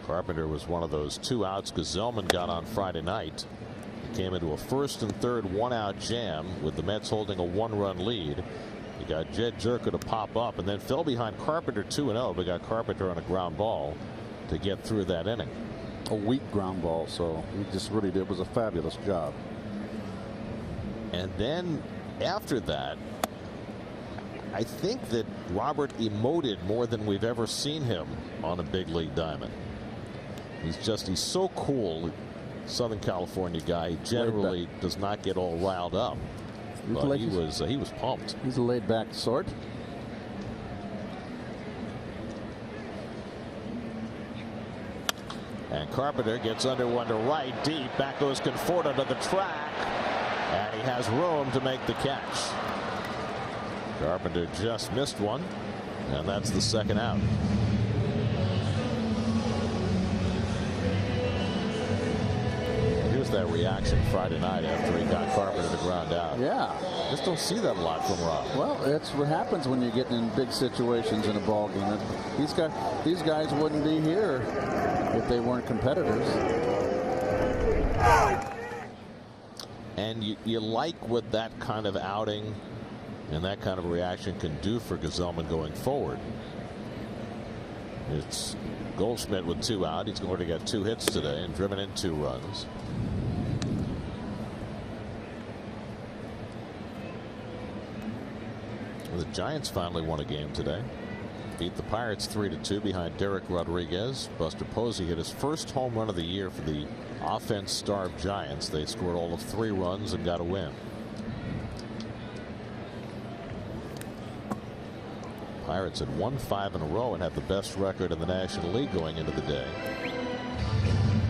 Carpenter was one of those 2 outs Gsellman got on Friday night. He came into a 1st and 3rd 1-out jam with the Mets holding a 1-run lead. He got Jed Jerker to pop up and then fell behind Carpenter 2-0, but got Carpenter on a ground ball to get through that inning. A weak ground ball, so he just really did. It was a fabulous job. And then after that, I think that Robert emoted more than we've ever seen him on a big league diamond. He's so cool. Southern California guy. He generally does not get all riled up. But he was pumped. He's a laid back sort. And Carpenter gets under 1 to right, deep. Back goes Conforto to the track. And he has room to make the catch. Carpenter just missed one. And that's the 2nd out. Here's that reaction Friday night after he got Carpenter to ground out. Yeah. Just don't see that a lot from Rob. Well, that's what happens when you're getting in big situations in a ball game. These guys wouldn't be here if they weren't competitors. And you like what that kind of outing and that kind of reaction can do for Gsellman going forward. It's Goldschmidt with 2 out. He's going to get 2 hits today and driven in 2 runs. The Giants finally won a game today. Beat the Pirates 3-2 behind Derek Rodriguez. Buster Posey hit his first home run of the year for the offense-starved Giants. They scored all of 3 runs and got a win. Pirates had won 5 in a row and had the best record in the National League going into the day.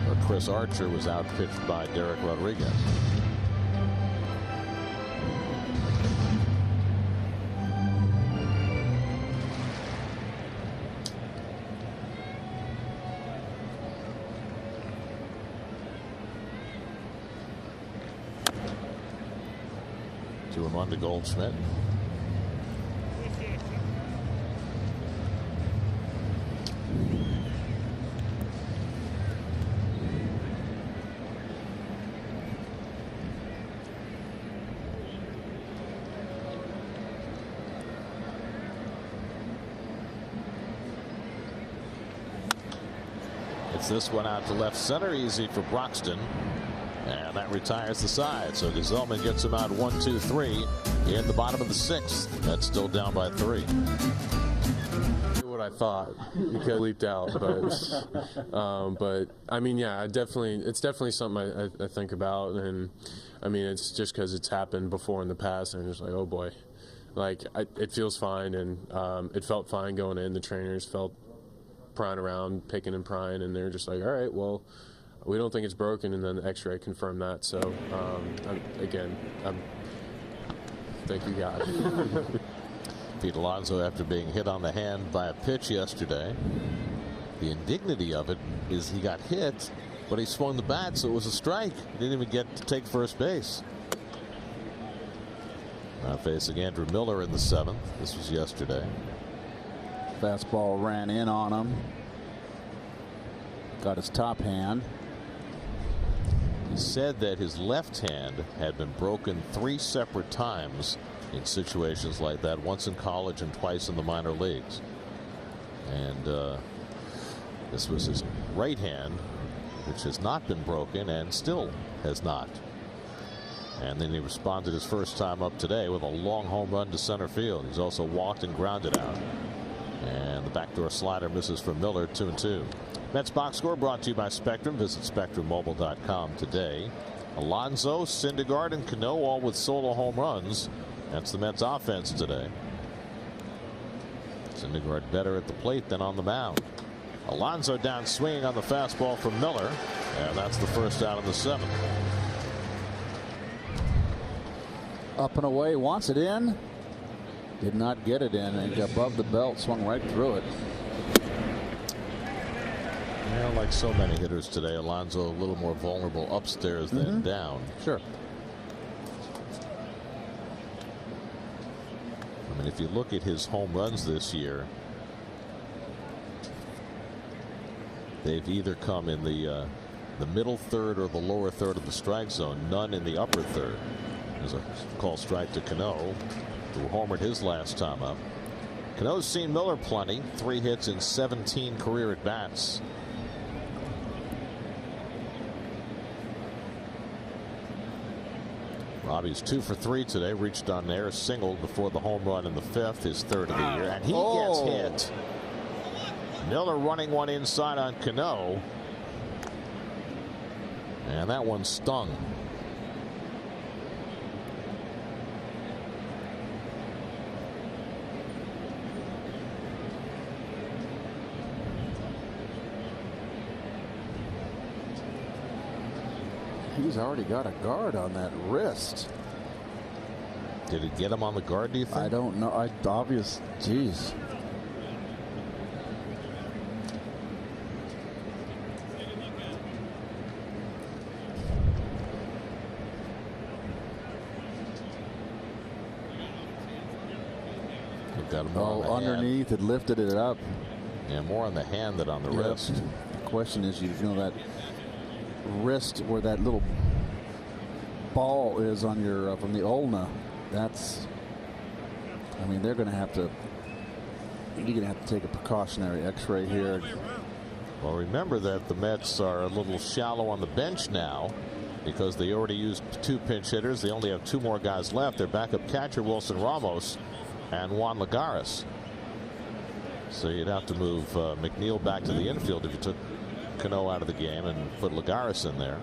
But Chris Archer was outpitched by Derek Rodriguez. 2-1 to Goldschmidt. It's this one out to left center, easy for Broxton, and that retires the side. So Gazelman gets him out 1-2-3 in the bottom of the 6th. That's still down by 3. What I thought, because leaped out, but I mean, yeah, it's definitely something I think about, and I mean, it's just because it's happened before in the past, and I'm just like, oh boy, like it feels fine, and it felt fine going in. The trainers felt prying around, picking and prying, and they're just like, all right, well, we don't think it's broken, and then the X-ray confirmed that. So thank you God. Pete Alonso, after being hit on the hand by a pitch yesterday, the indignity of it is he got hit, but he swung the bat, so it was a strike. He didn't even get to take first base. Now facing Andrew Miller in the 7th. This was yesterday. Fastball ran in on him. Got his top hand. He said that his left hand had been broken 3 separate times in situations like that, once in college and twice in the minor leagues. And this was his right hand, which has not been broken and still has not. And then he responded his first time up today with a long home run to center field. He's also walked and grounded out. And the backdoor slider misses for Miller, 2-2. Mets box score brought to you by Spectrum. Visit SpectrumMobile.com today. Alonso, Syndergaard, and Cano all with solo home runs. That's the Mets offense today. Syndergaard better at the plate than on the mound. Alonso down swinging on the fastball from Miller. And that's the first out of the 7th. Up and away, wants it in. Did not get it in, and above the belt, swung right through it. Yeah, like so many hitters today, Alonso a little more vulnerable upstairs than down. Sure. I mean, if you look at his home runs this year, they've either come in the middle third or the lower third of the strike zone. None in the upper third. There's a call strike to Cano, who homered his last time up. Cano's seen Miller plenty. 3 hits in 17 career at bats. Robbie's 2 for 3 today. Reached on there, singled before the home run in the 5th, his 3rd of the year, and he gets hit. Miller running one inside on Cano, and that one stung. He's already got a guard on that wrist. Did it get him on the guard, do you think? I don't know. Geez. Got him on the underneath, hand. it lifted it up. Yeah, more on the hand than on the wrist. The question is, you know, that wrist where that little ball is on your from the ulna. That's, I mean, they're going to have to. You're going to have to take a precautionary X-ray here. Well, remember that the Mets are a little shallow on the bench now because they already used 2 pinch hitters. They only have 2 more guys left. Their backup catcher, Wilson Ramos, and Juan Lagares. So you'd have to move McNeil back to the infield if you took Cano out of the game and put Lagares in there.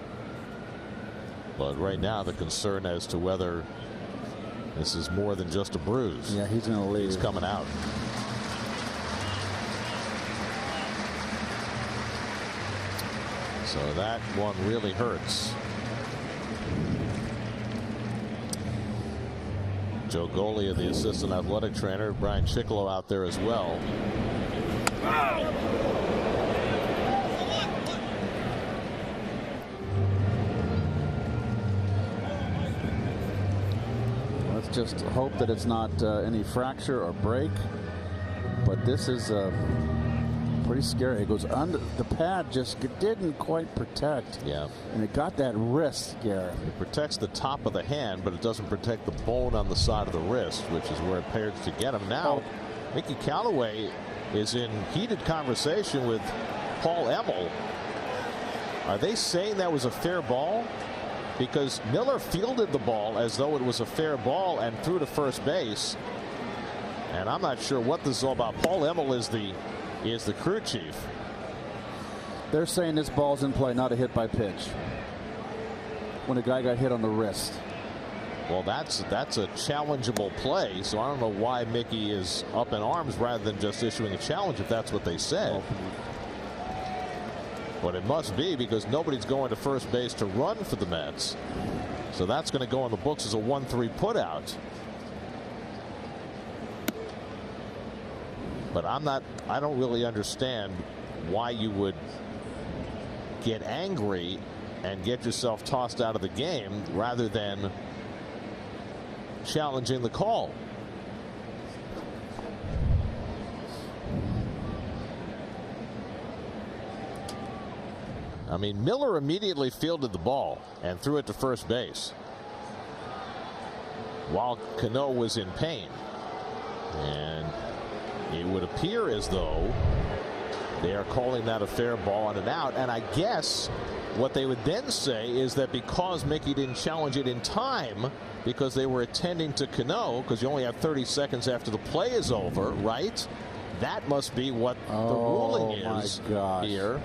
But right now the concern as to whether this is more than just a bruise. Yeah, he's going to leave. He's coming out. So that one really hurts. Joe Golia, the assistant athletic trainer, Brian Chicklow out there as well. Let's just hope that it's not any fracture or break. But this is pretty scary. It goes under the pad, just didn't quite protect. Yeah. And it got that wrist, Garrett. It protects the top of the hand, but it doesn't protect the bone on the side of the wrist, which is where it appears to get him. Now, Mickey Callaway is in heated conversation with Paul Emmel. Are they saying that was a fair ball? Because Miller fielded the ball as though it was a fair ball and threw to first base. And I'm not sure what this is all about. Paul Emmel is the crew chief. They're saying this ball's in play, not a hit by pitch. When a guy got hit on the wrist. Well, that's a challengeable play, so I don't know why Mickey is up in arms rather than just issuing a challenge if that's what they said. But it must be, because nobody's going to first base to run for the Mets. So that's going to go on the books as a 1-3 putout. But I don't really understand why you would get angry and get yourself tossed out of the game rather than challenging the call. I mean, Miller immediately fielded the ball and threw it to first base while Cano was in pain. And it would appear as though they are calling that a fair ball and an out. And I guess what they would then say is that because Mickey didn't challenge it in time, because they were attending to Cano, because you only have 30 seconds after the play is over, right? That must be what the ruling is here.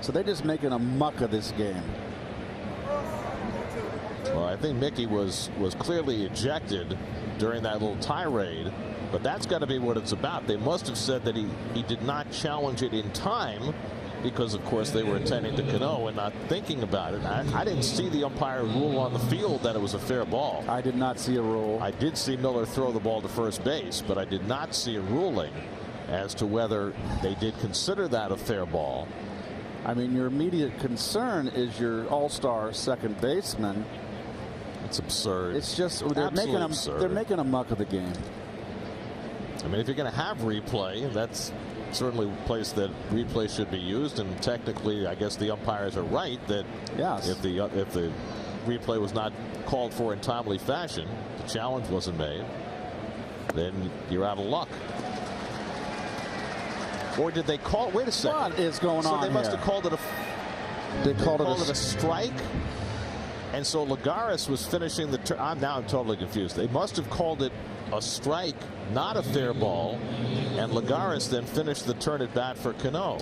So they're just making a muck of this game. Well, I think Mickey was clearly ejected during that little tirade, but that's got to be what it's about. They must have said that he did not challenge it in time because, of course, they were attending to Cano and not thinking about it. I didn't see the umpire rule on the field that it was a fair ball. I did not see a rule. I did see Miller throw the ball to first base, but I did not see a ruling as to whether they did consider that a fair ball. I mean, your immediate concern is your all-star second baseman. It's absurd. It's just they're making a muck of the game. I mean, if you're going to have replay, that's certainly a place that replay should be used. And technically, I guess the umpires are right that if the replay was not called for in timely fashion, the challenge wasn't made, then you're out of luck. Or did they call? Wait a second. What is going on? So they must have called it a. They called it a strike. And so Lagares was finishing the turn. I'm totally confused. They must have called it a strike, not a fair ball, and Lagares then finished the turn at bat for Cano.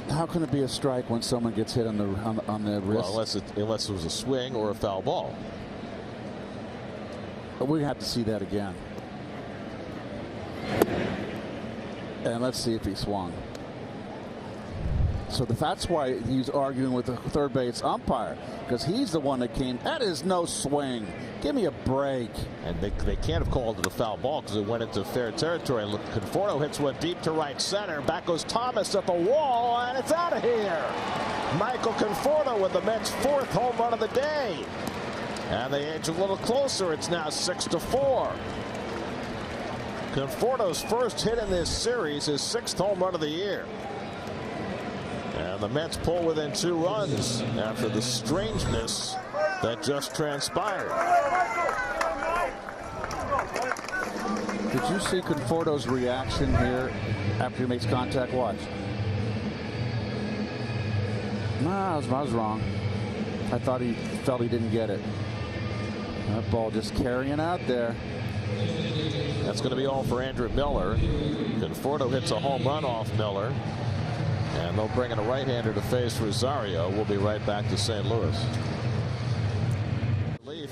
How can it be a strike when someone gets hit on the wrist? Well, unless it was a swing or a foul ball. But we have to see that again. And let's see if he swung. So that's why he's arguing with the third base umpire, because he's the one that came. That is no swing. Give me a break. And they can't have called it a foul ball because it went into fair territory. Look, Conforto hits one deep to right center. Back goes Thomas at the wall, and it's out of here. Michael Conforto with the Mets' 4th home run of the day. And they edge a little closer. It's now 6-4. Conforto's first hit in this series, his 6th home run of the year. And the Mets pull within 2 runs after the strangeness that just transpired. Did you see Conforto's reaction here after he makes contact? Watch. Nah, I was wrong. I thought he felt he didn't get it. That ball just carrying out there. That's going to be all for Andrew Miller. Conforto hits a home run off Miller. And they'll bring in a right-hander to face Rosario. We'll be right back to St. Louis.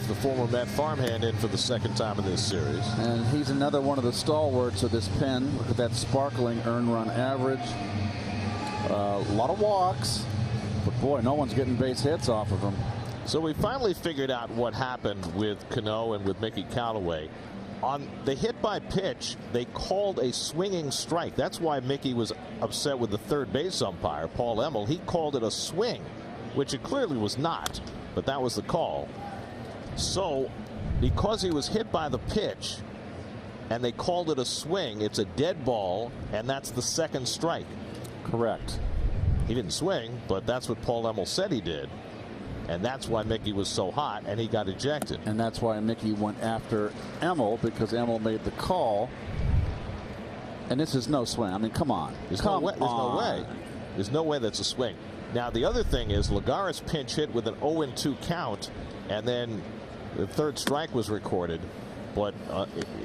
The former Met farmhand in for the 2nd time in this series. And he's another one of the stalwarts of this pen. Look at that sparkling earned run average. A lot of walks. But boy, no one's getting base hits off of him. So we finally figured out what happened with Cano and with Mickey Callaway. On the hit by pitch, they called a swinging strike. That's why Mickey was upset with the third base umpire, Paul Emmel. He called it a swing, which it clearly was not, but that was the call. So, because he was hit by the pitch and they called it a swing, it's a dead ball, and that's the second strike. Correct. He didn't swing, but that's what Paul Emmel said he did. And that's why Mickey was so hot and he got ejected. And that's why Mickey went after Emmel, because Emmel made the call. And this is no swing. I mean, come on. There's no way. There's no way that's a swing. Now, the other thing is Lagares pinch hit with an 0-2 count, and then the third strike was recorded. But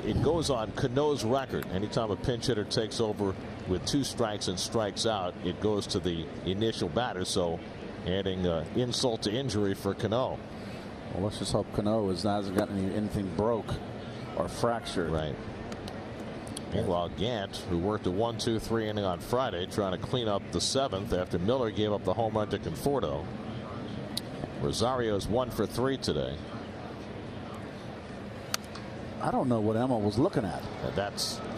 it goes on Cano's record. Anytime a pinch hitter takes over with 2 strikes and strikes out, it goes to the initial batter. So adding insult to injury for Cano. Well, let's just hope Cano hasn't got anything broke or fractured. Right. Meanwhile, Gant, who worked a 1-2-3 inning on Friday, trying to clean up the 7th after Miller gave up the home run to Conforto. Rosario's 1 for 3 today. I don't know what Emmel was looking at.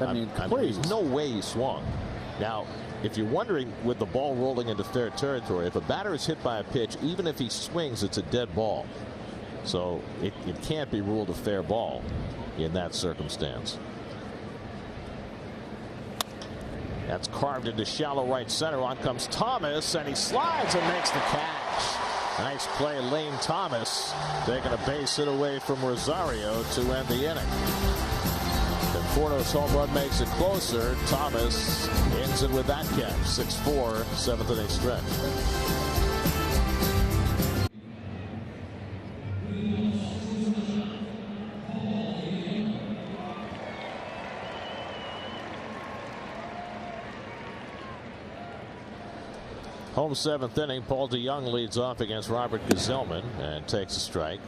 I mean, there's no way he swung. Now, if you're wondering, with the ball rolling into fair territory, if a batter is hit by a pitch, even if he swings, it's a dead ball. So it can't be ruled a fair ball in that circumstance. That's carved into shallow right center. On comes Thomas, and he slides and makes the catch. Nice play, Lane Thomas, taking a base hit away from Rosario to end the inning. Conforto's home run makes it closer. Thomas ends it with that catch. 6-4, 7th inning stretch. Home 7th inning. Paul DeYoung leads off against Robert Gazelman and takes a strike.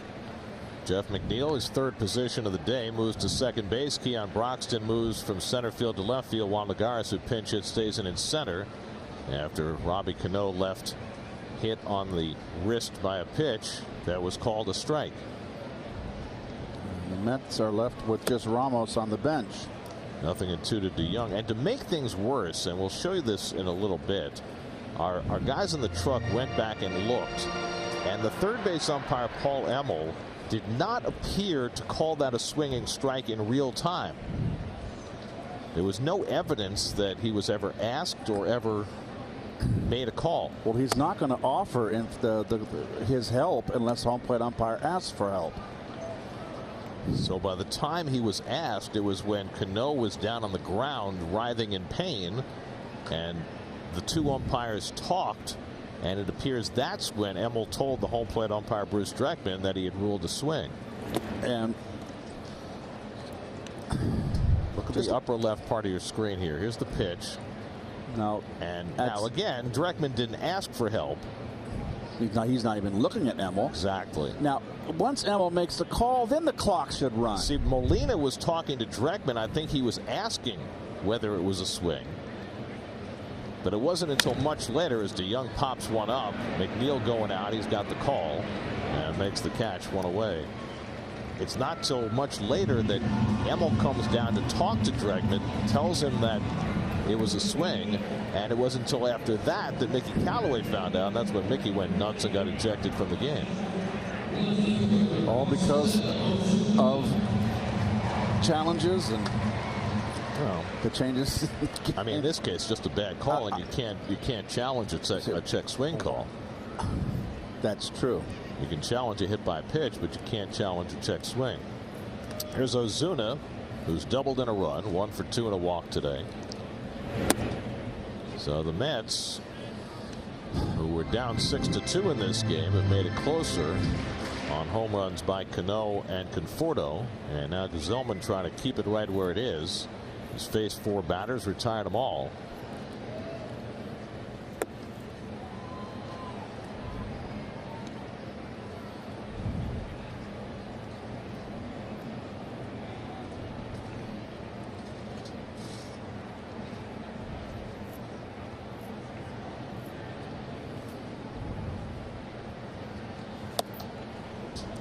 Jeff McNeil, his 3rd position of the day, moves to second base. Keon Broxton moves from center field to left field, while Lagares, who pinch hit, stays in center after Robbie Cano left hit on the wrist by a pitch that was called a strike. The Mets are left with just Ramos on the bench. 0-2 to DeYoung. And to make things worse, and we'll show you this in a little bit, our guys in the truck went back and looked, and the third base umpire, Paul Emmel, did not appear to call that a swinging strike in real time. There was no evidence that he was ever asked or ever made a call. Well, he's not going to offer his help unless home plate umpire asks for help. So by the time he was asked, it was when Cano was down on the ground writhing in pain, and the 2 umpires talked, and it appears that's when Emmel told the home plate umpire Bruce Dreckman that he had ruled a swing. And look at the upper left part of your screen here. Here's the pitch. Now again, Dreckman didn't ask for help. He's not even looking at Emmel. Exactly. Now, once Emmel makes the call, then the clock should run. See, Molina was talking to Dreckman. I think he was asking whether it was a swing. But it wasn't until much later, as DeYoung pops one up, McNeil going out, he's got the call and makes the catch, 1 away. It's not till much later that Emmel comes down to talk to Dreckman, tells him that it was a swing, and it wasn't until after that that Mickey Callaway found out, and that's when Mickey went nuts and got ejected from the game. All because of challenges and the changes. I mean, in this case, just a bad call, and you can't challenge a check swing call. That's true. You can challenge a hit by pitch, but you can't challenge a check swing. Here's Ozuna, who's doubled in a run, 1 for 2 and a walk today. So the Mets, who were down 6-2 in this game, have made it closer on home runs by Cano and Conforto, and now Gazelman trying to keep it right where it is. He's faced 4 batters, retired them all.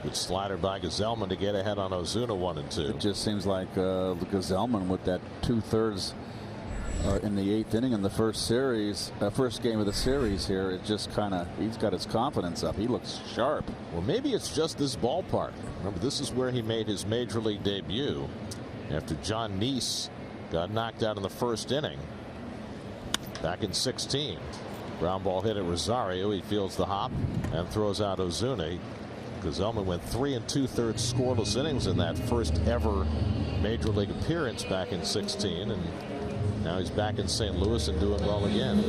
Good slider by Gazelman to get ahead on Ozuna, 1-2. It just seems like the Gazelman with that 2/3 in the 8th inning in the first game of the series here. It just he's got his confidence up. He looks sharp. Well, maybe it's just this ballpark. Remember, this is where he made his major league debut after John Neese got knocked out in the first inning back in 16. Ground ball hit at Rosario. He fields the hop and throws out Ozuna. Gesellman went 3 2/3 scoreless innings in that first ever major league appearance back in 16, and now he's back in St. Louis and doing well again.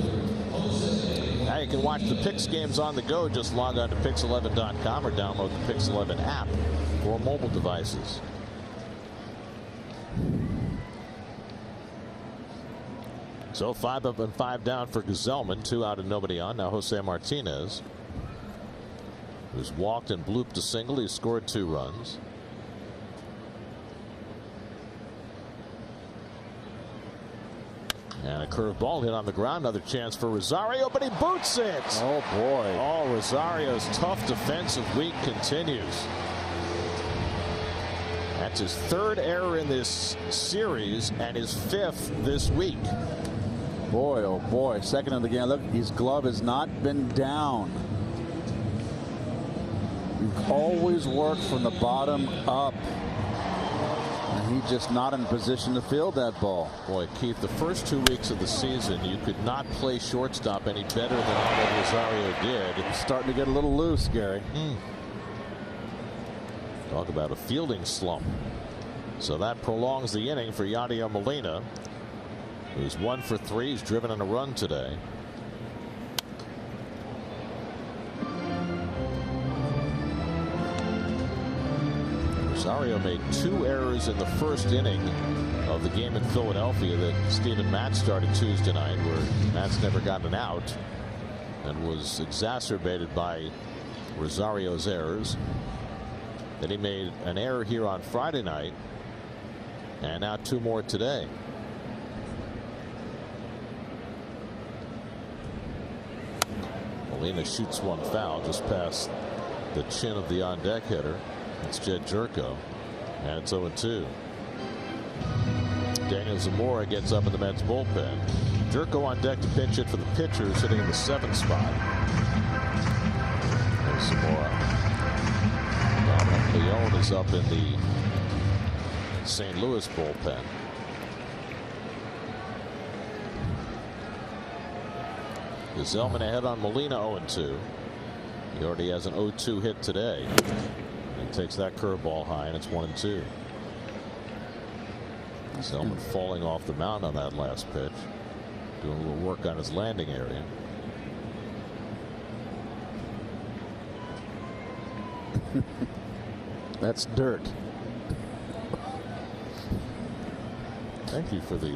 Now you can watch the PIX games on the go. Just log on to Pix11.com or download the Pix11 app for mobile devices. So 5 up and 5 down for Gesellman. 2 out and nobody on. Now Jose Martinez, who's walked and blooped a single. He's scored 2 runs. And a curved ball hit on the ground. Another chance for Rosario, but he boots it. Oh, boy. Oh, Rosario's tough defensive week continues. That's his 3rd error in this series and his 5th this week. Boy, oh boy. Second of the game. Look, his glove has not been down. You've always worked from the bottom up. And he's just not in position to field that ball. Boy, Keith, the first 2 weeks of the season, you could not play shortstop any better than what Rosario did. It's starting to get a little loose, Gary. Talk about a fielding slump. So that prolongs the inning for Yadier Molina, who's 1 for 3. He's driven in a run today. Rosario made 2 errors in the first inning of the game in Philadelphia that Steven Matz started Tuesday night, where Matz never got an out and was exacerbated by Rosario's errors. Then he made an error here on Friday night, and now 2 more today. Molina shoots one foul just past the chin of the on-deck hitter. It's Jed Jerko, and it's 0-2. Daniel Zamora gets up in the Mets bullpen. Jerko on deck to pinch it for the pitcher, sitting in the 7th spot. There's Zamora. Dominic Leone is up in the St. Louis bullpen. Gesellman ahead on Molina, 0-2. He already has an 0-2 hit today. He takes that curveball high, and it's 1-2. Gesellman falling off the mound on that last pitch, doing a little work on his landing area. That's dirt. Thank you for the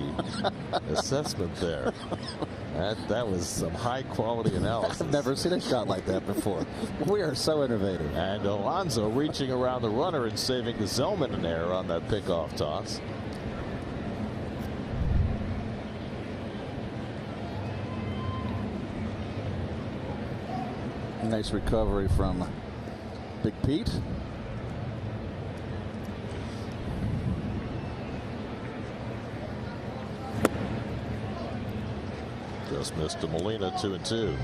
assessment there. That was some high quality analysis. I've never seen a shot like that before. We are so innovative. And Alonso reaching around the runner and saving Gesellman an error on that pickoff toss. Nice recovery from Big Pete. Just missed to Molina, 2-2.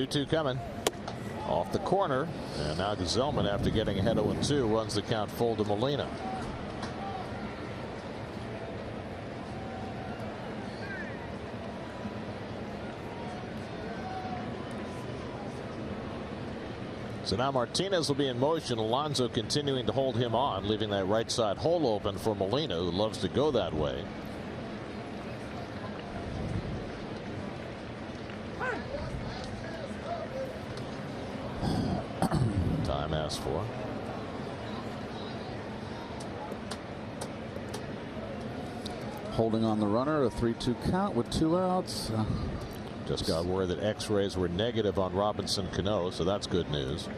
Two coming off the corner, and now Gesellman, after getting ahead 0-2, runs the count full to Molina. So now Martinez will be in motion. Alonso continuing to hold him on, leaving that right side hole open for Molina, who loves to go that way. Time asked for. Holding on the runner, a 3-2 count with 2 outs. Just got word that X-rays were negative on Robinson Cano, so that's good news.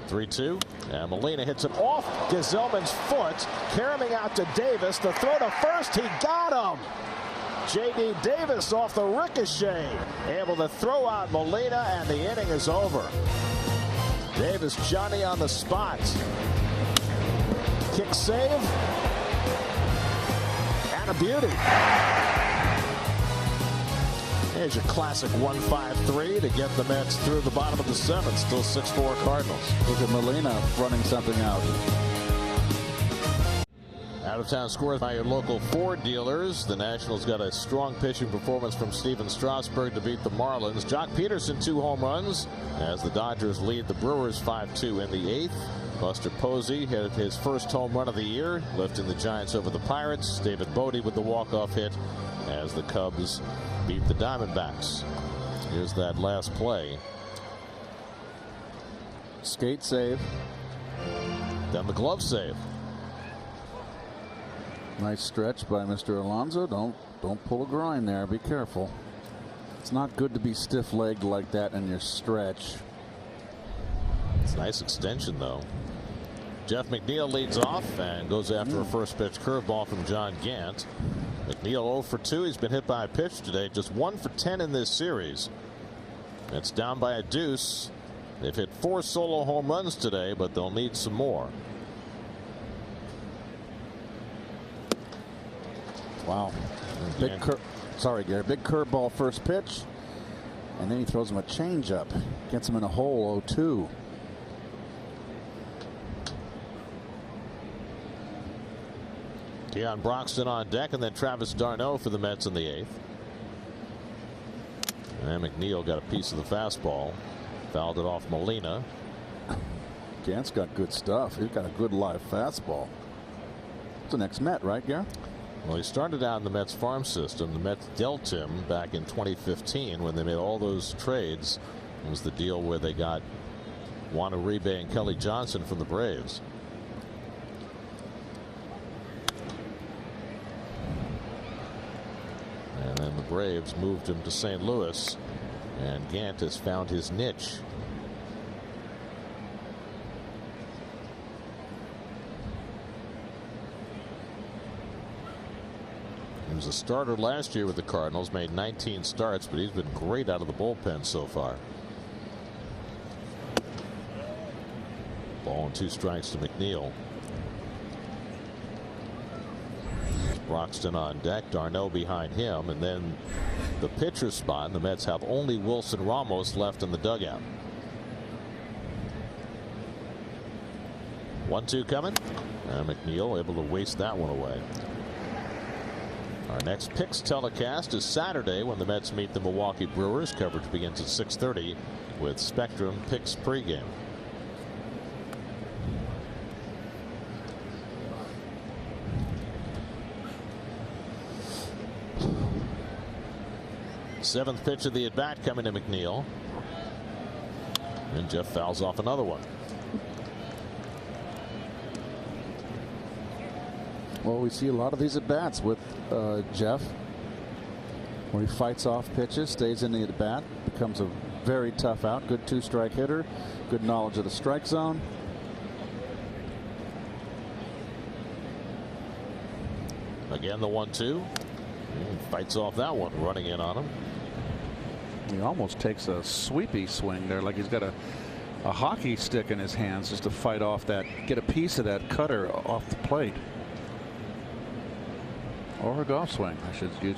3-2, and Molina hits it off Gesellman's foot, carrying out to Davis. The throw to first, he got him. J.D. Davis off the ricochet, able to throw out Molina, and the inning is over. Davis, Johnny on the spot. Kick save, and a beauty. Here's your classic 1-5-3 to get the Mets through the bottom of the seventh. Still 6-4 Cardinals. Look at Molina running something out. Out-of-town scores by your local Ford dealers. The Nationals got a strong pitching performance from Steven Strasburg to beat the Marlins. Jock Peterson 2 home runs as the Dodgers lead the Brewers 5-2 in the 8th. Buster Posey hit his first home run of the year, lifting the Giants over the Pirates. David Bodie with the walk-off hit as the Cubs beat the Diamondbacks. Here's that last play. Skate save. Then the glove save. Nice stretch by Mr. Alonso. Don't pull a groin there. Be careful. It's not good to be stiff-legged like that in your stretch. It's a nice extension, though. Jeff McNeil leads off and goes after a first pitch curveball from John Gant. McNeil 0 for 2. He's been hit by a pitch today. Just 1 for 10 in this series. It's down by a deuce. They've hit 4 solo home runs today, but they'll need some more. Wow. Big curveball first pitch. And then he throws him a changeup. Gets him in a hole 0-2. Deion Broxton on deck, and then Travis d'Arnaud for the Mets in the 8th. And McNeil got a piece of the fastball. Fouled it off Molina. Gant's got good stuff. He's got a good live fastball. It's the next Met, right, Garrett? Well, he started out in the Mets farm system. The Mets dealt him back in 2015 when they made all those trades. It was the deal where they got Juan Uribe and Kelly Johnson from the Braves. And then the Braves moved him to St. Louis, and Gant has found his niche. He was a starter last year with the Cardinals, made 19 starts, but he's been great out of the bullpen so far. Ball and 2 strikes to McNeil. Broxton on deck, d'Arnaud behind him, and then the pitcher spot, and the Mets have only Wilson Ramos left in the dugout. 1-2 coming, and McNeil able to waste that one away. Our next PIX telecast is Saturday when the Mets meet the Milwaukee Brewers. Coverage begins at 6:30 with Spectrum PIX pregame. Seventh pitch of the at bat coming to McNeil, and Jeff fouls off another one. Well, we see a lot of these at bats with Jeff, where he fights off pitches, stays in the at bat, becomes a very tough out. Good 2-strike hitter, good knowledge of the strike zone. Again, the 1-2. Fights off that one, running in on him. He almost takes a sweepy swing there, like he's got a hockey stick in his hands just to fight off that, get a piece of that cutter off the plate. Or a golf swing, I should use.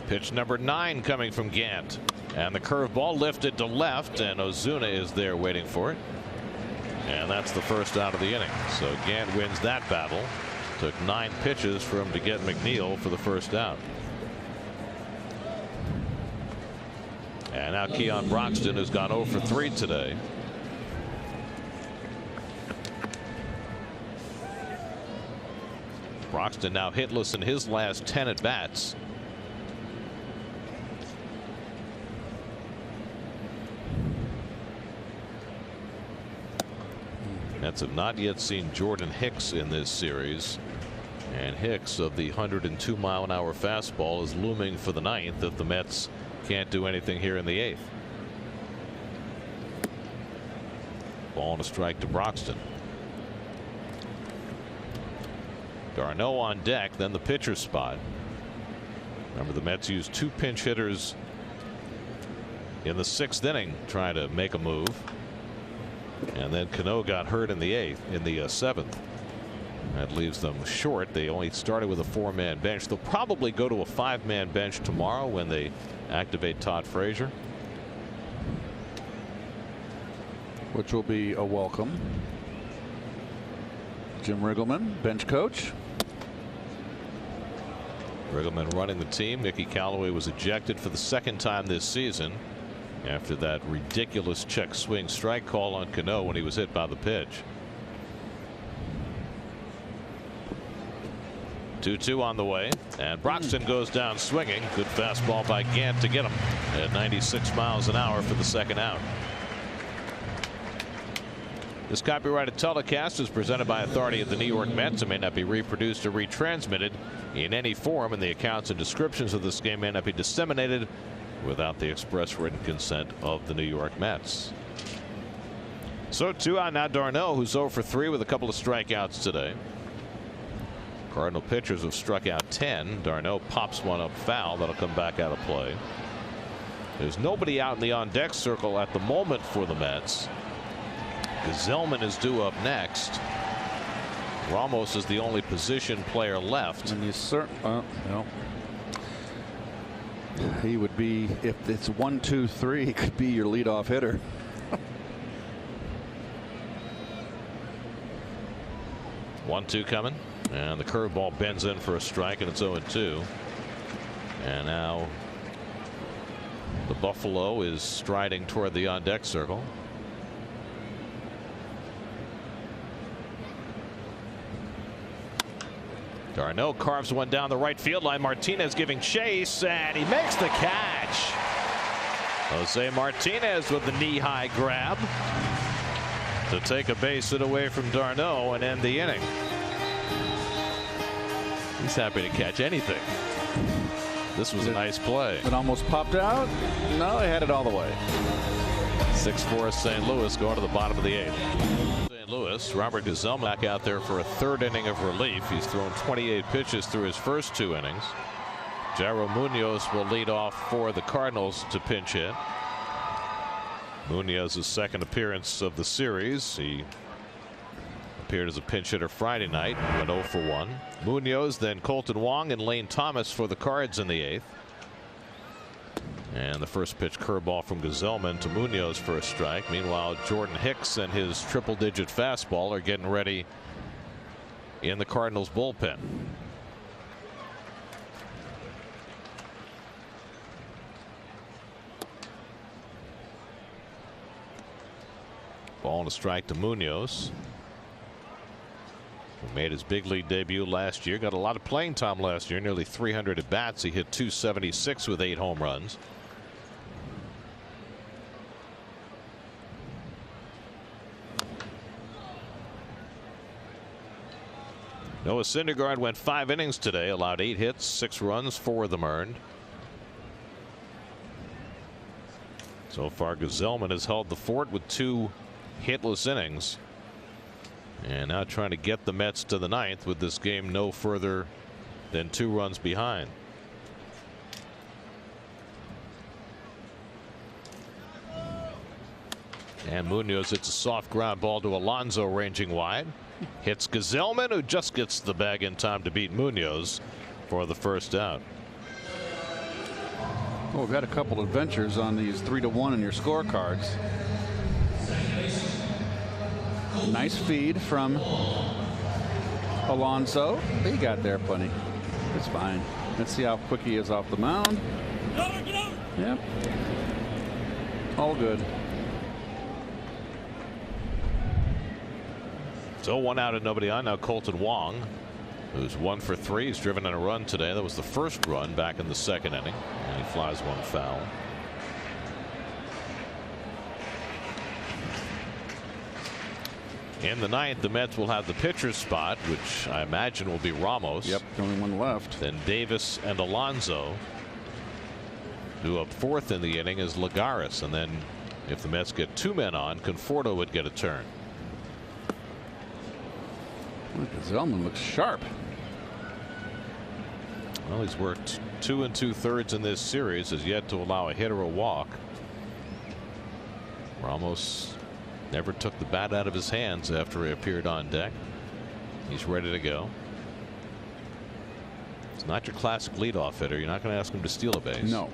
Pitch number 9 coming from Gant, and the curveball lifted to left, and Ozuna is there waiting for it, and that's the first out of the inning. So Gant wins that battle. Took 9 pitches for him to get McNeil for the first out. And now Keon Broxton has gone 0 for 3 today. Broxton now hitless in his last 10 at bats. Mets have not yet seen Jordan Hicks in this series, and Hicks, of the 102-mile-an-hour fastball, is looming for the 9th if the Mets can't do anything here in the 8th. Ball and a strike to Broxton. Darno on deck, then the pitcher's spot. Remember, the Mets used 2 pinch hitters in the 6th inning trying to make a move. And then Cano got hurt in the 7th. That leaves them short. They only started with a 4-man bench. They'll probably go to a 5-man bench tomorrow when they activate Todd Frazier, which will be a welcome. Jim Riggleman, bench coach. Riggleman running the team. Mickey Callaway was ejected for the 2nd time this season after that ridiculous check swing strike call on Cano when he was hit by the pitch. 2-2 on the way, and Broxton goes down swinging. Good fastball by Gant to get him at 96 miles an hour for the 2nd out. This copyrighted telecast is presented by authority of the New York Mets and may not be reproduced or retransmitted in any form, and the accounts and descriptions of this game may not be disseminated without the express written consent of the New York Mets. So 2 out now. Darno, who's 0 for 3 with a couple of strikeouts today. Cardinal pitchers have struck out 10. Darno pops one up foul. That'll come back out of play. There's nobody out in the on deck circle at the moment for the Mets. Gesellman is due up next. Ramos is the only position player left. And you he would be, if it's 1-2-3, he could be your leadoff hitter. One-two coming, and the curveball bends in for a strike, and it's 0-2. And now the Buffalo is striding toward the on deck circle. Darno carves one down the right field line. Martinez giving chase, and he makes the catch. Jose Martinez with the knee-high grab to take a base hit away from Darno and end the inning. He's happy to catch anything. This was a nice play. It almost popped out. No, they had it all the way. 6-4 St. Louis going to the bottom of the 8th. St. Louis, Robert Gesellman back out there for a 3rd inning of relief. He's thrown 28 pitches through his first 2 innings. Jairo Munoz will lead off for the Cardinals to pinch hit. Munoz's 2nd appearance of the series. He appeared as a pinch hitter Friday night, went 0 for 1. Munoz, then Colton Wong and Lane Thomas for the Cards in the 8th. And the first pitch curveball from Gesellman to Munoz for a strike. Meanwhile, Jordan Hicks and his triple-digit fastball are getting ready in the Cardinals bullpen. Ball and a strike to Munoz, who made his big league debut last year. Got a lot of playing time last year, nearly 300 at bats. He hit .276 with 8 home runs. Noah Syndergaard went 5 innings today, allowed 8 hits, 6 runs, 4 of them earned. So far, Gesellman has held the fort with 2 hitless innings. And now trying to get the Mets to the 9th with this game no further than 2 runs behind. And Munoz hits a soft ground ball to Alonso ranging wide. Hits Gesellman, who just gets the bag in time to beat Munoz for the first out. Well, we've had a couple adventures on these 3-1 in your scorecards. Nice feed from Alonso. He got there plenty. It's fine. Let's see how quick he is off the mound. Yep. All good. So 1 out and nobody on. Now Colton Wong, who's 1 for 3. He's driven in a run today. That was the first run back in the 2nd inning. And he flies one foul. In the 9th, the Mets will have the pitcher's spot, which I imagine will be Ramos. Yep, the only one left. Then Davis and Alonso. Who up fourth in the inning is Lagares, and then if the Mets get 2 men on, Conforto would get a turn. Zellman looks sharp. Well, he's worked 2 2/3 in this series, has yet to allow a hit or a walk. Ramos never took the bat out of his hands after he appeared on deck. He's ready to go. It's not your classic leadoff hitter. You're not going to ask him to steal a base. No.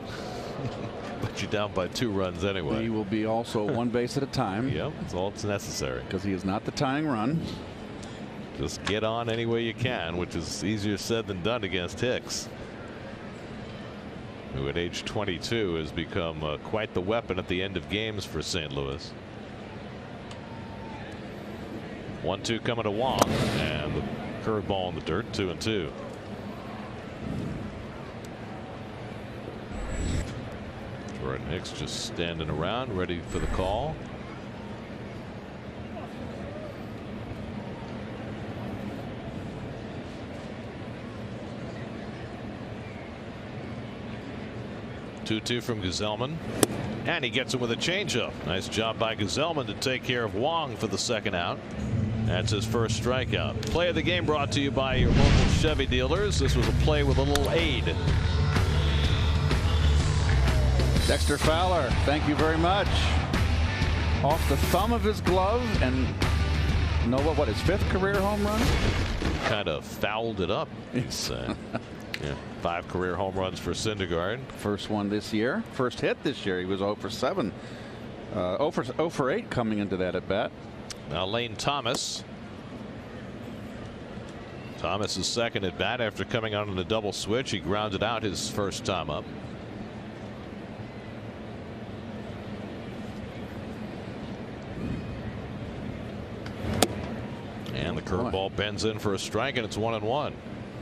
But you're down by 2 runs anyway. He will be also 1 base at a time. Yep, that's all that's necessary. Because he is not the tying run. Just get on any way you can, which is easier said than done against Hicks, who at age 22 has become quite the weapon at the end of games for St. Louis. 1-2 coming to Wong, and the curveball in the dirt. 2-2. Jordan Hicks just standing around ready for the call. Two from Gazelman, and he gets it with a changeup. Nice job by Gazelman to take care of Wong for the second out. That's his first strikeout. Play of the game brought to you by your local Chevy dealers. This was a play with a little aid. Dexter Fowler, thank you very much. Off the thumb of his glove, and what his 5th career home run? Kind of fouled it up. It's yeah, 5 career home runs for Syndergaard. First one this year. First hit this year. He was 0 for 7. 0 for 8 coming into that at bat. Now Lane Thomas. Thomas is second at bat after coming out on a double switch. He grounded out his first time up. And the curveball bends in for a strike, and it's 1-1.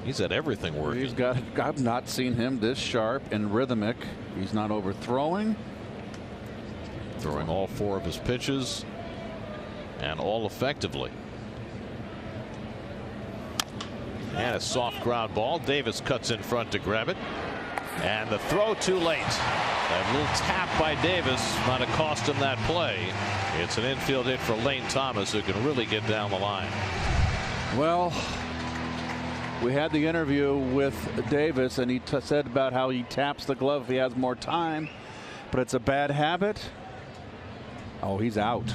He's had everything working. I've not seen him this sharp and rhythmic. He's not overthrowing. Throwing all 4 of his pitches, and all effectively. And a soft ground ball. Davis cuts in front to grab it, and the throw too late. That little tap by Davis might have cost him that play. It's an infield hit for Lane Thomas, who can really get down the line. Well, we had the interview with Davis, and he said about how he taps the glove if he has more time, but it's a bad habit. Oh, he's out.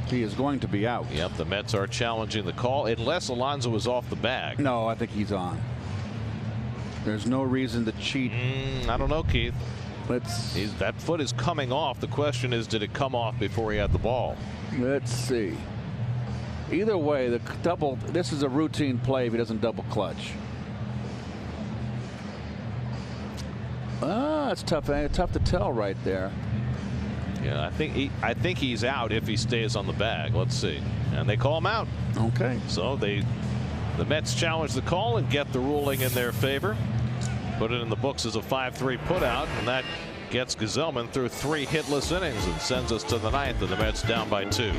He is going to be out. Yep, the Mets are challenging the call unless Alonso is off the bag. No, I think he's on. There's no reason to cheat. I don't know, Keith. That foot is coming off. The question is, did it come off before he had the ball? Let's see. Either way, this is a routine play if he doesn't double clutch. It's tough to tell right there. Yeah, I think he's out if he stays on the bag. Let's see. And they call him out. Okay. So the Mets challenge the call and get the ruling in their favor. Put it in the books as a 5-3 putout, and that gets Gazelman through 3 hitless innings and sends us to the 9th, and the Mets down by 2.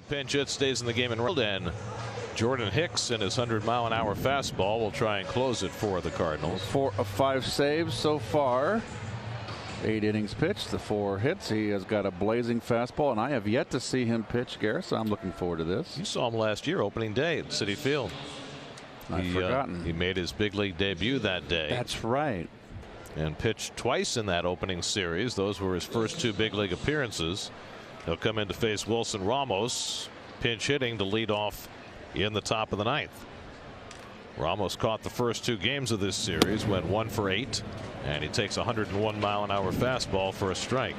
Pinch hit, stays in the game, and Jordan Hicks and his 100-mile-an-hour fastball will try and close it for the Cardinals. 4 of 5 saves so far. 8 innings pitched, the 4 hits. He has got a blazing fastball, and I have yet to see him pitch, Gareth, so I'm looking forward to this. You saw him last year, opening day at Citi Field. I've forgotten. He made his big league debut that day. That's right. And pitched twice in that opening series. Those were his first 2 big league appearances. He'll come in to face Wilson Ramos, pinch hitting to lead off in the top of the 9th. Ramos caught the first 2 games of this series, went 1 for 8, and he takes a 101-mile-an-hour fastball for a strike.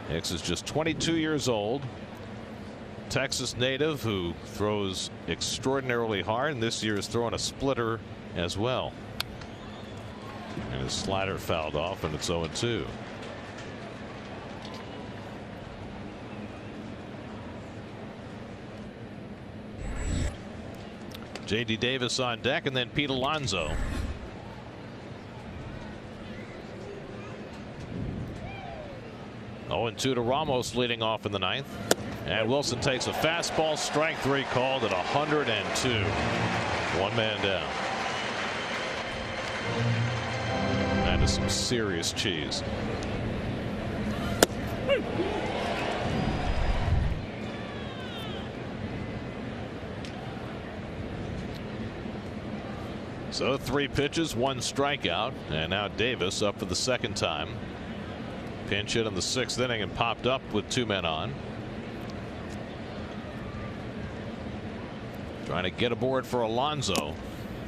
Hicks is just 22 years old. Texas native who throws extraordinarily hard, and this year is throwing a splitter as well. And his slider fouled off, and it's 0-2. J.D. Davis on deck, and then Pete Alonso. Oh, 0-2 to Ramos leading off in the 9th. And Wilson takes a fastball, strike 3 called at 102. 1 man down. That is some serious cheese. So 3 pitches, 1 strikeout, and now Davis up for the second time. Pinch hit in the 6th inning and popped up with 2 men on. Trying to get aboard for Alonso,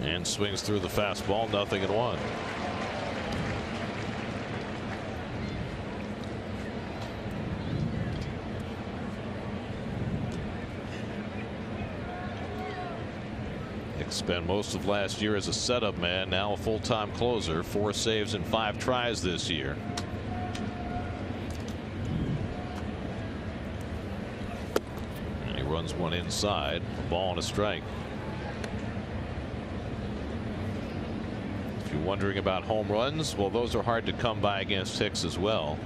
and swings through the fastball, 0-1. Spent most of last year as a setup man, now a full-time closer. 4 saves and 5 tries this year. And he runs one inside, ball and a strike. If you're wondering about home runs, well, those are hard to come by against Hicks as well.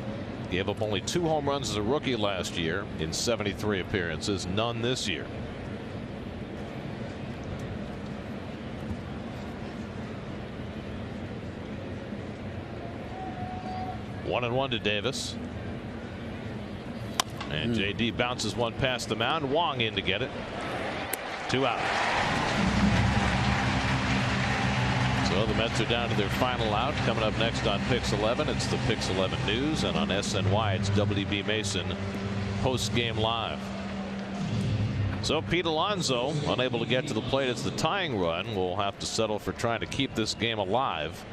Gave up only 2 home runs as a rookie last year in 73 appearances, none this year. 1-1 to Davis. And JD bounces one past the mound. Wong in to get it. 2 out. So the Mets are down to their final out. Coming up next on PIX 11, it's the PIX 11 News, and on SNY, it's WB Mason post-game live. So Pete Alonso unable to get to the plate. It's the tying run. We'll have to settle for trying to keep this game alive.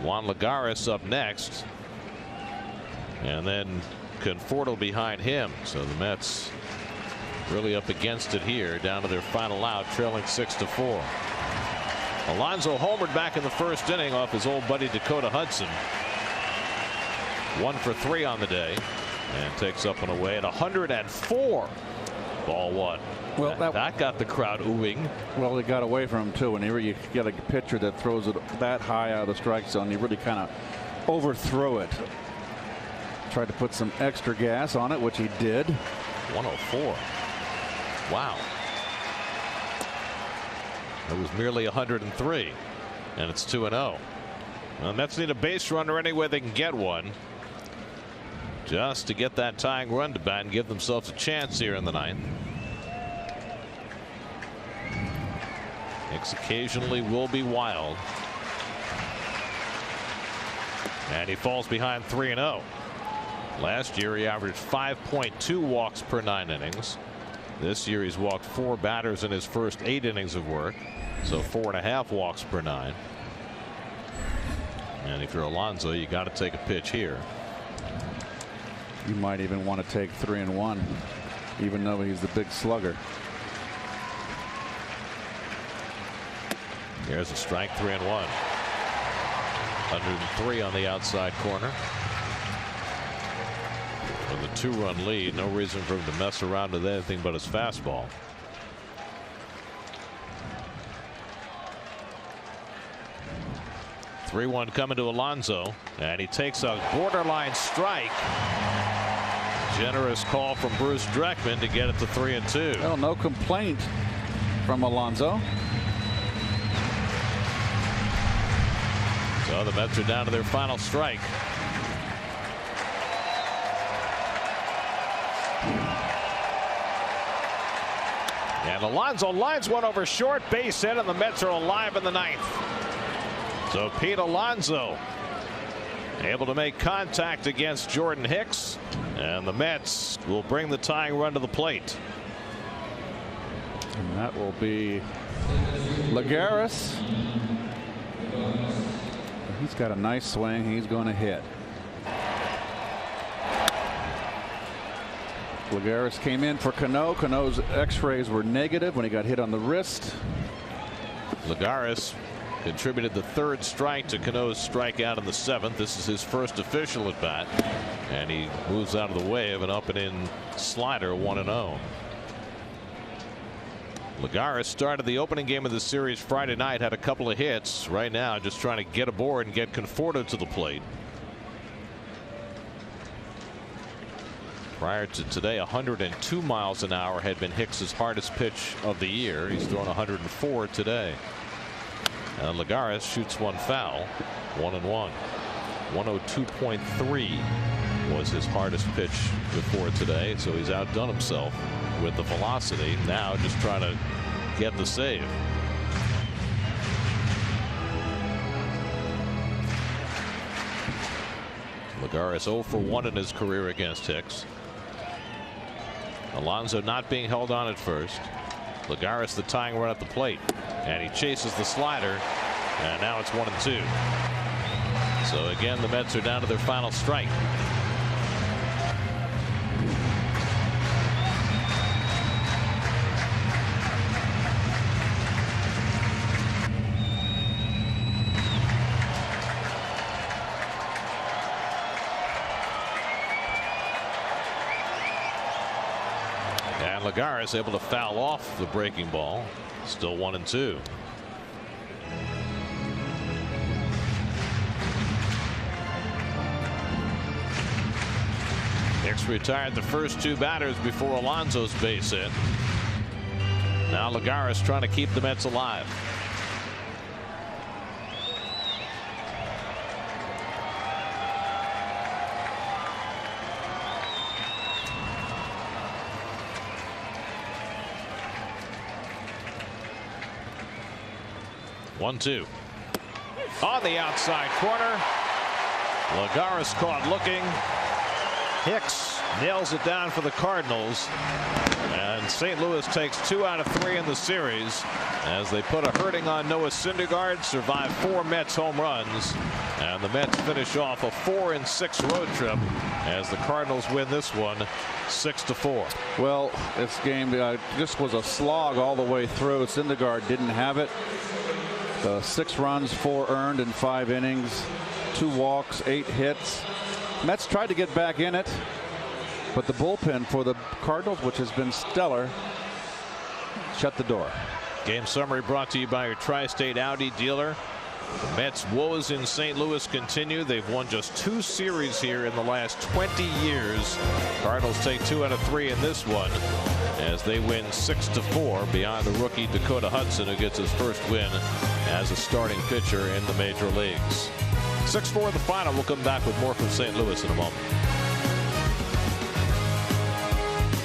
Juan Lagares up next. And then Conforto behind him. So the Mets really up against it here, down to their final out, trailing 6-4. Alonso homered back in the 1st inning off his old buddy Dakota Hudson. 1 for 3 on the day, and takes up and away at 104. Ball 1. Well, that got the crowd oohing. Well, they got away from him too. And you get a pitcher that throws it that high out of the strike zone, you really kind of overthrow it. Tried to put some extra gas on it, which he did. 104. Wow. It was merely 103, and it's 2-0. Well, the Mets need a base runner any way they can get one, just to get that tying run to bat and give themselves a chance here in the 9th. Hicks occasionally will be wild, and he falls behind 3-0. Last year he averaged 5.2 walks per 9 innings. This year he's walked 4 batters in his first 8 innings of work, so 4.5 walks per 9. And if you're Alonso, you got to take a pitch here. You might even want to take 3-1, even though he's the big slugger. Here's a strike, 3-1. 103 on the outside corner. With a 2-run lead, no reason for him to mess around with anything but his fastball. (3-1) coming to Alonso, and he takes a borderline strike. Generous call from Bruce Dreckman to get it to 3-2. Well, no complaint from Alonso. So the Mets are down to their final strike. And Alonso lines one over short, base hit, and the Mets are alive in the 9th. So Pete Alonso able to make contact against Jordan Hicks, and the Mets will bring the tying run to the plate. And that will be Lagares. He's got a nice swing. He's going to hit. Lagares came in for Cano. Cano's x-rays were negative when he got hit on the wrist. Lagares contributed the 3rd strike to Cano's strikeout in the 7th. This is his first official at bat, and he moves out of the way of an up and in slider. 1-0. Lagares started the opening game of the series Friday night, had a couple of hits. Right now just trying to get aboard and get Conforto to the plate. Prior to today, 102 miles an hour had been Hicks's hardest pitch of the year. He's thrown 104 today. And Lagares shoots one foul. 1-1. 102.3 was his hardest pitch before today, so he's outdone himself with the velocity. Now just trying to get the save. Lagares 0 for 1 in his career against Hicks. Alonso not being held on at first. Lagares the tying run at the plate, and he chases the slider, and now it's 1-2. So again, the Mets are down to their final strike. And Lagares able to foul off the breaking ball. Still 1-2. Hicks retired the first two batters before Alonso's base hit. Now Lagares trying to keep the Mets alive. One-two. On the outside corner. Lagares caught looking. Hicks nails it down for the Cardinals, and St. Louis takes 2 out of 3 in the series as they put a hurting on Noah Syndergaard, survive 4 Mets home runs, and the Mets finish off a 4-6 road trip as the Cardinals win this one 6-4. Well, this game just was a slog all the way through. Syndergaard didn't have it. 6 runs, 4 earned in 5 innings, 2 walks, 8 hits. Mets tried to get back in it, but the bullpen for the Cardinals, which has been stellar, shut the door. Game summary brought to you by your Tri-State Audi dealer. The Mets' woes in St. Louis continue. They've won just 2 series here in the last 20 years. Cardinals take 2 out of 3 in this one as they win 6-4 beyond the rookie Dakota Hudson, who gets his first win as a starting pitcher in the major leagues. 6-4 the final. We'll come back with more from St. Louis in a moment.